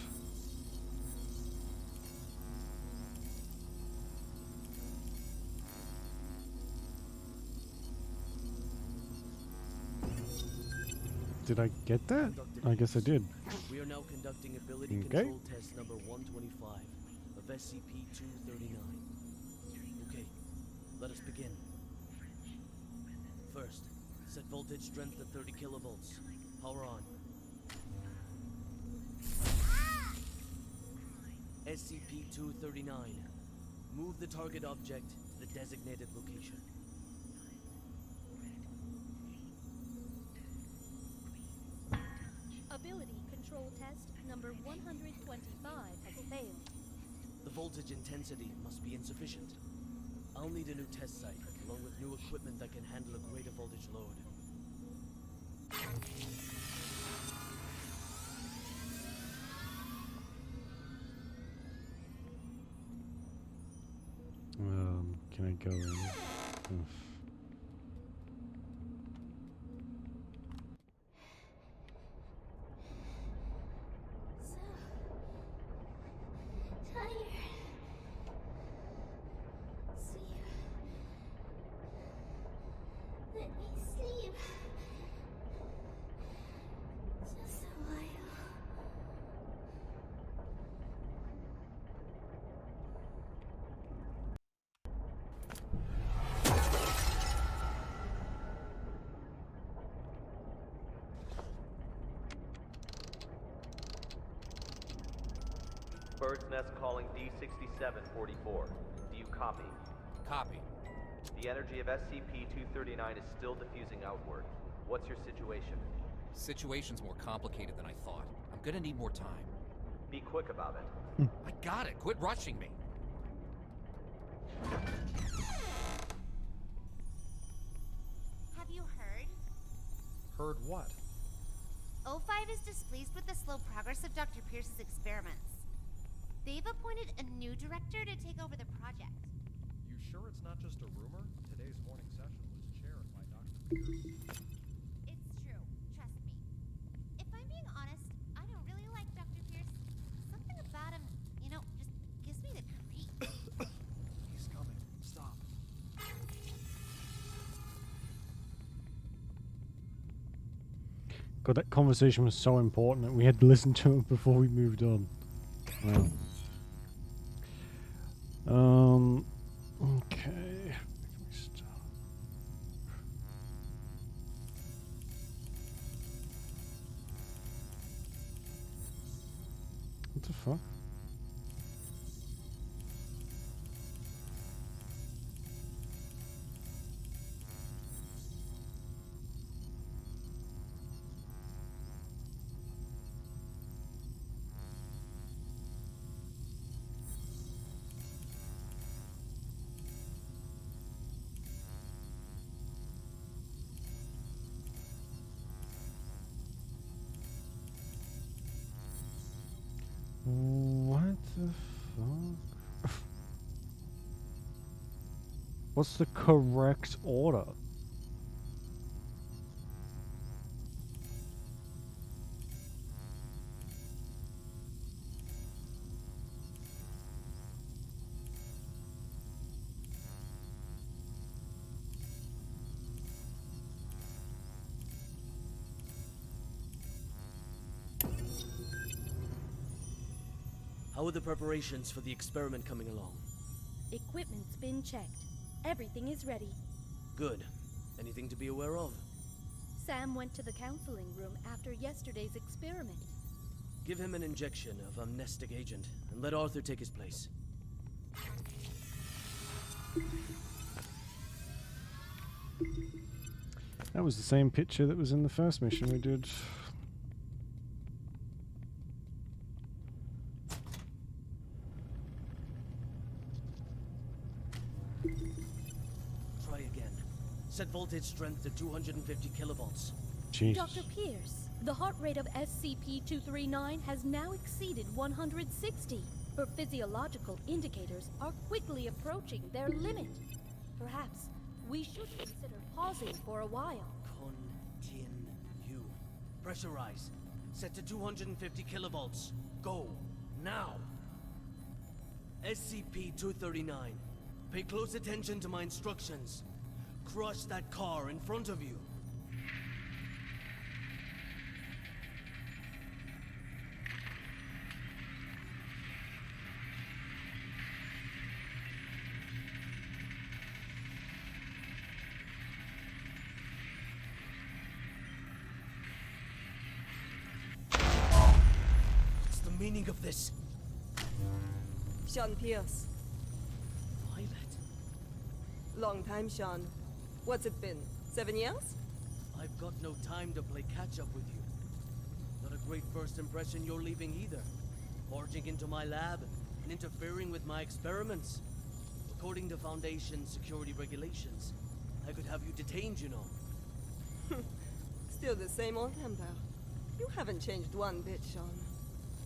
Did I get that? I guess I did. We are now conducting ability Okay. control test number 125 of SCP-239. Okay, let us begin. First, set voltage strength to 30 kilovolts. Power on. SCP-239. Move the target object to the designated location. Ability control test number 125 has failed. The voltage intensity must be insufficient. I'll need a new test site, along with new equipment that can handle a greater voltage load. Can I go in? Oof. Let me sleep. Just a while. Bird's Nest calling D6744. Do you copy? Copy. The energy of SCP-239 is still diffusing outward. What's your situation? Situation's more complicated than I thought. I'm gonna need more time. Be quick about it. I got it. Quit rushing me. Have you heard? Heard what? O5 is displeased with the slow progress of Dr. Pierce's experiments. They've appointed a new director to take over the project. You sure it's not just a rumor? Today's morning session was chaired by Dr. Pierce. It's true, trust me. If I'm being honest, I don't really like Dr. Pierce. Something about him, just God, that conversation was so important that we had to listen to it before we moved on. Wow. Okay. What the fuck? What the fuck? What's the correct order? How are the preparations for the experiment coming along? Equipment's been checked. Everything is ready. Good. Anything to be aware of? Sam went to the counseling room after yesterday's experiment. Give him an injection of amnestic agent, and let Arthur take his place. That was the same picture that was in the first mission we did. Try again. Set voltage strength to 250 kilovolts. Jesus. Dr. Pierce, the heart rate of SCP-239 has now exceeded 160. Her physiological indicators are quickly approaching their limit. Perhaps we should consider pausing for a while. Continue. Pressurize. Set to 250 kilovolts. Go. Now. SCP-239. Pay close attention to my instructions. Crush that car in front of you. What's the meaning of this? Sean Pierce. Violet. Long time, Sean. What's it been? 7 years? I've got no time to play catch-up with you. Not a great first impression you're leaving either. Barging into my lab and interfering with my experiments. According to Foundation security regulations, I could have you detained, you know. Still the same old temper. You haven't changed one bit, Sean.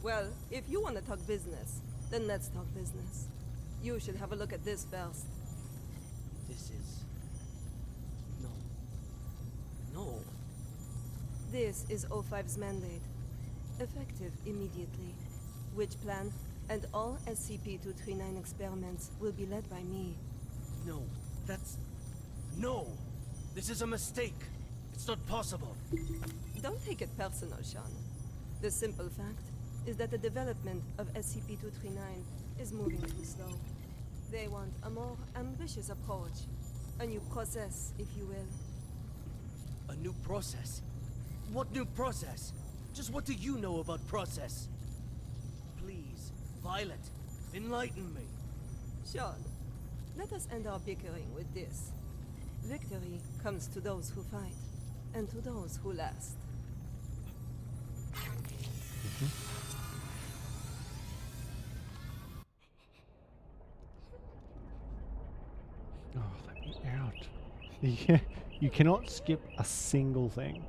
Well, if you want to talk business, then let's talk business. You should have a look at this first. This is... No. This is O5's mandate. Effective immediately. Which plan and all SCP-239 experiments will be led by me. No. That's... No! This is a mistake! It's not possible! Don't take it personal, Sean. The simple fact is that the development of SCP-239 is moving too slow. They want a more ambitious approach. A new process, if you will. A new process? What new process? Just what do you know about process? Please, Violet, enlighten me. Sean, let us end our bickering with this. Victory comes to those who fight, and to those who last. Oh, let me out. Yeah, you cannot skip a single thing.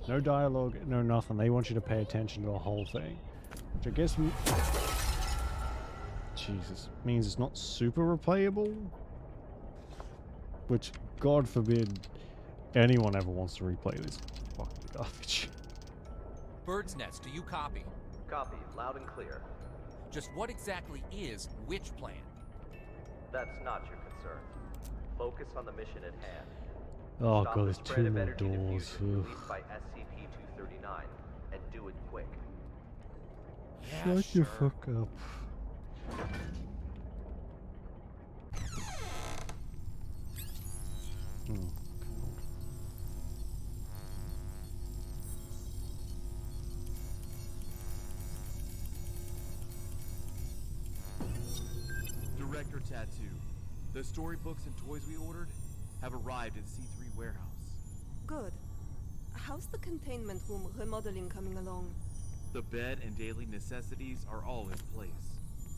No dialogue, no nothing. They want you to pay attention to the whole thing. Which I guess... Jesus. Means it's not super replayable? Which, God forbid, anyone ever wants to replay this fucking garbage. Bird's Nest, do you copy? Copy, loud and clear. Just what exactly is which plan? That's not your concern. Focus on the mission at hand. Oh Stop god, the there's spread two of more energy doors. diffusion released by SCP-239. SCP-239, and do it quick. Shut your fuck up. Oh. Director Tattoo. The storybooks and toys we ordered have arrived in C3 warehouse. Good. How's the containment room remodeling coming along? The bed and daily necessities are all in place.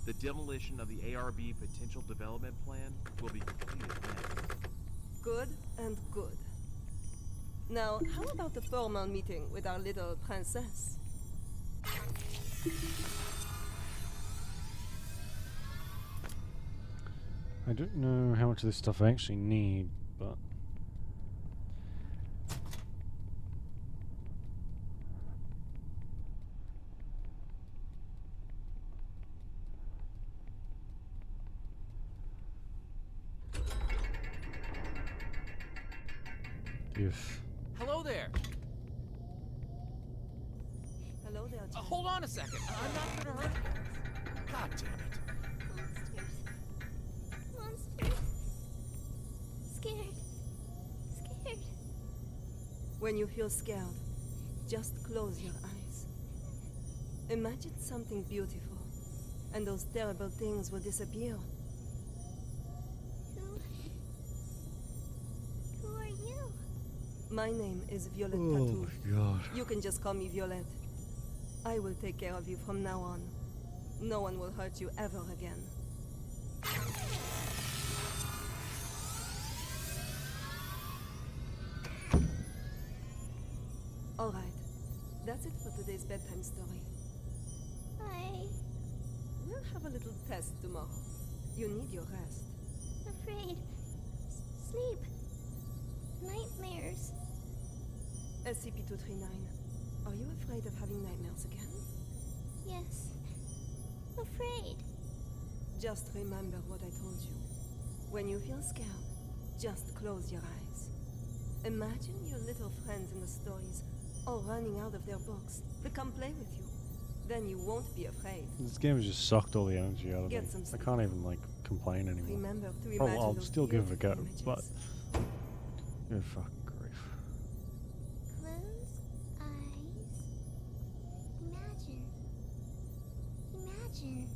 The demolition of the ARB potential development plan will be completed next. Good and good. Now, how about the formal meeting with our little princess? I don't know how much of this stuff I actually need, but... If... Hello there. Hello there, Jack. Hold on a second. I'm not gonna hurt you. God damn it. Monsters. Scared. Scared. When you feel scared, just close your eyes. Imagine something beautiful, and those terrible things will disappear. Who are you? My name is Violet Oh Tattoo. my god. You can just call me Violet. I will take care of you from now on. No one will hurt you ever again. All right. That's it for today's bedtime story. We'll have a little test tomorrow. You need your rest. Afraid. Sleep. Nightmares. SCP-239, are you afraid of having nightmares again? Yes. Afraid. Just remember what I told you. When you feel scared, just close your eyes. Imagine your little friends in the stories all running out of their books to come play with you. Then you won't be afraid. This game has just sucked all the energy out of me. Get some I sleep. can't even, like, complain anymore. Remember to Oh, imagine I'll those still give it a go, beautiful but... images. Oh, fuck grief. Close eyes. Imagine. Imagine.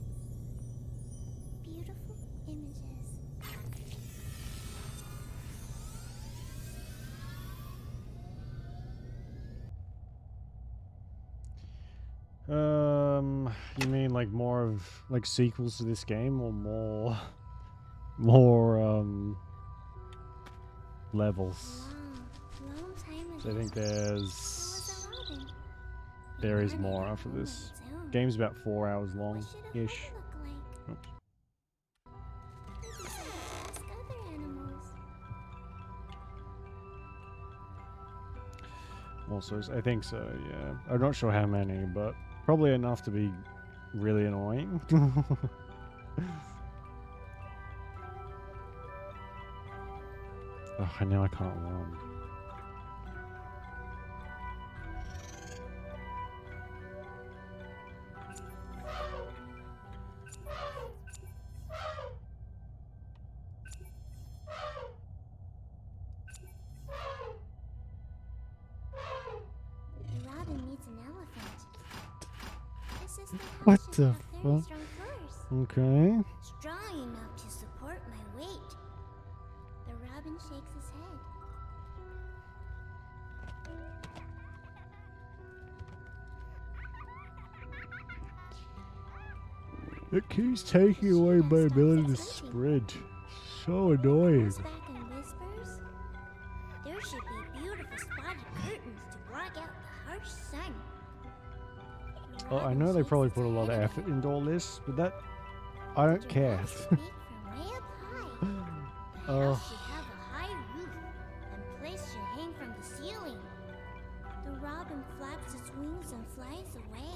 Beautiful images. You mean like more of like sequels to this game or more levels? Long time So I ago. think There was a robin. there is more after this. Game's about 4 hours long ish. Oops. Maybe so ask other animals. Also, I think so, yeah. I'm not sure how many, but probably enough to be really annoying. Oh, I know I can't run. The robin needs an elephant. This is the What house the should have very fuck? strong furs. Okay. Strong enough to support my weight. The robin shakes his head. It keeps taking away my ability to sprint. So annoying. Goes back and whispers. There should be beautiful spotted curtains to block out the harsh sun. The Oh, I robin know they shakes probably its put a lot of head effort into all this, but that... I don't Your care. house should peek from way up high. The Oh. house should have a high roof, and plates should hang from the ceiling. The robin flaps its wings and flies away.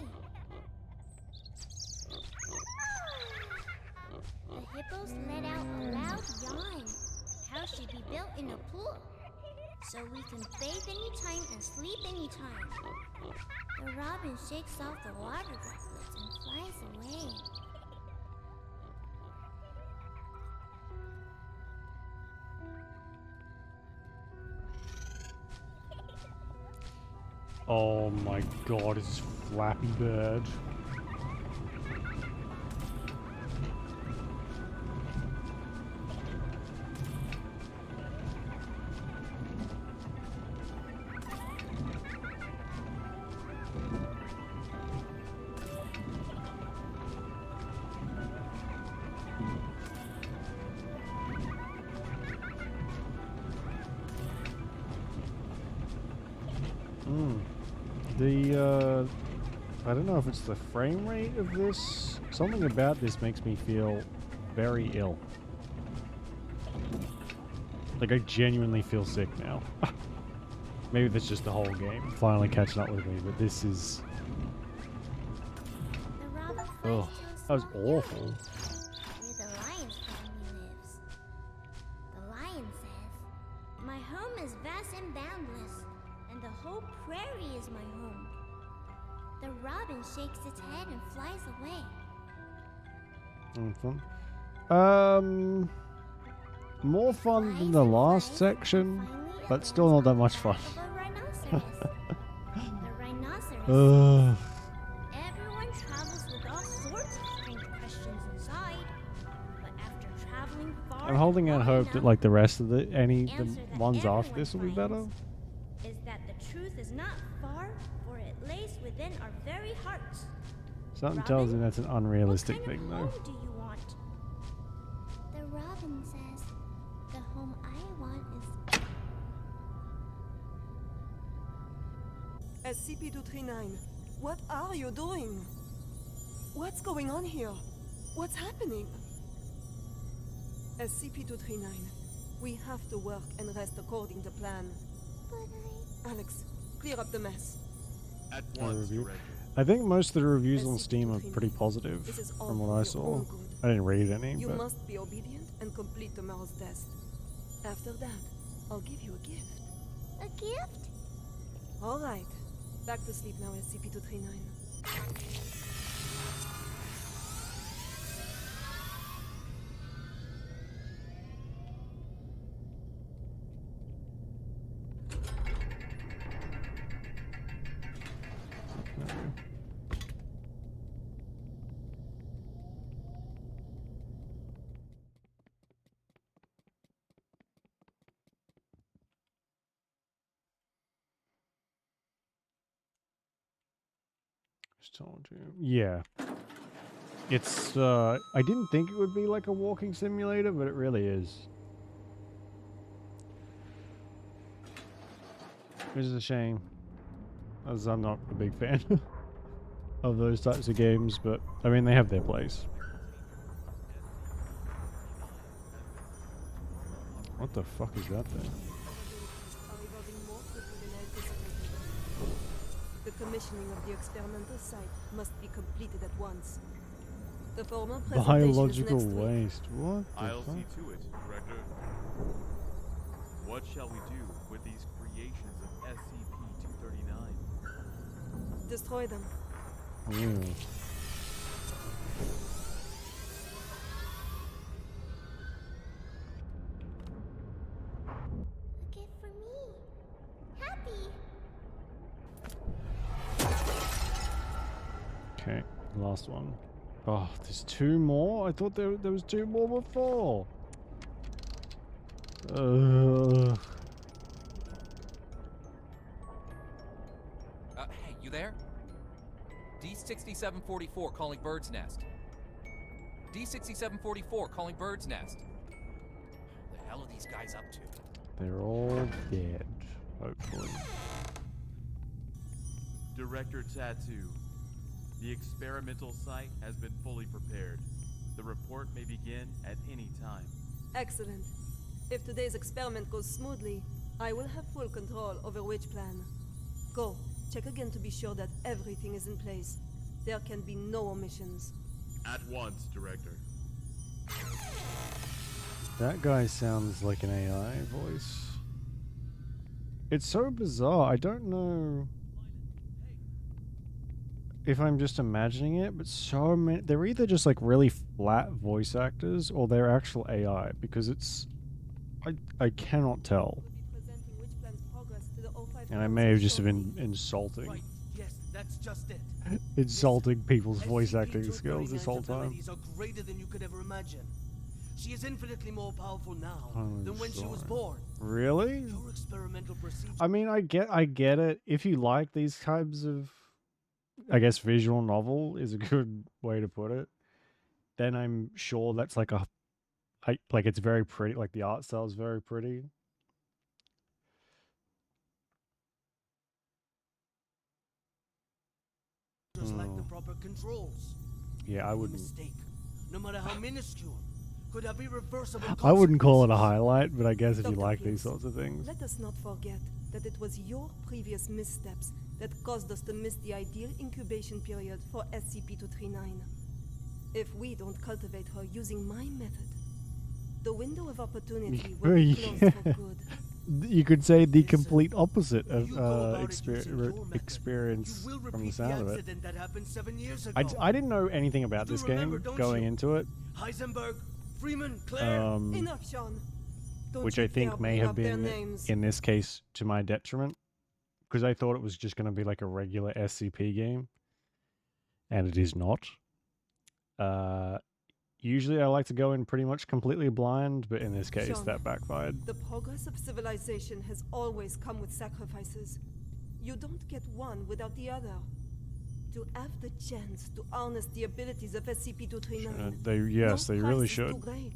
The hippos let out a loud yawn. The house should be built in a pool. so we can bathe anytime and sleep anytime. The robin shakes off the water droplets and flies away. Oh my god, it's Flappy Bird. I don't know if it's the frame rate of this. Something about this makes me feel very ill. Like I genuinely feel sick now. Maybe that's just the whole game finally catching up with me, but this is... Oh, that was awful. Where the lion's family lives. The lion says, "My home is vast and boundless, and the whole prairie is my home." The robin shakes its head and flies away. Fun. More fun than the last section, but still not that much fun. The rhinoceros. Everyone travels with all sorts of strange questions inside, but after traveling far, I'm holding out hope that like the rest of the ones after this will be better. Is that the truth is not far, for it lays within our very hearts. Something tells me that's an unrealistic thing, though. What do you want? The robin says, "The home I want is." SCP-239, what are you doing? What's going on here? What's happening? SCP-239, we have to work and rest according to plan. But Alex, clear up the mess. At once, Director. I think most of the reviews on Steam are pretty positive from what I saw. I didn't read any, You but... must be obedient and complete tomorrow's test. After that, I'll give you a gift. A gift? All right. Back to sleep now, SCP-239. Told you. Yeah. It's, I didn't think it would be like a walking simulator, but it really is. Which is a shame, as I'm not a big fan of those types of games, but, I mean, they have their place. What the fuck is that thing? The commissioning of the experimental site must be completed at once. The formal presentation Biological is next week. waste. What the I'll fuck? see to it, Director. What shall we do with these creations of SCP-239? Destroy them. Ew. A gift for me. Happy. Okay, last one. Oh, there's two more? I thought there was two more before. Hey, you there? D6744 calling Bird's Nest. D6744 calling Bird's Nest. What the hell are these guys up to? They're all dead, hopefully. Director Tattoo, the experimental site has been fully prepared. The report may begin at any time. Excellent. If today's experiment goes smoothly, I will have full control over which plan. Go. Check again to be sure that everything is in place. There can be no omissions. At once, Director. That guy sounds like an AI voice. It's so bizarre. I don't know if I'm just imagining it, but so many, they're either just like really flat voice actors or they're actual AI, because it's, I cannot tell. And I may have just been insulting. Right, yes, that's just it. Insulting people's voice acting skills this SCP-239's whole time. abilities are greater than you could ever imagine. She is infinitely more powerful now I'm than when she was sorry. born. Really? Your experimental procedure. I mean, I get it. If you like these types of, I guess, visual novel is a good way to put it, then I'm sure that's like like it's very pretty. Like the art style is very pretty. Just like the proper controls. Yeah, I wouldn't. Mistake, no matter how minuscule, could have irreversible I wouldn't call it a consequences. highlight, but I guess if you Dr. like these Pierce, sorts of things. Let us not forget that it was your previous missteps that caused us to miss the ideal incubation period for SCP-239. If we don't cultivate her using my method, the window of opportunity will be closed for good. You could say the complete opposite of experience from the sound of it. That happened 7 years ago. I didn't know anything about this game going into it. Heisenberg, Freeman, Claire. Enough, Sean. Don't Which you I think dare may bring have up their been, names. in this case, to my detriment. Because I thought it was just going to be like a regular SCP game. And it is not. Usually I like to go in pretty much completely blind, but in this case Sean, that backfired. The progress of civilization has always come with sacrifices. You don't get one without the other. To have the chance to harness the abilities of SCP-239. They really price is should. too great.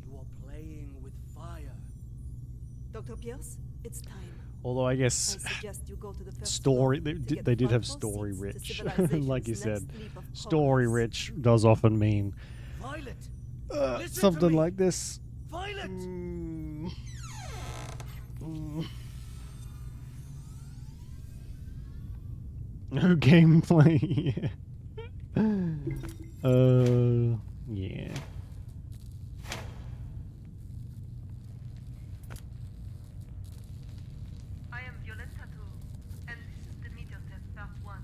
You are playing with fire. Dr. Pierce, it's time. Although I guess I suggest you go to the first story, floor to get they did have front row story seats to rich, civilization's like you next said. leap of Story progress. rich does often mean Violet, listen to something me. like this. Violet. No gameplay. Yeah. I am Violetta too, and this is the meteor test part 1.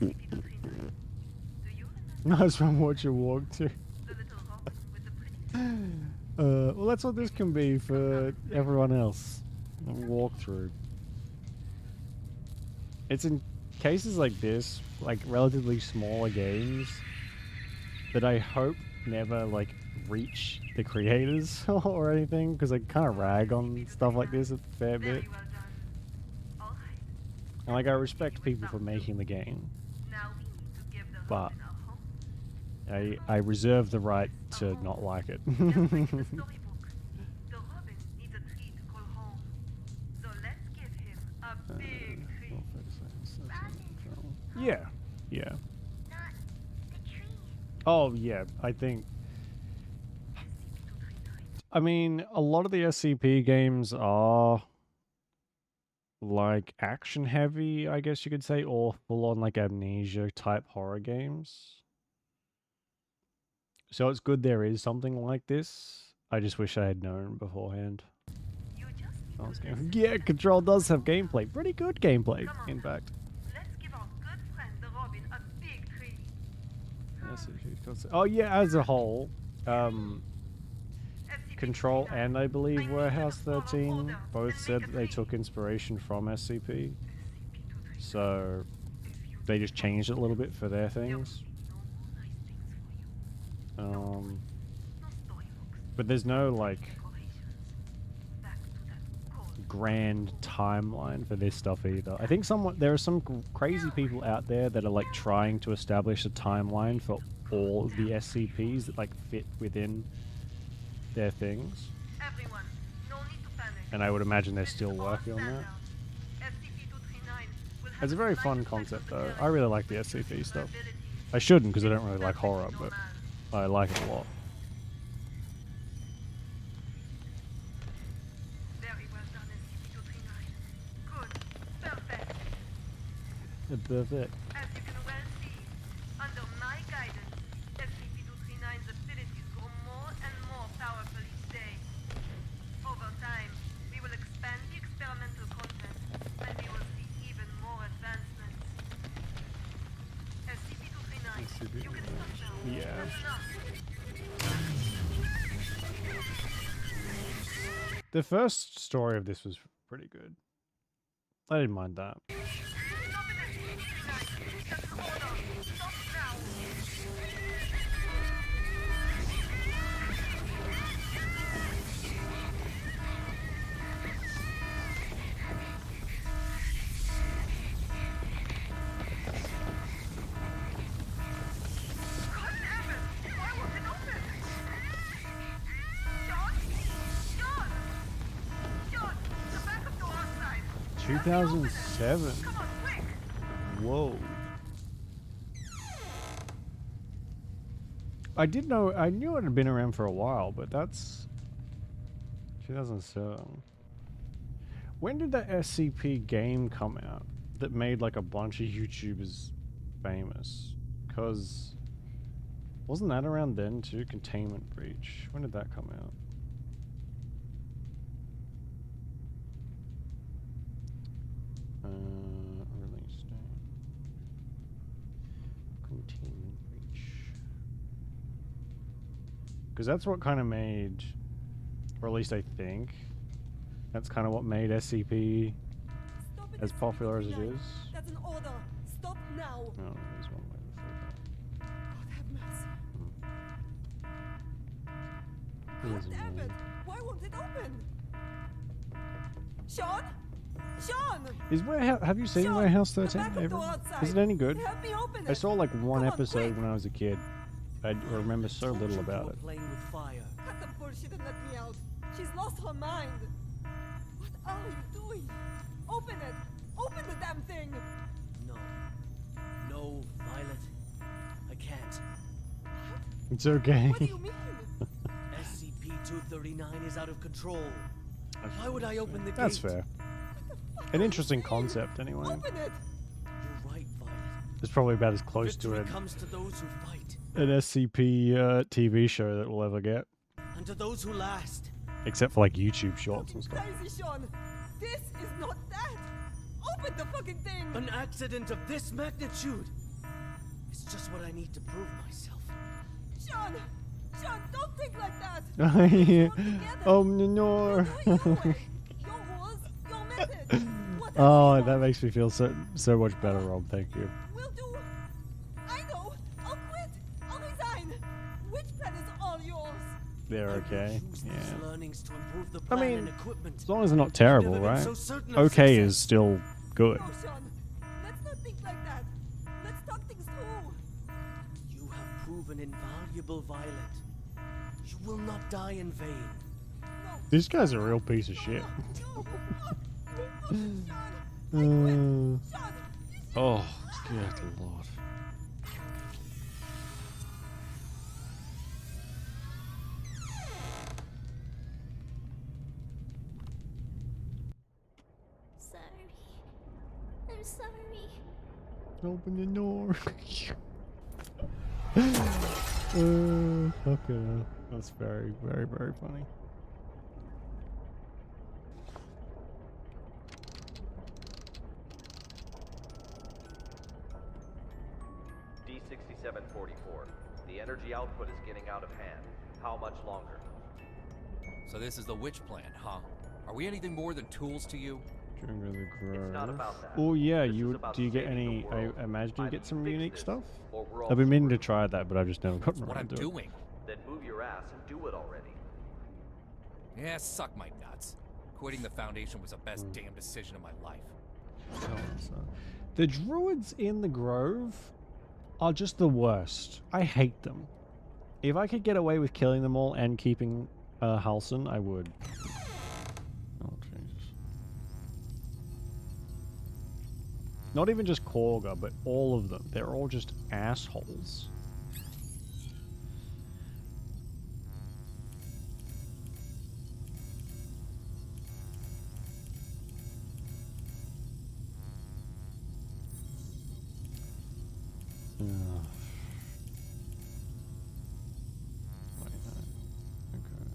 SCP-239. Do you remember Nice one, what you walk to. the little rock with the pretty Well, that's what this can be for everyone else. A walkthrough. It's in cases like this, like relatively smaller games, that I hope never like reach the creators or anything, because I kind of rag on stuff like this a fair bit. And like I respect people for making the game, but I reserve the right to not like it. The Robin needs a tree to call home. So let's give him a big tree. Yeah, yeah. Oh yeah, I think. I mean, a lot of the SCP games are like action heavy, I guess you could say, or full on like amnesia type horror games. So it's good there is something like this. I just wish I had known beforehand. Yeah, Control does have gameplay. Pretty good gameplay, in fact. Let's give our good friend the Robin a big tree. Oh yeah, as a whole, Control and I believe Warehouse 13 both said that they took inspiration from SCP. So they just changed it a little bit for their things. But there's no like grand timeline for this stuff either. I think there are some crazy people out there that are like trying to establish a timeline for all of the SCPs that like fit within their things. Everyone, no need to panic. And I would imagine they're still working on that. SCP-239 will have It's a very fun concept though. I really like the SCP stuff. I shouldn't because I don't really like horror, but I like it a lot. Very well done, SCP-239. Good. Perfect. Perfect. As you can well see, under my guidance, SCP-239's abilities grow more and more powerful each day. The first story of this was pretty good. I didn't mind that. 2007. Whoa. I knew it had been around for a while, but that's 2007. When did that SCP game come out that made like a bunch of YouTubers famous? Because wasn't that around then too? Containment Breach. When did that come out? Release date. Containment Breach. Because that's what kind of made, or at least I think, that's kind of what made SCP as popular as it is. That's an order. Stop now. No, there's one way before God have mercy. that. God damn it! Why won't it open? Sean? Sean! Is have you seen Warehouse 13 ever? Is it any good? Help me open I it. saw like one episode when I was a kid. I remember so little about it. Playing with fire. Cut the bullshit and let me out. She's lost her mind. What are you doing? Open it. Open the damn thing. No. No, Violet. I can't. It's okay. What do you mean? SCP-239 is out of control. Why would I open the gate? That's fair. An interesting concept, anyway. Open it. You're right, Violet. It's probably about as close to Victory comes to those who fight. an SCP TV show that we'll ever get. And to those who last. Except for like YouTube shorts and stuff. Crazy, Sean. This is not that. Open the fucking thing. An accident of this magnitude. It's just what I need to prove myself. Sean. Sean, don't think like that. Oh no. Your rules, your method. Oh, that makes me feel so much better, Rob. Thank you. We'll do. I know. I'll quit. I'll resign. Which plan is all yours? They're okay. Yeah. Learnings to improve the I plan mean, and equipment. as long as they're not terrible, Never been right? so certain of Okay success. is still good. No, Sean. Let's not think like that. Let's talk things through. You have proven invaluable, Violet. You will not die in vain. This guy's a real piece of shit. Oh, good lord. Sorry. I'm sorry. Open the door. Okay. That's very, very, very funny. D6744. The energy output is getting out of hand. How much longer? So this is the witch plan, huh? Are we anything more than tools to you? During the grove. not about that. Oh yeah, This is you about do you get saving any? the I world. imagine you Either get some fix unique this, stuff. or we're all I've been meaning to screwed. try that, but I've just never gotten What around I'm to it. doing. Then move your ass and do it already. Yeah, suck my nuts. Quitting the Foundation was the best damn decision of my life. The druids in the grove are just the worst. I hate them. If I could get away with killing them all and keeping Halson, I would. Oh, Jesus. Not even just Korga, but all of them. They're all just assholes. Ugh. Wait, no. Okay.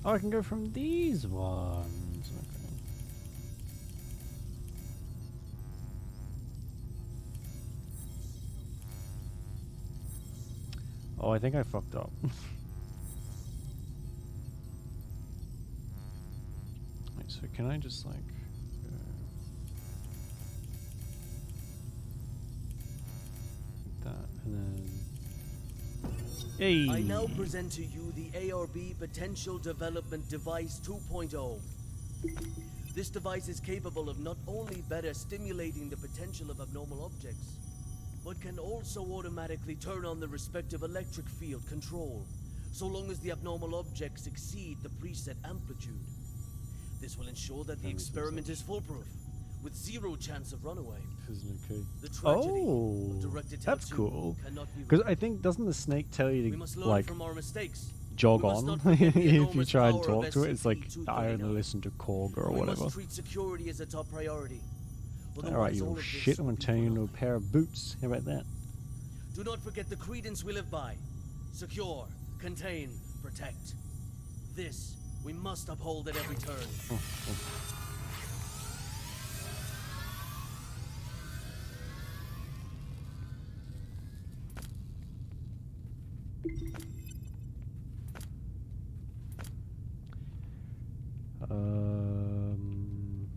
Oh, I can go from these ones. Okay. Oh, I think I fucked up. Wait, so can I just like that and then hey. I now present to you the ARB Potential Development Device 2.0. This device is capable of not only better stimulating the potential of abnormal objects, but can also automatically turn on the respective electric field control, so long as the abnormal objects exceed the preset amplitude. This will ensure that the experiment is foolproof, with zero chance of runaway. The tragedy of directed that's L2 cool. cannot be Because I reversed. think doesn't the snake tell you We to must learn like from our mistakes. jog We must on not forget the if you enormous try and power of talk to it? It's like I only SCP-239. listen to Korg or We whatever. must treat security as a top priority. Alright, Otherwise, you all little of this shit. I'm will gonna be turn you for into a pair of boots. How about that? Do not forget the credence we live by. Secure, contain, protect. This we must uphold at every turn. Um.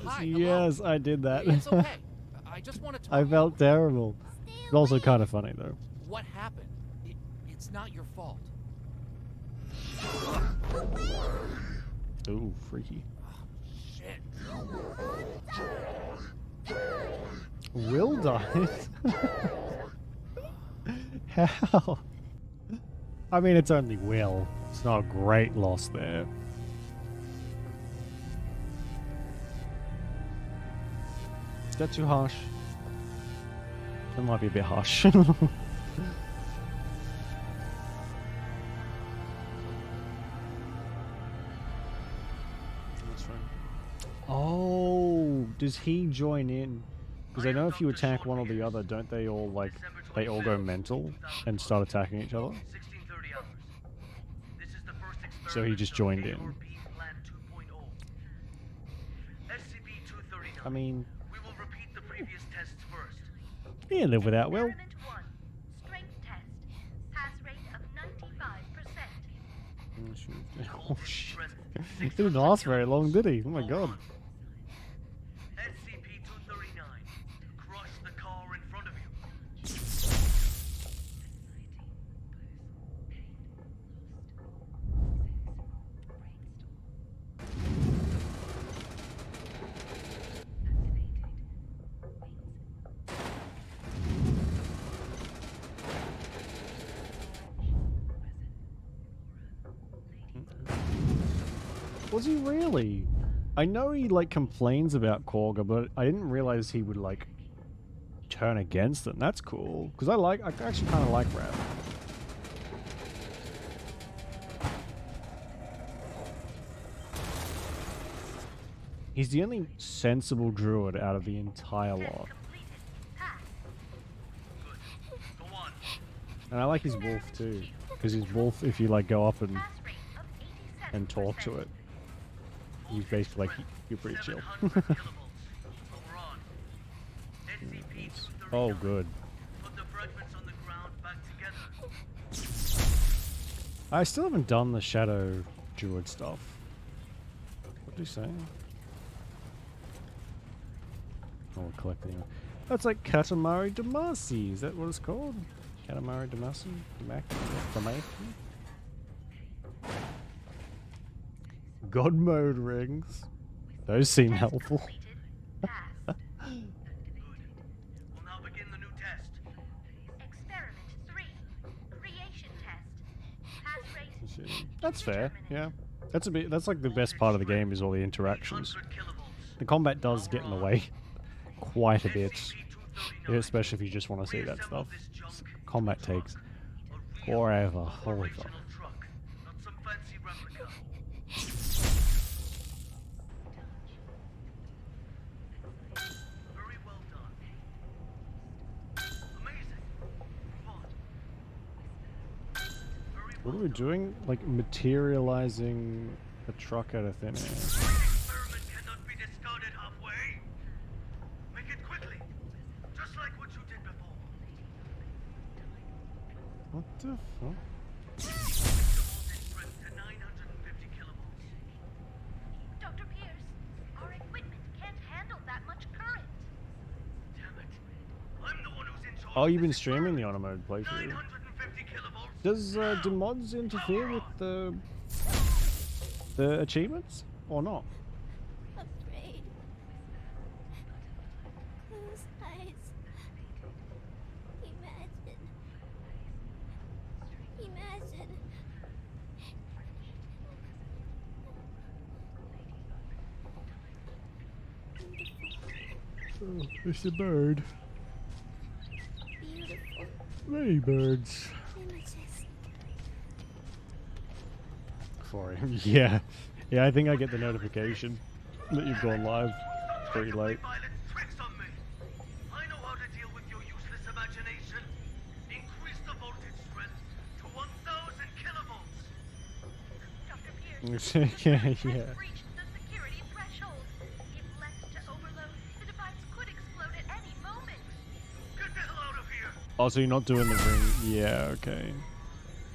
Hi, Yes, I did that. It's okay. I just want to talk. I felt terrible. But also kind of funny though. What happened? It's not your fault. Ooh, freaky. Shit. Will died? How? I mean, it's only Will. It's not a great loss there. Is that too harsh? That might be a bit harsh. That's right. Oh, does he join in? Because I know if you attack one or the other, don't they all like they all go mental and start attacking each other? So he just joined in. I mean, We will repeat the previous tests first. he can live without Will. Experiment 1. Strength test. Pass rate of 95%. Oh shit. He didn't last very long, did he? Oh my god. SCP-239. Crush the car in front of you. Was he really? I know he like complains about Korga, but I didn't realize he would like turn against them. That's cool because I actually kind of like Rat. He's the only sensible druid out of the entire lot. And I like his wolf too, because his wolf, if you like go up and talk to it, he's basically like, you're pretty chill. Oh, good. I still haven't done the shadow druid stuff. What do you say? Oh, we're collecting. That's like Katamari Damacy. Is that what it's called? Katamari Damacy? Damacy? God mode rings. Those seem helpful. Experiment 3. Creation test. Pass rate. That's fair, yeah. That's like the best part of the game is all the interactions. The combat does get in the way quite a bit, especially if you just want to see that stuff. Combat takes forever. Holy fuck. What are we doing? Like materializing a truck out of thin air. Experiment cannot be discarded halfway. Make it quickly, just like what you did before. What the fuck? Dr. Pierce, our equipment can't handle that much current. Damn it. I'm the one who's in charge. Oh, you've been streaming the auto mode playthrough. 950 kilovolts. Do mods interfere with the achievements or not? Afraid. Close eyes. Imagine. Imagine. Oh, it's a bird. Beautiful Many birds. images. For him, yeah. Yeah, I think I get the notification that you've gone live pretty late. Tricks on me. I know how to deal with your useless imagination. Increase the voltage strength to 1,000 kilovolts. Dr. Pierce, Yeah, has yeah. breached the security threshold. If left to overload, the device could explode at any moment. Get the hell out of here. Oh, so you're not doing the ring? Yeah, okay.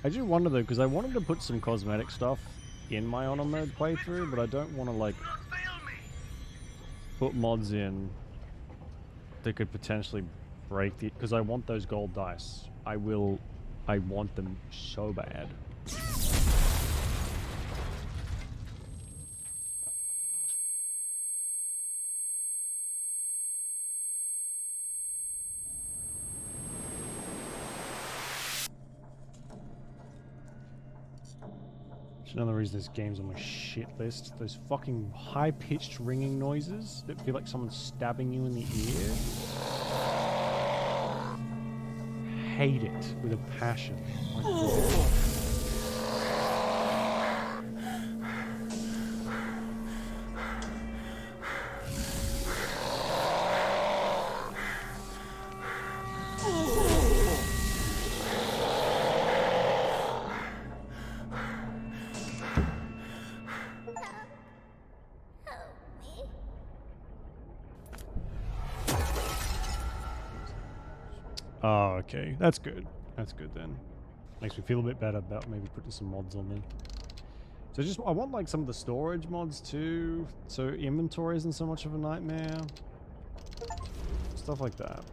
I do wonder though, because I wanted to put some cosmetic stuff in my honor mode playthrough, but I don't want to like put mods in that could potentially break the. Because I want those gold dice. I want them so bad. It's another reason this game's on my shit list. Those fucking high-pitched ringing noises that feel like someone's stabbing you in the ear. Hate it with a passion. My God. Oh, okay. That's good. That's good then. Makes me feel a bit better about maybe putting some mods on there. So I want like some of the storage mods too. So inventory isn't so much of a nightmare. Stuff like that.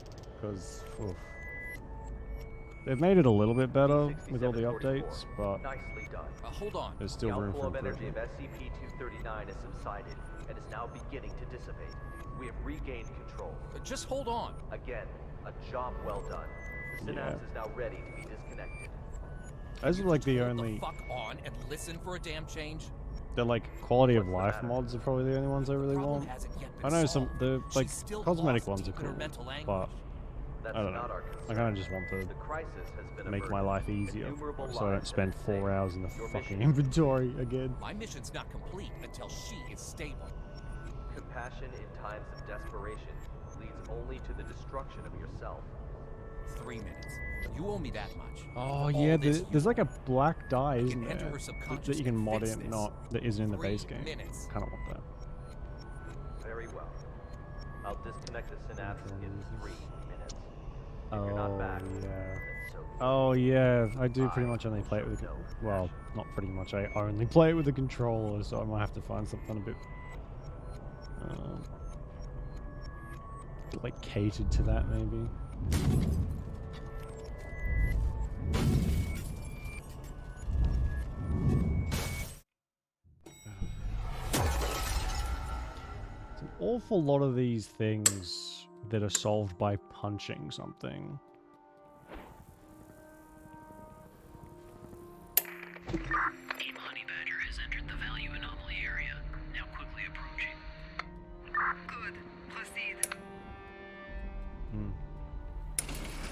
Because they've made it a little bit better with all the updates, but Nicely done. Hold on. there's still room for The outflow of energy improvement. of SCP-239 has subsided and is now beginning to dissipate. We have regained control. Just hold on. Again, a job well done. The synapse Yeah. is now ready to be disconnected. Those are like the Hold only. the fuck on and listen for a damn change. They're like quality of life mods are probably the only ones I really want. I know some the like cosmetic ones are cool, but I don't know. I kind of just want to make my life easier, so I don't spend 4 hours in the fucking inventory again. My mission's not complete until she is stable. Compassion in times of desperation leads only to the destruction of yourself. 3 minutes. You owe me that much. Oh yeah, there's like a black dye, isn't enter there? her That you can mod fix in, this. not that isn't in the base game. minutes. Kind of want that. Very well. I'll disconnect the synapse in 3 minutes. If you're not Oh back, yeah. then so be it. Oh yeah, I do pretty much only play it with. Well, not pretty much. I only play it with the controller, so I might have to find something a bit like catered to that maybe. It's an awful lot of these things that are solved by punching something. Team Honey Badger has entered the value anomaly area, now quickly approaching. Good. Proceed.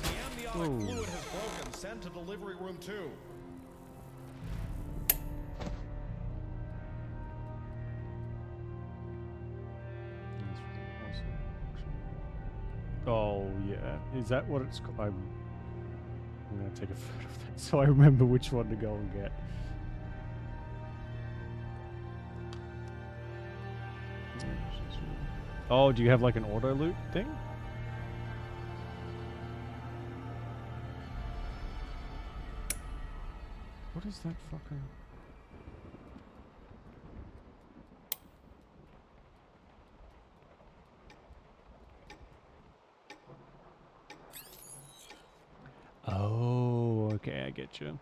The amniotic fluid has broken. Send to delivery room 2. Oh yeah, is that what it's called? I'm gonna take a photo of that so I remember which one to go and get. Oh, do you have like an auto loot thing? What is that fucker? Oh, okay, I get you.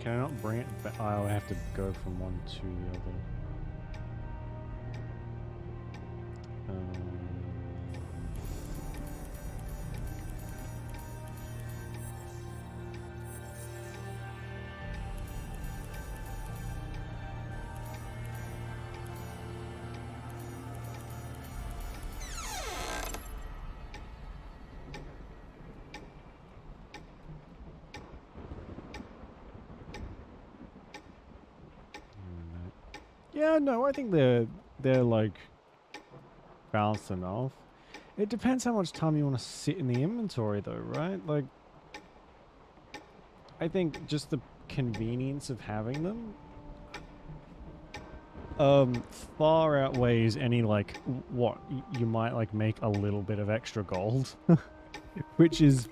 Can I not bring it back? I'll have to go from one to the other. Yeah, no, I think they're like balanced enough. It depends how much time you want to sit in the inventory though, right? Like I think just the convenience of having them far outweighs any like what you might like make a little bit of extra gold, which is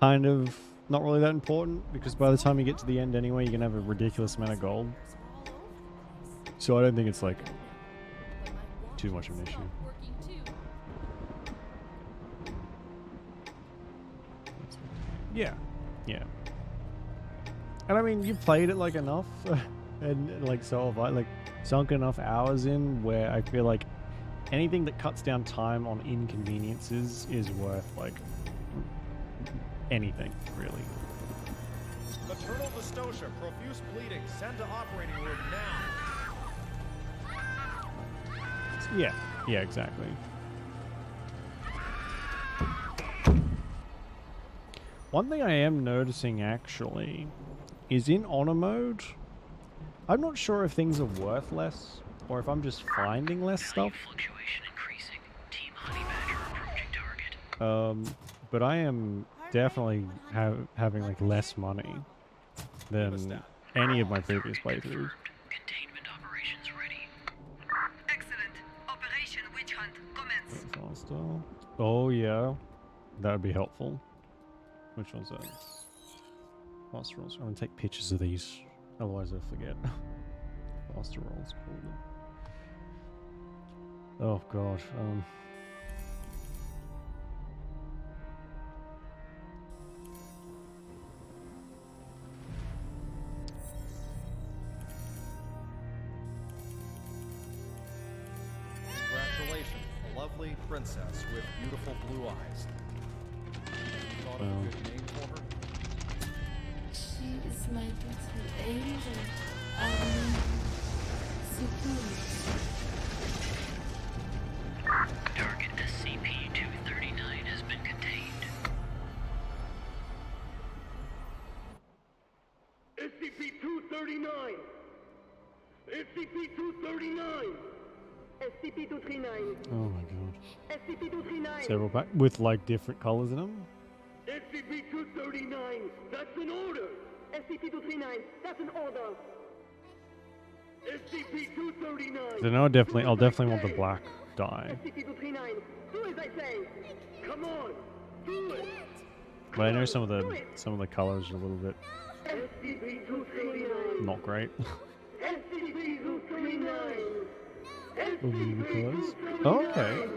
kind of not really that important because by the time you get to the end anyway, you're gonna have a ridiculous amount of gold. So I don't think it's like too much of an issue. Yeah, yeah. And I mean, you played it like enough, and like so have I, like sunk enough hours in where I feel like anything that cuts down time on inconveniences is worth like anything, really. Maternal dystocia, profuse bleeding, send to operating room now. Yeah, yeah, exactly. One thing I am noticing actually is in honor mode, I'm not sure if things are worth less or if I'm just finding less stuff. But I am definitely having like less money than any of my previous playthroughs. Faster. Oh yeah, that would be helpful. Which one's that? Faster rolls. I'm gonna take pictures of these, otherwise I forget. Faster rolls, oh god. Congratulations, a lovely princess with beautiful blue eyes. Thought of a good name for her? She is my little angel. Target SCP-239 has been contained. SCP-239! SCP-239! SCP-239! Oh my god. SCP-239! Several pack with like different colors in them. SCP-239! That's an order! SCP-239! That's an order! SCP-239! So now I'll definitely want the black dye. SCP-239! Do as I say! Come on! Do it! But I know some of the colors are a little bit SCP-239! not great. SCP-239! Oh, okay.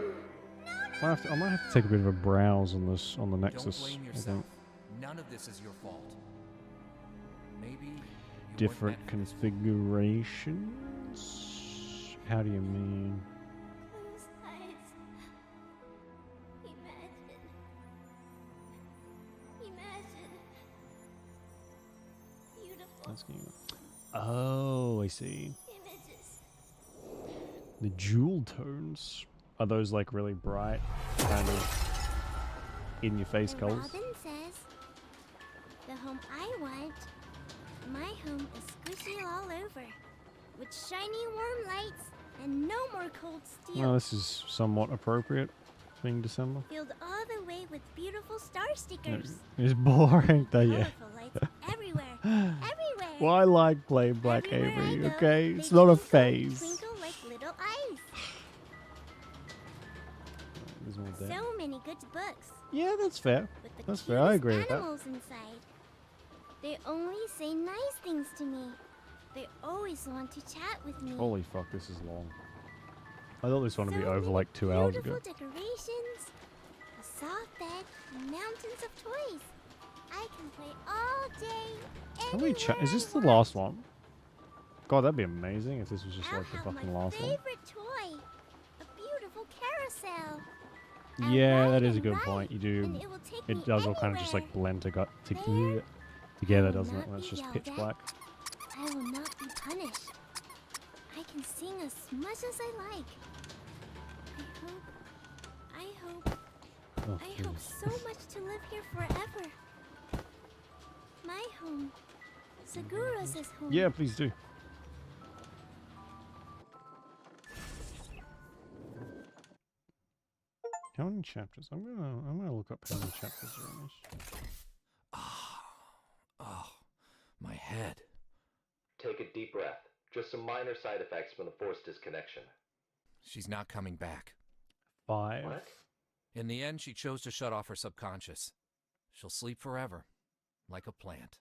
I might have to take a bit of a browse on this on the Nexus. Don't blame I yourself. think. None of this is your fault. Maybe you Different configurations. How do you mean? Close eyes. Imagine. Beautiful That's good. Oh, I see. images. The jewel tones. Are those like really bright, kind of in your face The colors? Robin says, the home I want, my home is squishy all over, with shiny warm lights and no more cold steel. Well, this is somewhat appropriate, being December. Filled all the way with beautiful star stickers. It's boring, though, yeah. Colorful lights everywhere. Everywhere. Well, I like playing Black Everywhere I Avery, go, okay? they It's not a twinkle, phase. Twinkle like little eyes. There's more there. So many good books. Yeah, that's fair. With the That's fair, I agree with that. animals inside. They only say nice things to me. They always want to chat with me. Holy fuck, this is long. I thought this one would be So over like 2 hours beautiful ago. decorations, a soft bed, and mountains of toys. I can play all day. How many is this the last one? God, that'd be amazing if this was just like the fucking last one. Favorite toy, a beautiful carousel. Yeah, that is a good point. You and do. it will take It me does all kind of just like blend together, doesn't it? When it's just pitch black. I will not be punished. I can sing as much as I like. I hope Oh, so much to live here forever. My home. Segura's home. Yeah, please do. How many chapters? I'm gonna look up how many chapters are in this. Oh, my head. Take a deep breath. Just some minor side effects from the force disconnection. She's not coming back. 5. What? In the end, she chose to shut off her subconscious. She'll sleep forever, like a plant.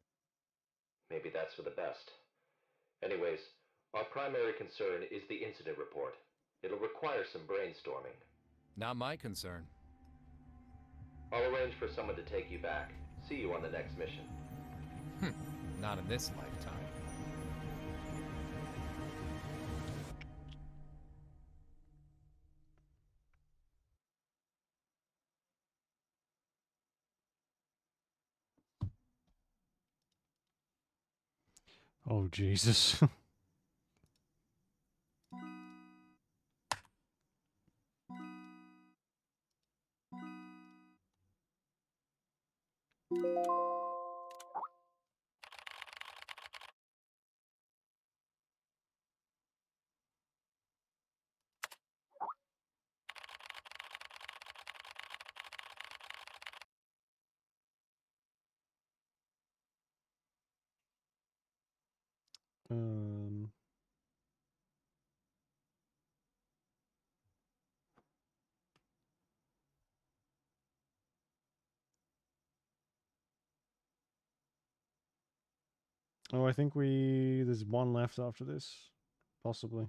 Maybe that's for the best. Anyways, our primary concern is the incident report. It'll require some brainstorming. Not my concern. I'll arrange for someone to take you back. See you on the next mission. Not in this lifetime. Oh Jesus. Um. Oh, I think there's one left after this, possibly.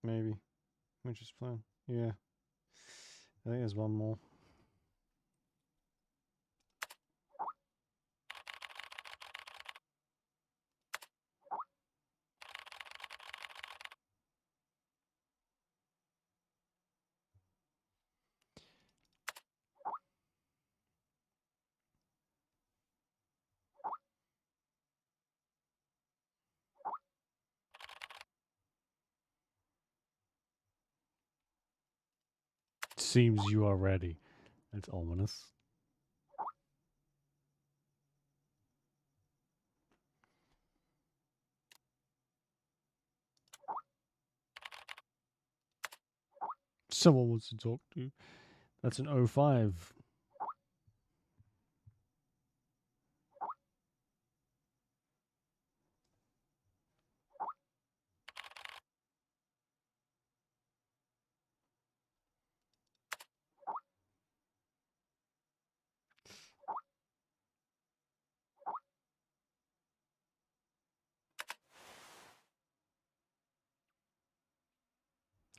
Maybe. Which is plan. Yeah. I think there's one more. Seems you are ready. That's ominous. Someone wants to talk to. That's an 05.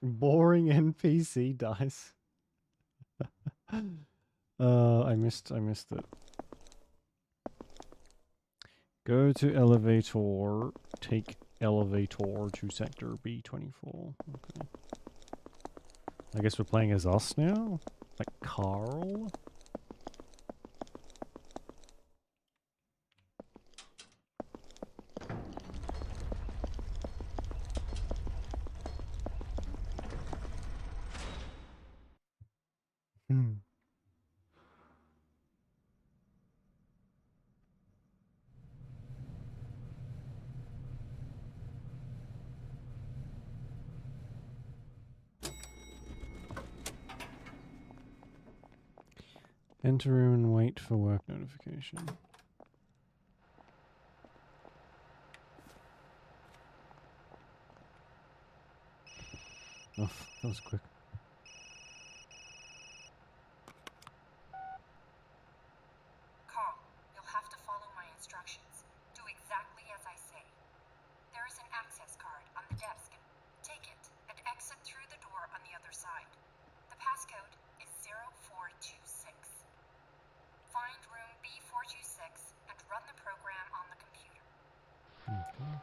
Boring NPC dice. I missed it. Go to elevator, take elevator to sector B24. Okay. I guess we're playing as us now? Like Carl? Hmm. Enter room and wait for work notification. Oh, that was quick. Carl, you'll have to follow my instructions. Do exactly as I say. There is an access card on the desk. Take it and exit through the door on the other side. The passcode is 0426. Find room B426 and run the program on the computer. Okay.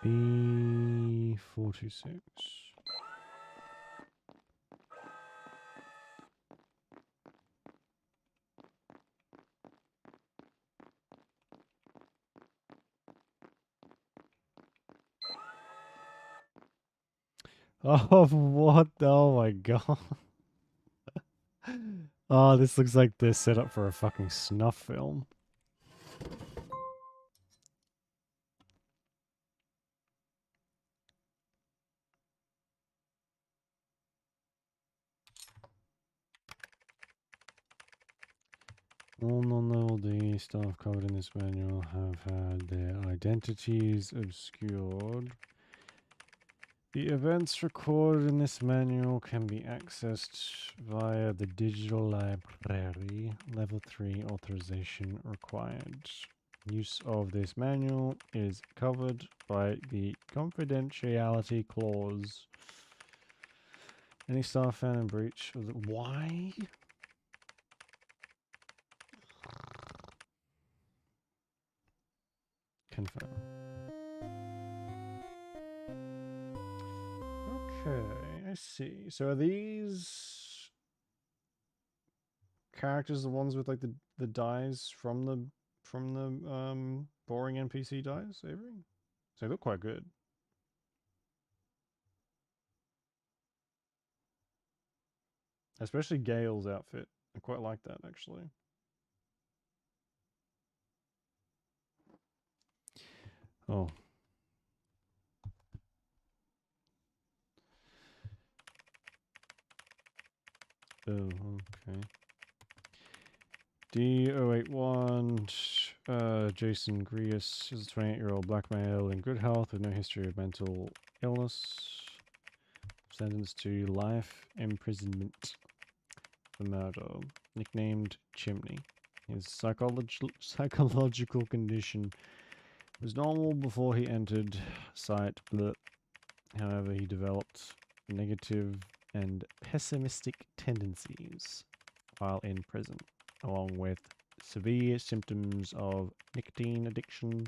B426. Oh, what? Oh my god. Oh, this looks like they're set up for a fucking snuff film. All non-level D staff covered in this manual have had their identities obscured. The events recorded in this manual can be accessed via the digital library. Level 3 authorization required. Use of this manual is covered by the confidentiality clause. Any staff found in breach of the... Why? Confirm. Okay, I see. So are these characters the ones with like the dies from the boring NPC dies, Avery? So they look quite good. Especially Gale's outfit. I quite like that actually. Oh. Oh, okay. D081, Jason Grius is a 28-year-old black male in good health with no history of mental illness. Sentenced to life imprisonment for murder. Nicknamed Chimney. His psychological condition was normal before he entered site, but however he developed negative and pessimistic tendencies while in prison, along with severe symptoms of nicotine addiction.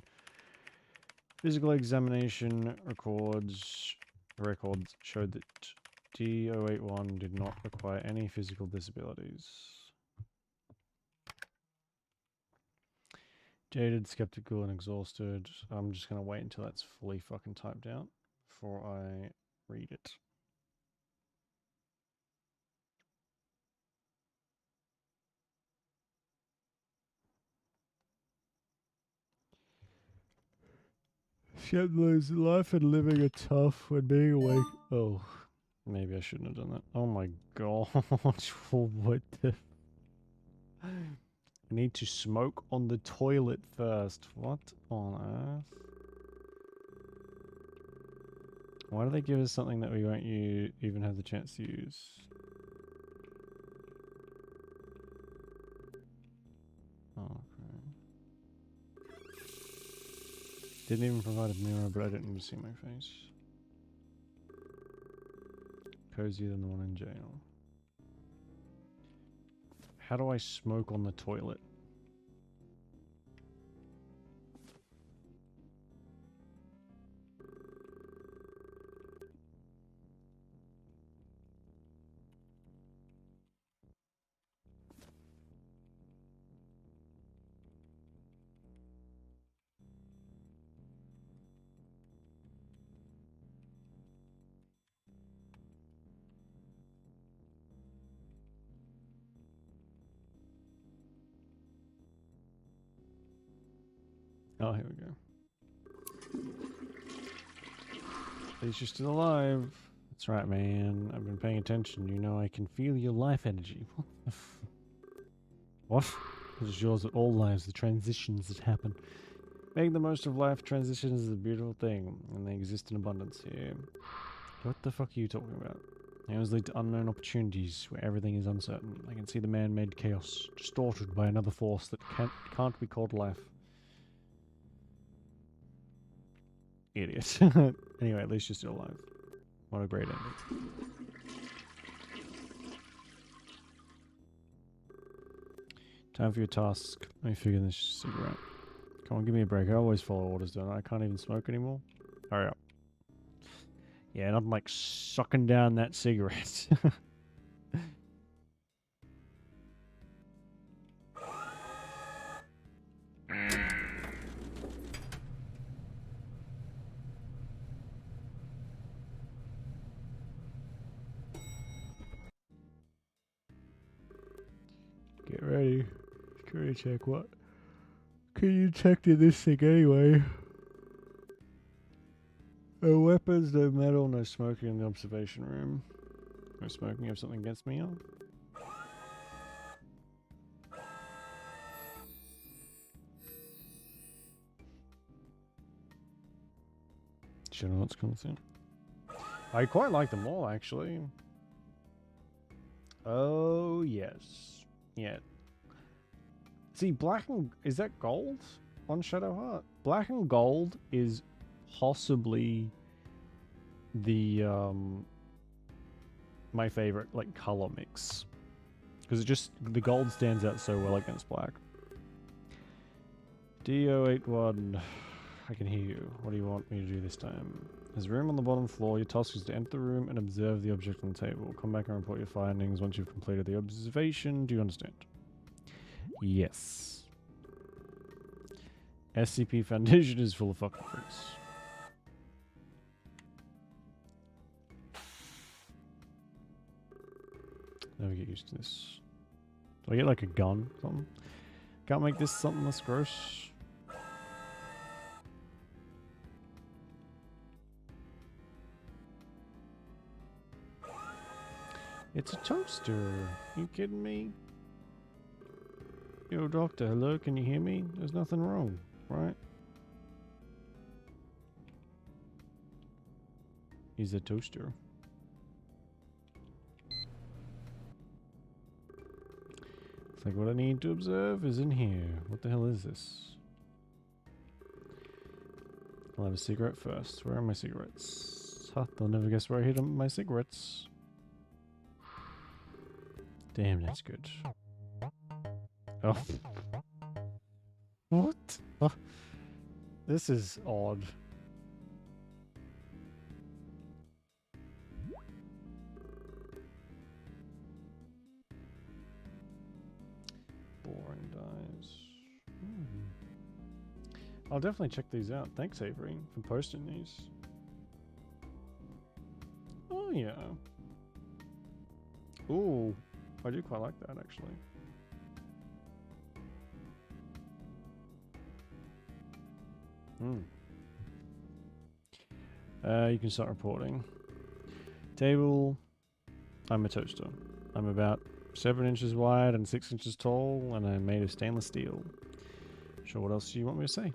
Physical examination records showed that D081 did not acquire any physical disabilities. Jaded, skeptical, and exhausted. I'm just going to wait until that's fully fucking typed out before I read it. Shepler's life and living are tough when being awake. Oh, maybe I shouldn't have done that. Oh my god. What the... I need to smoke on the toilet first. What on earth? Why do they give us something that we won't even have the chance to use? Oh, okay. Didn't even provide a mirror, but I didn't even see my face. Cozier than the one in jail. How do I smoke on the toilet? Oh, here we go. At least you're still alive. That's right, man. I've been paying attention. You know, I can feel your life energy. What? It is yours at all lives, the transitions that happen. Making the most of life transitions is a beautiful thing, and they exist in abundance here. What the fuck are you talking about? Humans lead to unknown opportunities where everything is uncertain. I can see the man-made chaos, distorted by another force that can't be called life. Idiot. Anyway, at least you're still alive. What a great ending. Time for your task. Let me figure this cigarette. Come on, give me a break. I always follow orders, don't I? I can't even smoke anymore. Hurry up. Yeah, and I'm like sucking down that cigarette. Get ready. Security check. What? Can you check this thing anyway? No weapons, no metal, no smoking in the observation room. No smoking. You have something against me, on? General what's constant. I quite like them all, actually. Oh yes, yeah. See, black and is that gold on Shadowheart? Black and gold is possibly the my favorite like color mix because it just the gold stands out so well against black. D081, I can hear you. What do you want me to do this time? There's a room on the bottom floor. Your task is to enter the room and observe the object on the table. Come back and report your findings once you've completed the observation. Do you understand? Yes. SCP Foundation is full of fucking freaks. Never get used to this. Do I get like a gun or something? Can't make this something less gross. It's a toaster. You kidding me? Yo, doctor, hello, can you hear me? There's nothing wrong, right? He's a toaster. It's like what I need to observe is in here. What the hell is this? I'll have a cigarette first. Where are my cigarettes? Huh, they'll never guess where I hid my cigarettes. Damn, that's good. Oh. What? Oh. This is odd. Boring dies. I'll definitely check these out. Thanks, Avery, for posting these. Oh, yeah. Ooh. I do quite like that, actually. You can start reporting. Table. I'm a toaster. I'm about 7 inches wide and 6 inches tall, and I'm made of stainless steel. Sure, what else do you want me to say?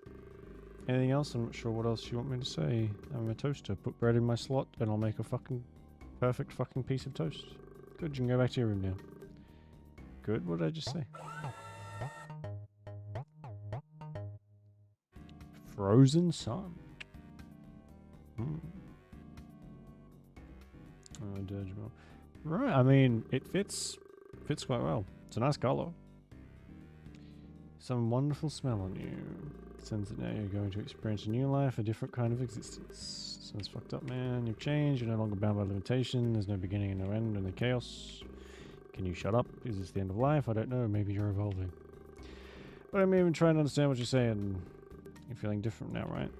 Anything else? I'm not sure what else you want me to say. I'm a toaster. Put bread in my slot, and I'll make a fucking perfect fucking piece of toast. Good, you can go back to your room now. Good, what did I just say? Frozen sun. Oh, Dirge Mill. Right, I mean, it fits quite well. It's a nice color. Some wonderful smell on you. Sense that now you're going to experience a new life, a different kind of existence. Sounds fucked up, man. You've changed. You're no longer bound by limitation. There's no beginning and no end, only chaos. Can you shut up? Is this the end of life? I don't know. Maybe you're evolving. But I'm even trying to understand what you're saying. You're feeling different now, right?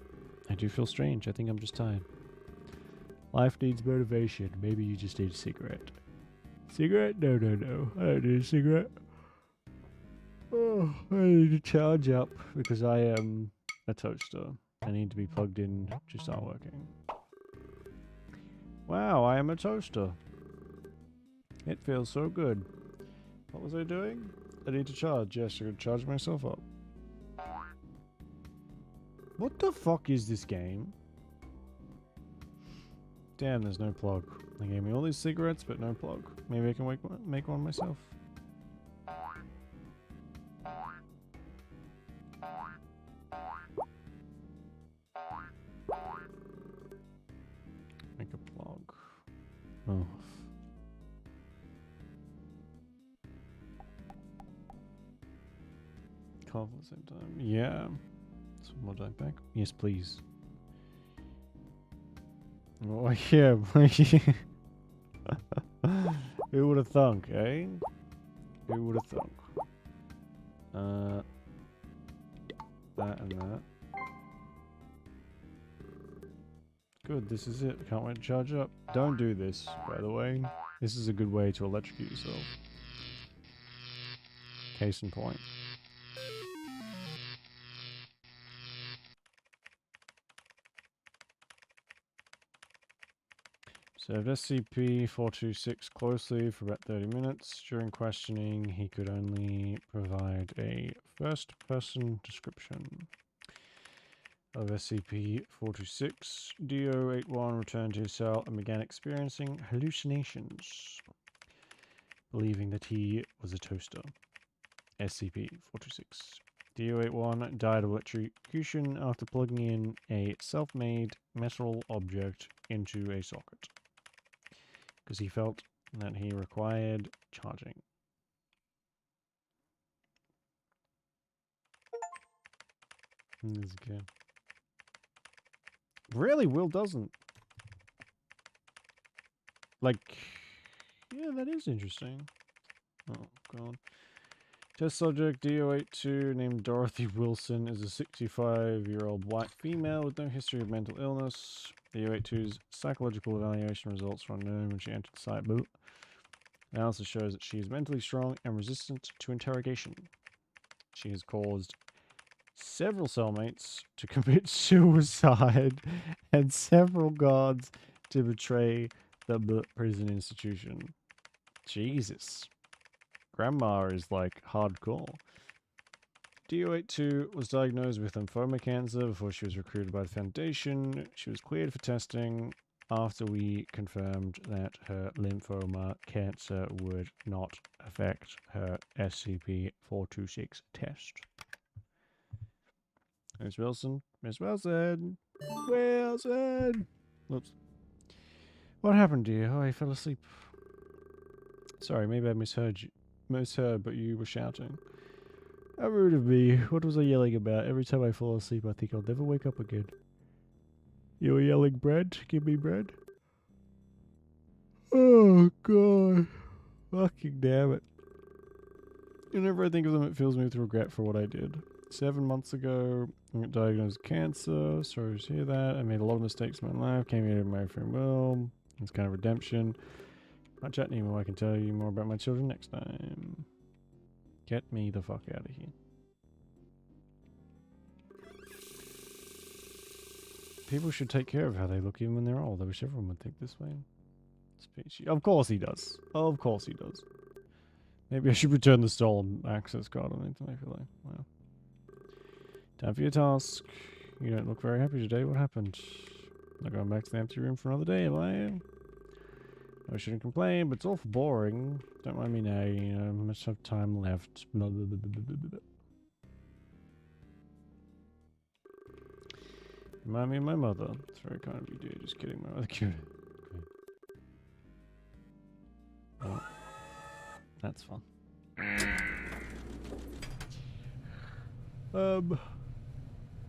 I do feel strange. I think I'm just tired. Life needs motivation. Maybe you just need a cigarette. Cigarette? No. I don't need a cigarette. Oh, I need to charge up because I am a toaster. I need to be plugged in to start working. Wow, I am a toaster. It feels so good. What was I doing? I need to charge. Yes, I could charge myself up. What the fuck is this game? Damn, there's no plug. They gave me all these cigarettes, but no plug. Maybe I can make one myself. Make a plug. Oh. Cough at the same time. Yeah. Some more dye back. Yes, please. Oh, yeah. Who would have thunk, eh? Who would have thunk? That and that. Good, this is it. Can't wait to charge up. Don't do this, by the way. This is a good way to electrocute yourself. Case in point. Served SCP-426 closely for about 30 minutes. During questioning, he could only provide a first-person description of SCP-426. D-081 returned to his cell and began experiencing hallucinations, believing that he was a toaster. SCP-426. D-081 died of electrocution after plugging in a self-made metal object into a socket, because he felt that he required charging. This game. Really, Will doesn't. Like, yeah, that is interesting. Oh, God. Test subject D082 named Dorothy Wilson is a 65-year-old white female with no history of mental illness. D082's psychological evaluation results were unknown when she entered the site. Analysis shows that she is mentally strong and resistant to interrogation. She has caused several cellmates to commit suicide and several guards to betray the prison institution. Jesus. Grandma is like hardcore. D082 was diagnosed with lymphoma cancer before she was recruited by the Foundation. She was cleared for testing after we confirmed that her lymphoma cancer would not affect her SCP-426 test. Miss Wilson? Miss Wilson! Wilson! Whoops. What happened to you? Oh, I fell asleep. Sorry, maybe I misheard you. Misheard, but you were shouting. How rude of me. What was I yelling about? Every time I fall asleep, I think I'll never wake up again. You were yelling bread? Give me bread? Oh, God. Fucking damn it. Whenever I think of them, it fills me with regret for what I did. 7 months ago, I got diagnosed with cancer. Sorry to hear that. I made a lot of mistakes in my life. Came here of my free will. It's kind of redemption. Not chat anymore. I can tell you more about my children next time. Get me the fuck out of here. People should take care of how they look even when they're old. I wish everyone would think this way. Species. Of course he does. Of course he does. Maybe I should return the stolen access card on anything I feel like. Wow. Time for your task. You don't look very happy today. What happened? Not going back to the empty room for another day, am I? I shouldn't complain, but it's awful boring. Don't mind me now, you know, much of time left. Blah, blah, blah, blah, blah, blah. Remind me of my mother. It's very kind of you, dear. Just kidding, my mother. Cute. Oh, that's fun.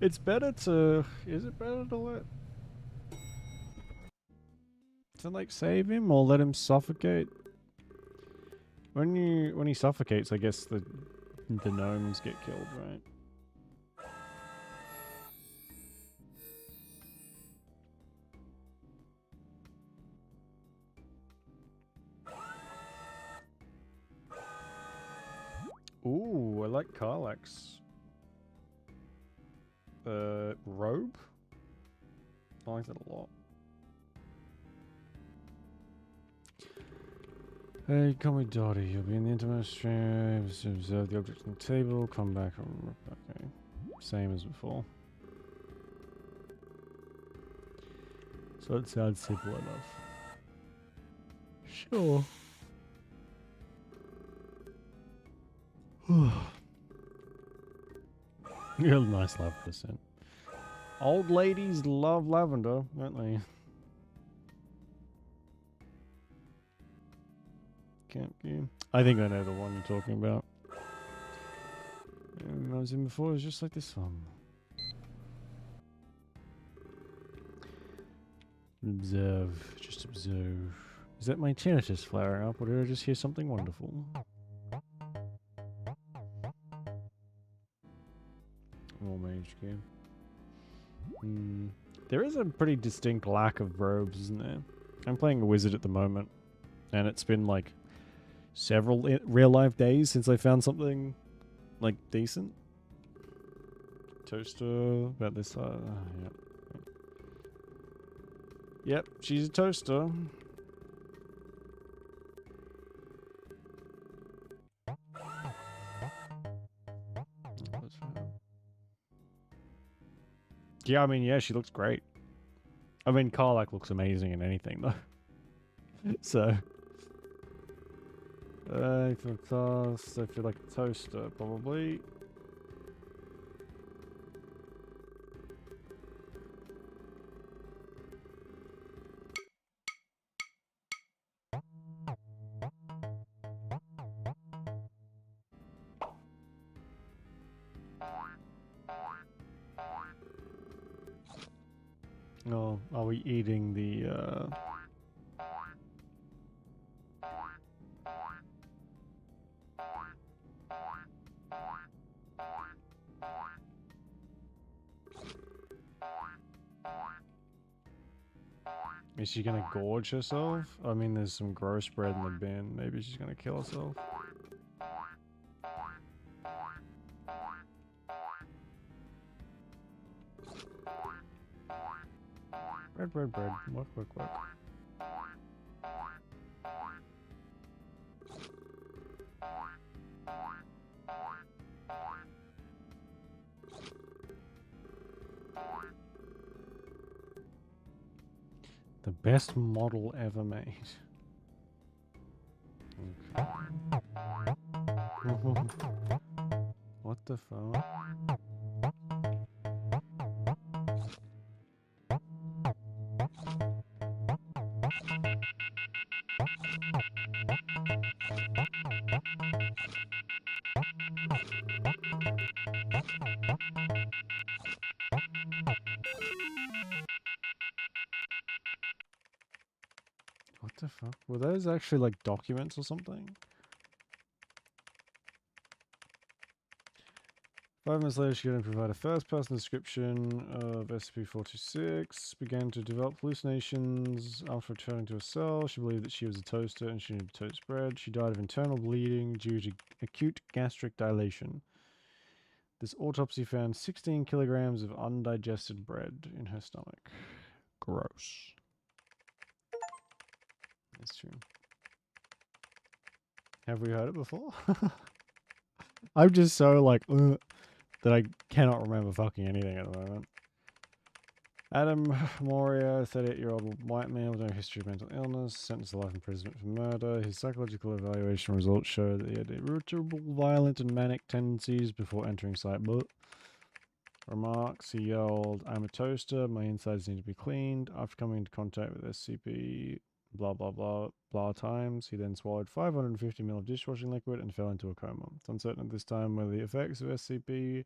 It's better to. Is it better to let? To like save him or let him suffocate? When he suffocates, I guess the gnomes get killed, right? Ooh, I like Karlach's robe. I like that a lot. Hey, call me Dottie. You'll be in the intimate stream. Observe the objects on the table. Come back. Okay. Same as before. So it sounds simple enough. Sure. You're a nice lavender scent. Old ladies love lavender, don't they? Camp game. I think I know the one you're talking about. I was in before, it was just like this one. Observe. Just observe. Is that my tinnitus flaring up, or did I just hear something wonderful? More mage game. There is a pretty distinct lack of robes, isn't there? I'm playing a wizard at the moment, and it's been like several real-life days since I found something like decent. Toaster, about this size. Yep. Yep, she's a toaster. Yeah, I mean, yeah, she looks great. I mean, Karlach looks amazing in anything, though. So, I feel like a toaster, probably. Oh, are we eating the, Is she gonna gorge herself? I mean, there's some gross bread in the bin. Maybe she's gonna kill herself. Bread. Work. The best model ever made. Okay. What the fuck? What the fuck? Were those actually like documents or something? 5 months later, she could provide a first-person description of SCP-426. Began to develop hallucinations after returning to her cell. She believed that she was a toaster and she needed toast bread. She died of internal bleeding due to acute gastric dilation. This autopsy found 16 kilograms of undigested bread in her stomach. Gross. That's true. Have we heard it before? I'm just so like, that I cannot remember fucking anything at the moment. Adam Moria, 38-year-old white male with no history of mental illness, sentenced to life imprisonment for murder. His psychological evaluation results show that he had irritable, violent, and manic tendencies before entering remarks, he yelled, "I'm a toaster, my insides need to be cleaned." After coming into contact with SCP blah blah blah blah times, he then swallowed 550 ml of dishwashing liquid and fell into a coma. It's uncertain at this time whether the effects of SCP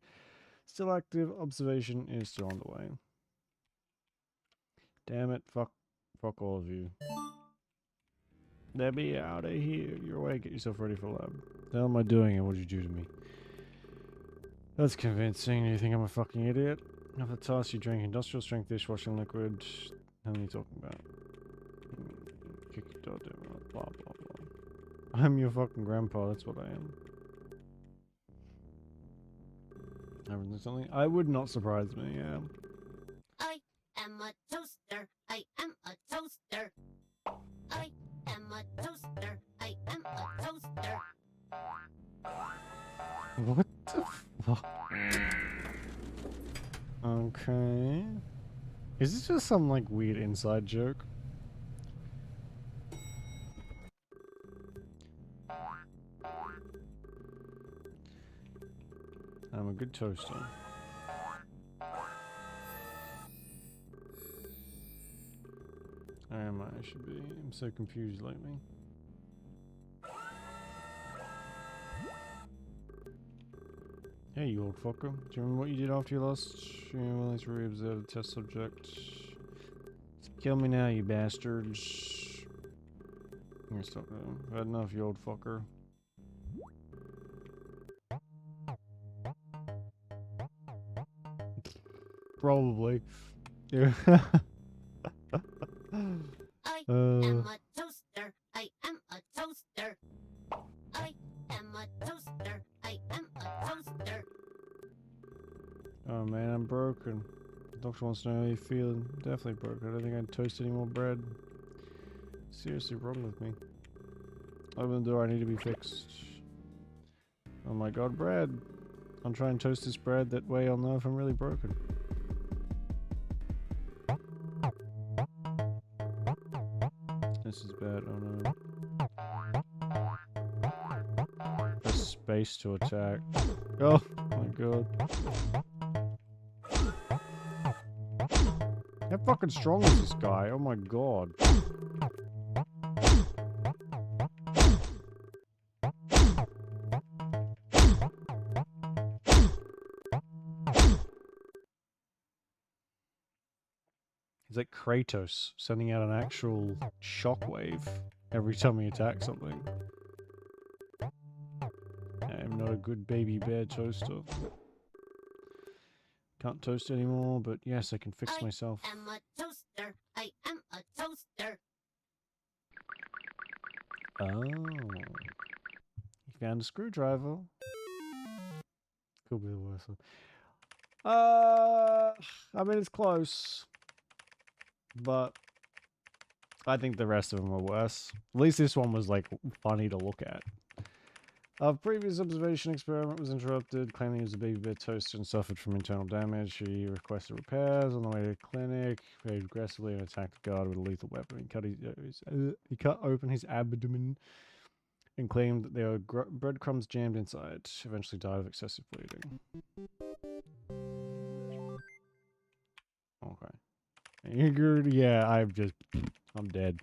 still active. Observation is still underway. Damn it, fuck all of you. Let me out of here. You're awake. Get yourself ready for lab. What the hell am I doing and what did you do to me? That's convincing. You think I'm a fucking idiot? After the task, you drink industrial strength dishwashing liquid. What are you talking about? Kick your dog down. Blah, blah, blah. I'm your fucking grandpa. That's what I am. Everything something? I would not surprise me, yeah. I am a toaster. I am a toaster. I am a toaster. I am a toaster. What the fuck? Okay. Is this just some, like, weird inside joke? I'm a good toaster. I am, I should be. I'm so confused lately. Hey, you old fucker. Do you remember what you did after you lost? You willing to re-observe the test subject? Kill me now, you bastards. I'm gonna stop that. I've had enough, you old fucker. Probably. Yeah. I am a toaster. I am a toaster. I am a toaster. I am a toaster. Oh man, I'm broken. The doctor wants to know how you're feeling. Definitely broken. I don't think I'd toast any more bread. Seriously wrong with me. Open the door, I need to be fixed. Oh my god, bread! I'll try and toast this bread, that way I'll know if I'm really broken. This is bad, oh no. Press space to attack. Oh my god. How fucking strong is this guy? Oh my god. He's like Kratos, sending out an actual shockwave every time he attacks something. I'm not a good baby bear toaster. Can't toast anymore, but yes, I can fix myself. I am a toaster. I am a toaster. Oh. You found a screwdriver. Could be the worst one. I mean, it's close. But I think the rest of them were worse. At least this one was, like, funny to look at. A previous observation experiment was interrupted, claiming he was a baby bear toaster and suffered from internal damage. He requested repairs on the way to the clinic, behaved aggressively and attacked the guard with a lethal weapon. He cut open his abdomen and claimed that there were breadcrumbs jammed inside. Eventually died of excessive bleeding. Okay. Yeah, I'm dead.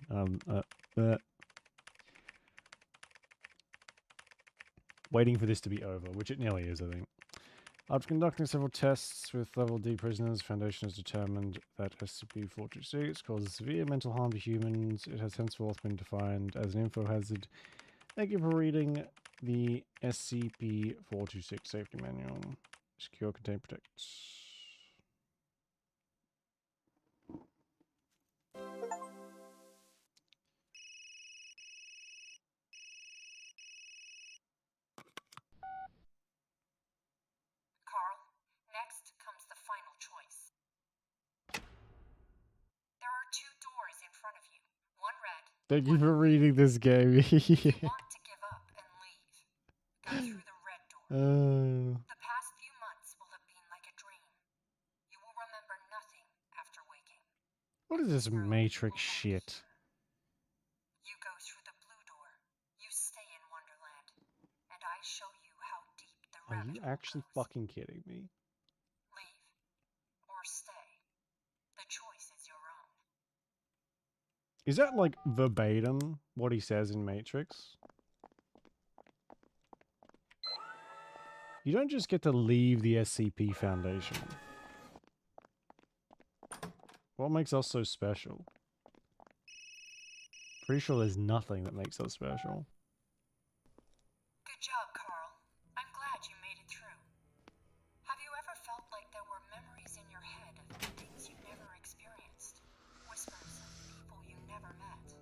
Waiting for this to be over, which it nearly is, I think. After conducting several tests with level D prisoners, Foundation has determined that SCP-426 causes severe mental harm to humans. It has henceforth been defined as an info hazard. Thank you for reading the SCP-426 Safety Manual. Secure, contain, protect. Carl, next comes the final choice. There are two doors in front of you. One red. Thank you for reading this game. If you want to give up and leave, go through the red door. The past few months will have been like a dream. You will remember nothing after waking. What is this Matrix shit? You go through the blue door. You stay in Wonderland. And I show you how deep the Are you actually fucking kidding me? leave Is that like verbatim what he says in Matrix? You don't just get to leave the SCP Foundation. What makes us so special? Pretty sure there's nothing that makes us special. Good job, Carl. I'm glad you made it through. Have you ever felt like there were memories in your head of things you never experienced? Whispers of people you never met?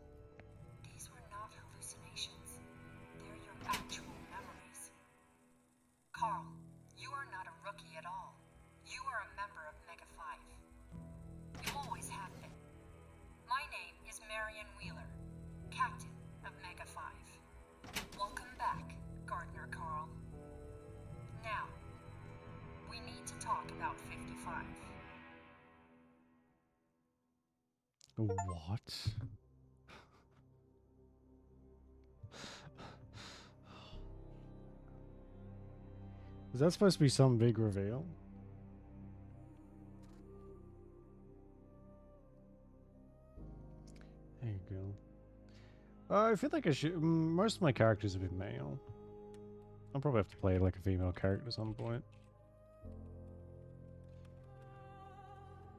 These were not hallucinations. They're your actual memories. Carl, you are not a rookie at all. You are a member of Mega 5. You always have been. My name is Marion Wheeler, Captain of Mega 5. Welcome back, Gardener Carl. Now, we need to talk about 55. What? Is that supposed to be some big reveal? There you go. I feel like I should. Most of my characters have been male. I'll probably have to play like a female character at some point.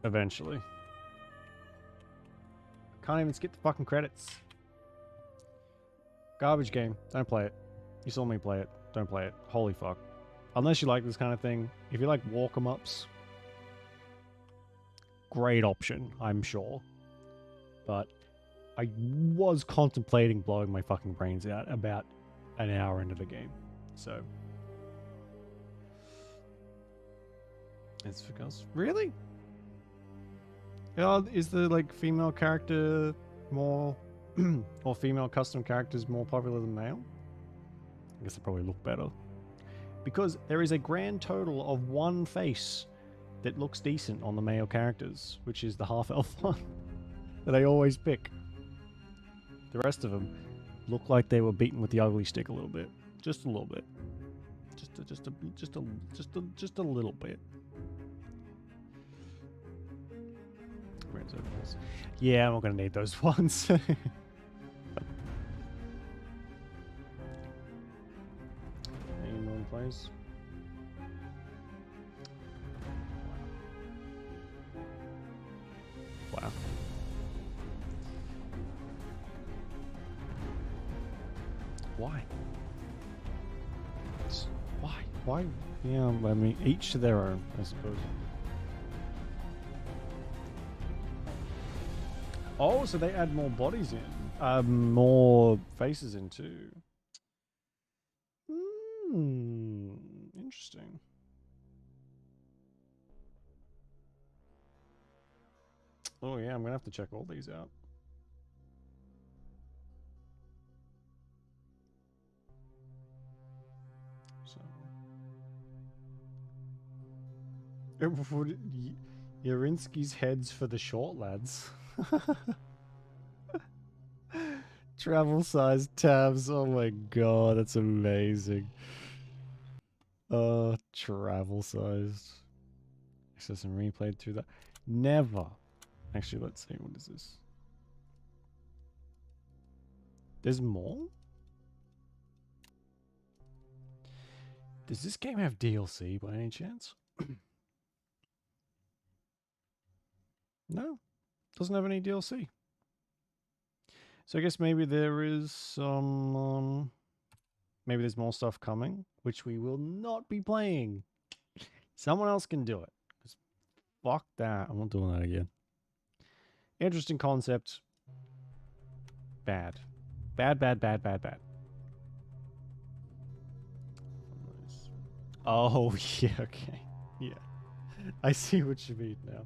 Eventually. Can't even skip the fucking credits. Garbage game. Don't play it. You saw me play it. Don't play it. Holy fuck. Unless you like this kind of thing. If you like walk 'em ups, great option, I'm sure. But I was contemplating blowing my fucking brains out about an hour into the game. So. It's for girls. Really? Is the like female character more or female custom characters more popular than male? I guess they probably look better. Because there is a grand total of one face that looks decent on the male characters, which is the half-elf one that I always pick. The rest of them look like they were beaten with the ugly stick a little bit, just a little bit, just a little bit. Yeah, I'm not gonna need those ones. Anyone plays? Wow. Why? Why? Why? Yeah, I mean, each to their own, I suppose. Oh, so they add more bodies in. More faces in too. Interesting. Oh yeah, I'm gonna have to check all these out. So. Yarinsky's heads for the short lads. Travel sized tabs. Oh my god, that's amazing. Travel sized. Access and replayed through that. Never. Actually, let's see. What is this? There's more? Does this game have DLC by any chance? No. Doesn't have any DLC. So I guess maybe there is some... maybe there's more stuff coming, which we will not be playing. Someone else can do it. Because fuck that. I'm not doing that again. Interesting concept. Bad. Bad, bad, bad, bad, bad. Nice. Oh, yeah, okay. Yeah. I see what you mean now.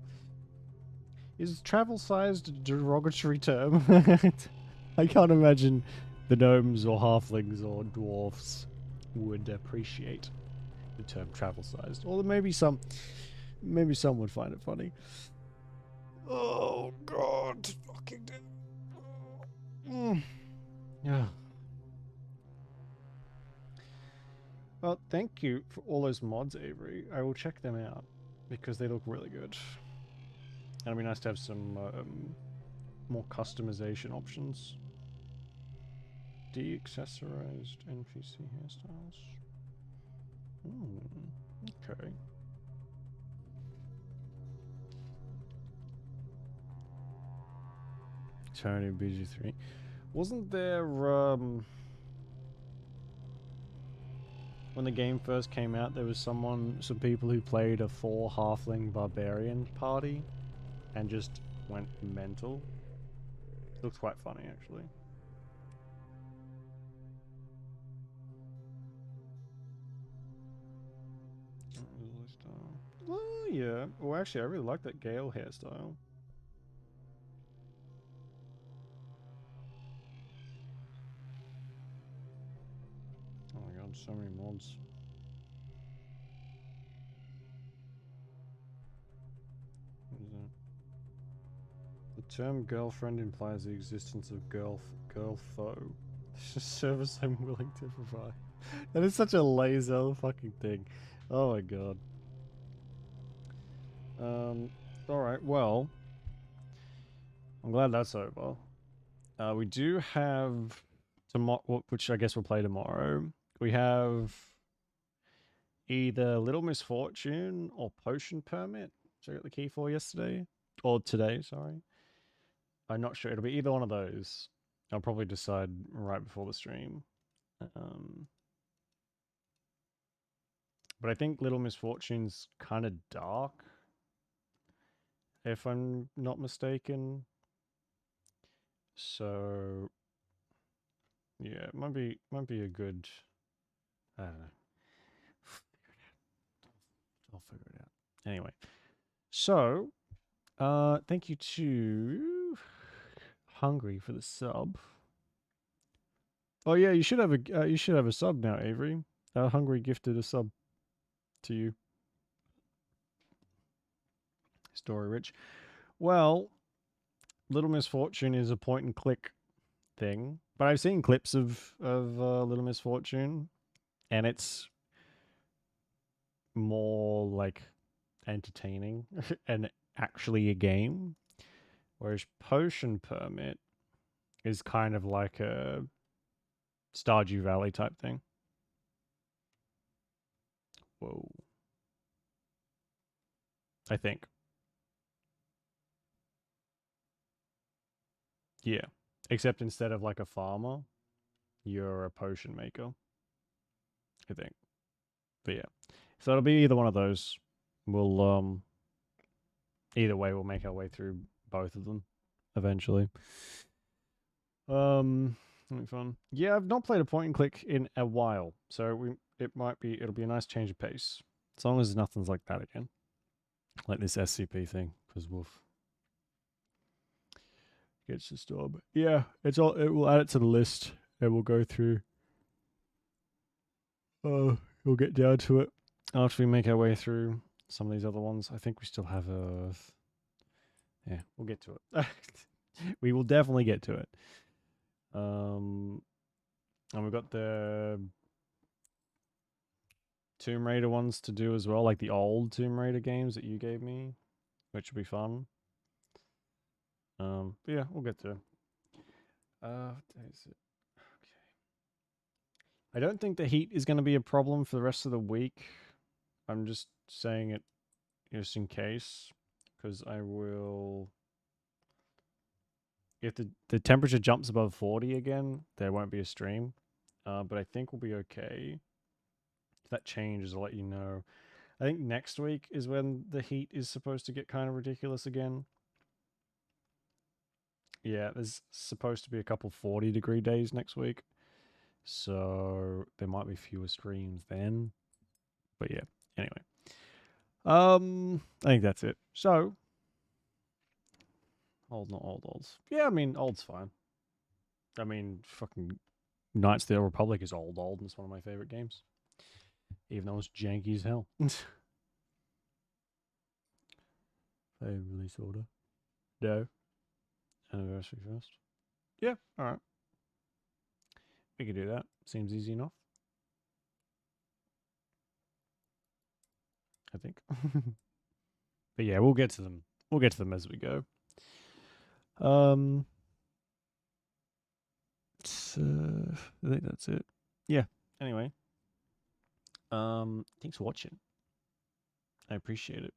Is travel-sized a derogatory term? I can't imagine the gnomes or halflings or dwarfs would appreciate the term travel-sized. Or maybe some would find it funny. Oh god, fucking yeah. Well, thank you for all those mods, Avery. I will check them out because they look really good. And it'd be nice to have some more customization options. De-accessorized NPC hairstyles. Okay. Tony BG3. Wasn't there, when the game first came out, there was some people who played a 4 halfling barbarian party and just went mental? Looks quite funny, actually. Oh, yeah. Well, actually, I really like that Gale hairstyle. Oh my god, so many mods. What is that? The term girlfriend implies the existence of girl foe. It's a service I'm willing to provide. That is such a laser fucking thing. Oh my god. Alright, well. I'm glad that's over. We do have tomorrow, which I guess we'll play tomorrow. We have either Little Misfortune or Potion Permit, which I got the key for yesterday. Or today, sorry. I'm not sure. It'll be either one of those. I'll probably decide right before the stream. But I think Little Misfortune's kind of dark, if I'm not mistaken. So yeah, it might be a good. I don't know. I'll figure it out. Anyway, so thank you to Hungry for the sub. Oh yeah, you should have a sub now, Avery. Hungry gifted a sub to you. Story rich. Well, Little Misfortune is a point and click thing, but I've seen clips of Little Misfortune, and it's more like entertaining and actually a game, whereas Potion Permit is kind of like a Stardew Valley type thing. Whoa. I think. Yeah. Except instead of like a farmer, you're a potion maker. I think. But yeah. So it'll be either one of those. We'll either way we'll make our way through both of them eventually. That'll be fun. Yeah, I've not played a point and click in a while, so it'll be a nice change of pace. As long as nothing's like that again. Like this SCP thing, because woof. Gets the store, but yeah, it will add it to the list and we'll go through. We'll get down to it after we make our way through some of these other ones. I think we still have Earth. Yeah, we'll get to it. We will definitely get to it. And we've got the Tomb Raider ones to do as well, like the old Tomb Raider games that you gave me, which will be fun. But yeah, we'll get to it. What day is it? Okay. I don't think the heat is going to be a problem for the rest of the week. I'm just saying it just in case, because I will. If the temperature jumps above 40 again, there won't be a stream. But I think we'll be okay. If that changes, I'll let you know. I think next week is when the heat is supposed to get kind of ridiculous again. Yeah, there's supposed to be a couple 40-degree days next week. So there might be fewer streams then. But yeah, anyway. I think that's it. So, old, not old, olds. Yeah, I mean, old's fine. I mean, fucking Knights of the Old Republic is old, and it's one of my favorite games. Even though it's janky as hell. Favorite release order. No. Anniversary first. Yeah, alright. We can do that. Seems easy enough. I think. But yeah, we'll get to them. We'll get to them as we go. I think that's it. Yeah. Anyway. Thanks for watching. I appreciate it.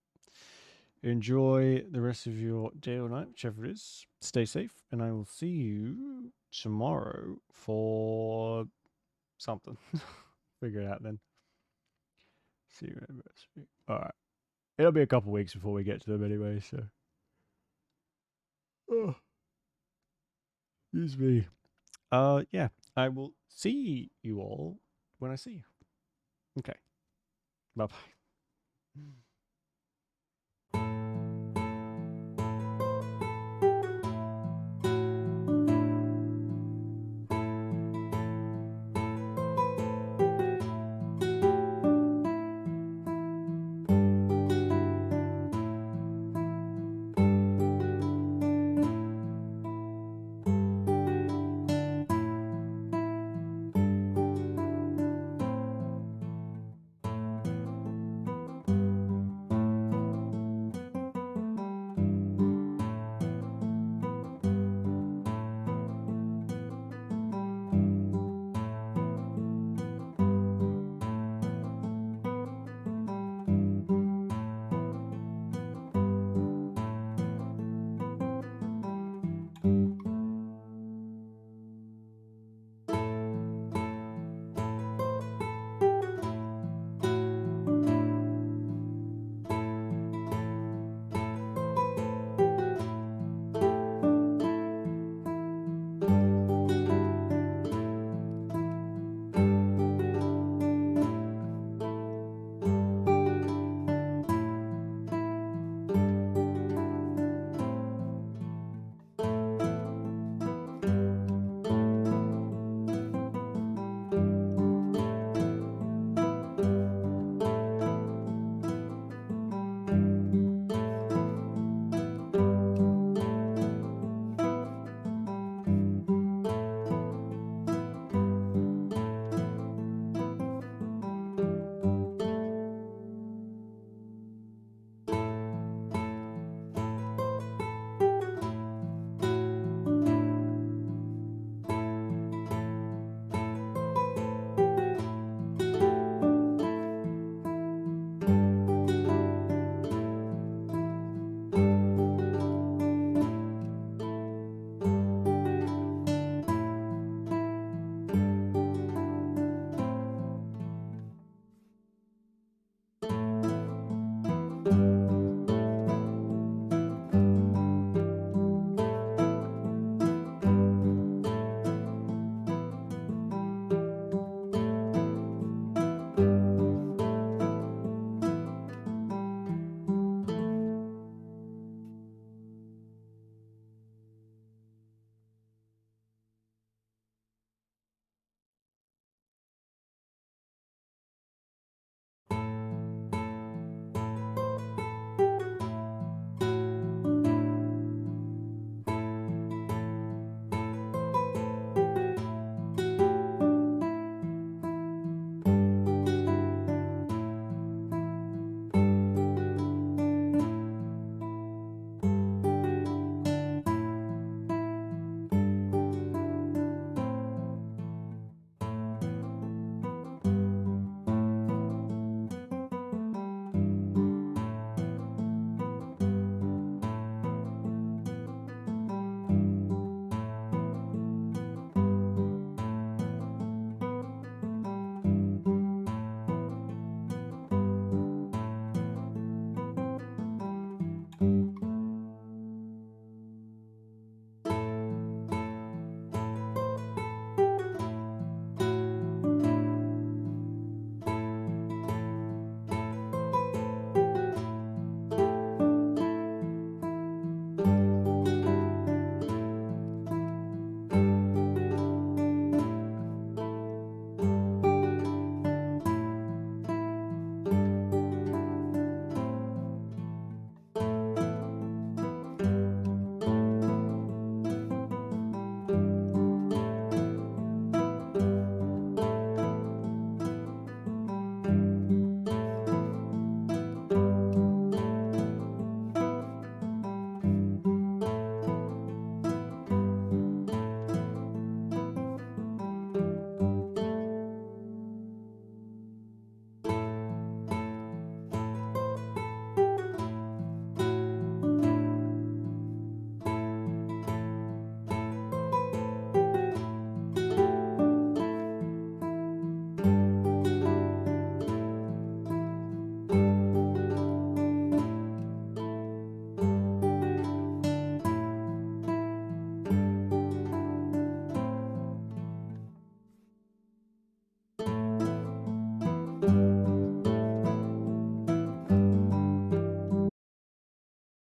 Enjoy the rest of your day or night, whichever it is. Stay safe, and I will see you tomorrow for something. Figure it out then. See you anniversary. Alright. It'll be a couple weeks before we get to them anyway, so. Oh. Excuse me. Yeah. I will see you all when I see you. Okay. Bye bye.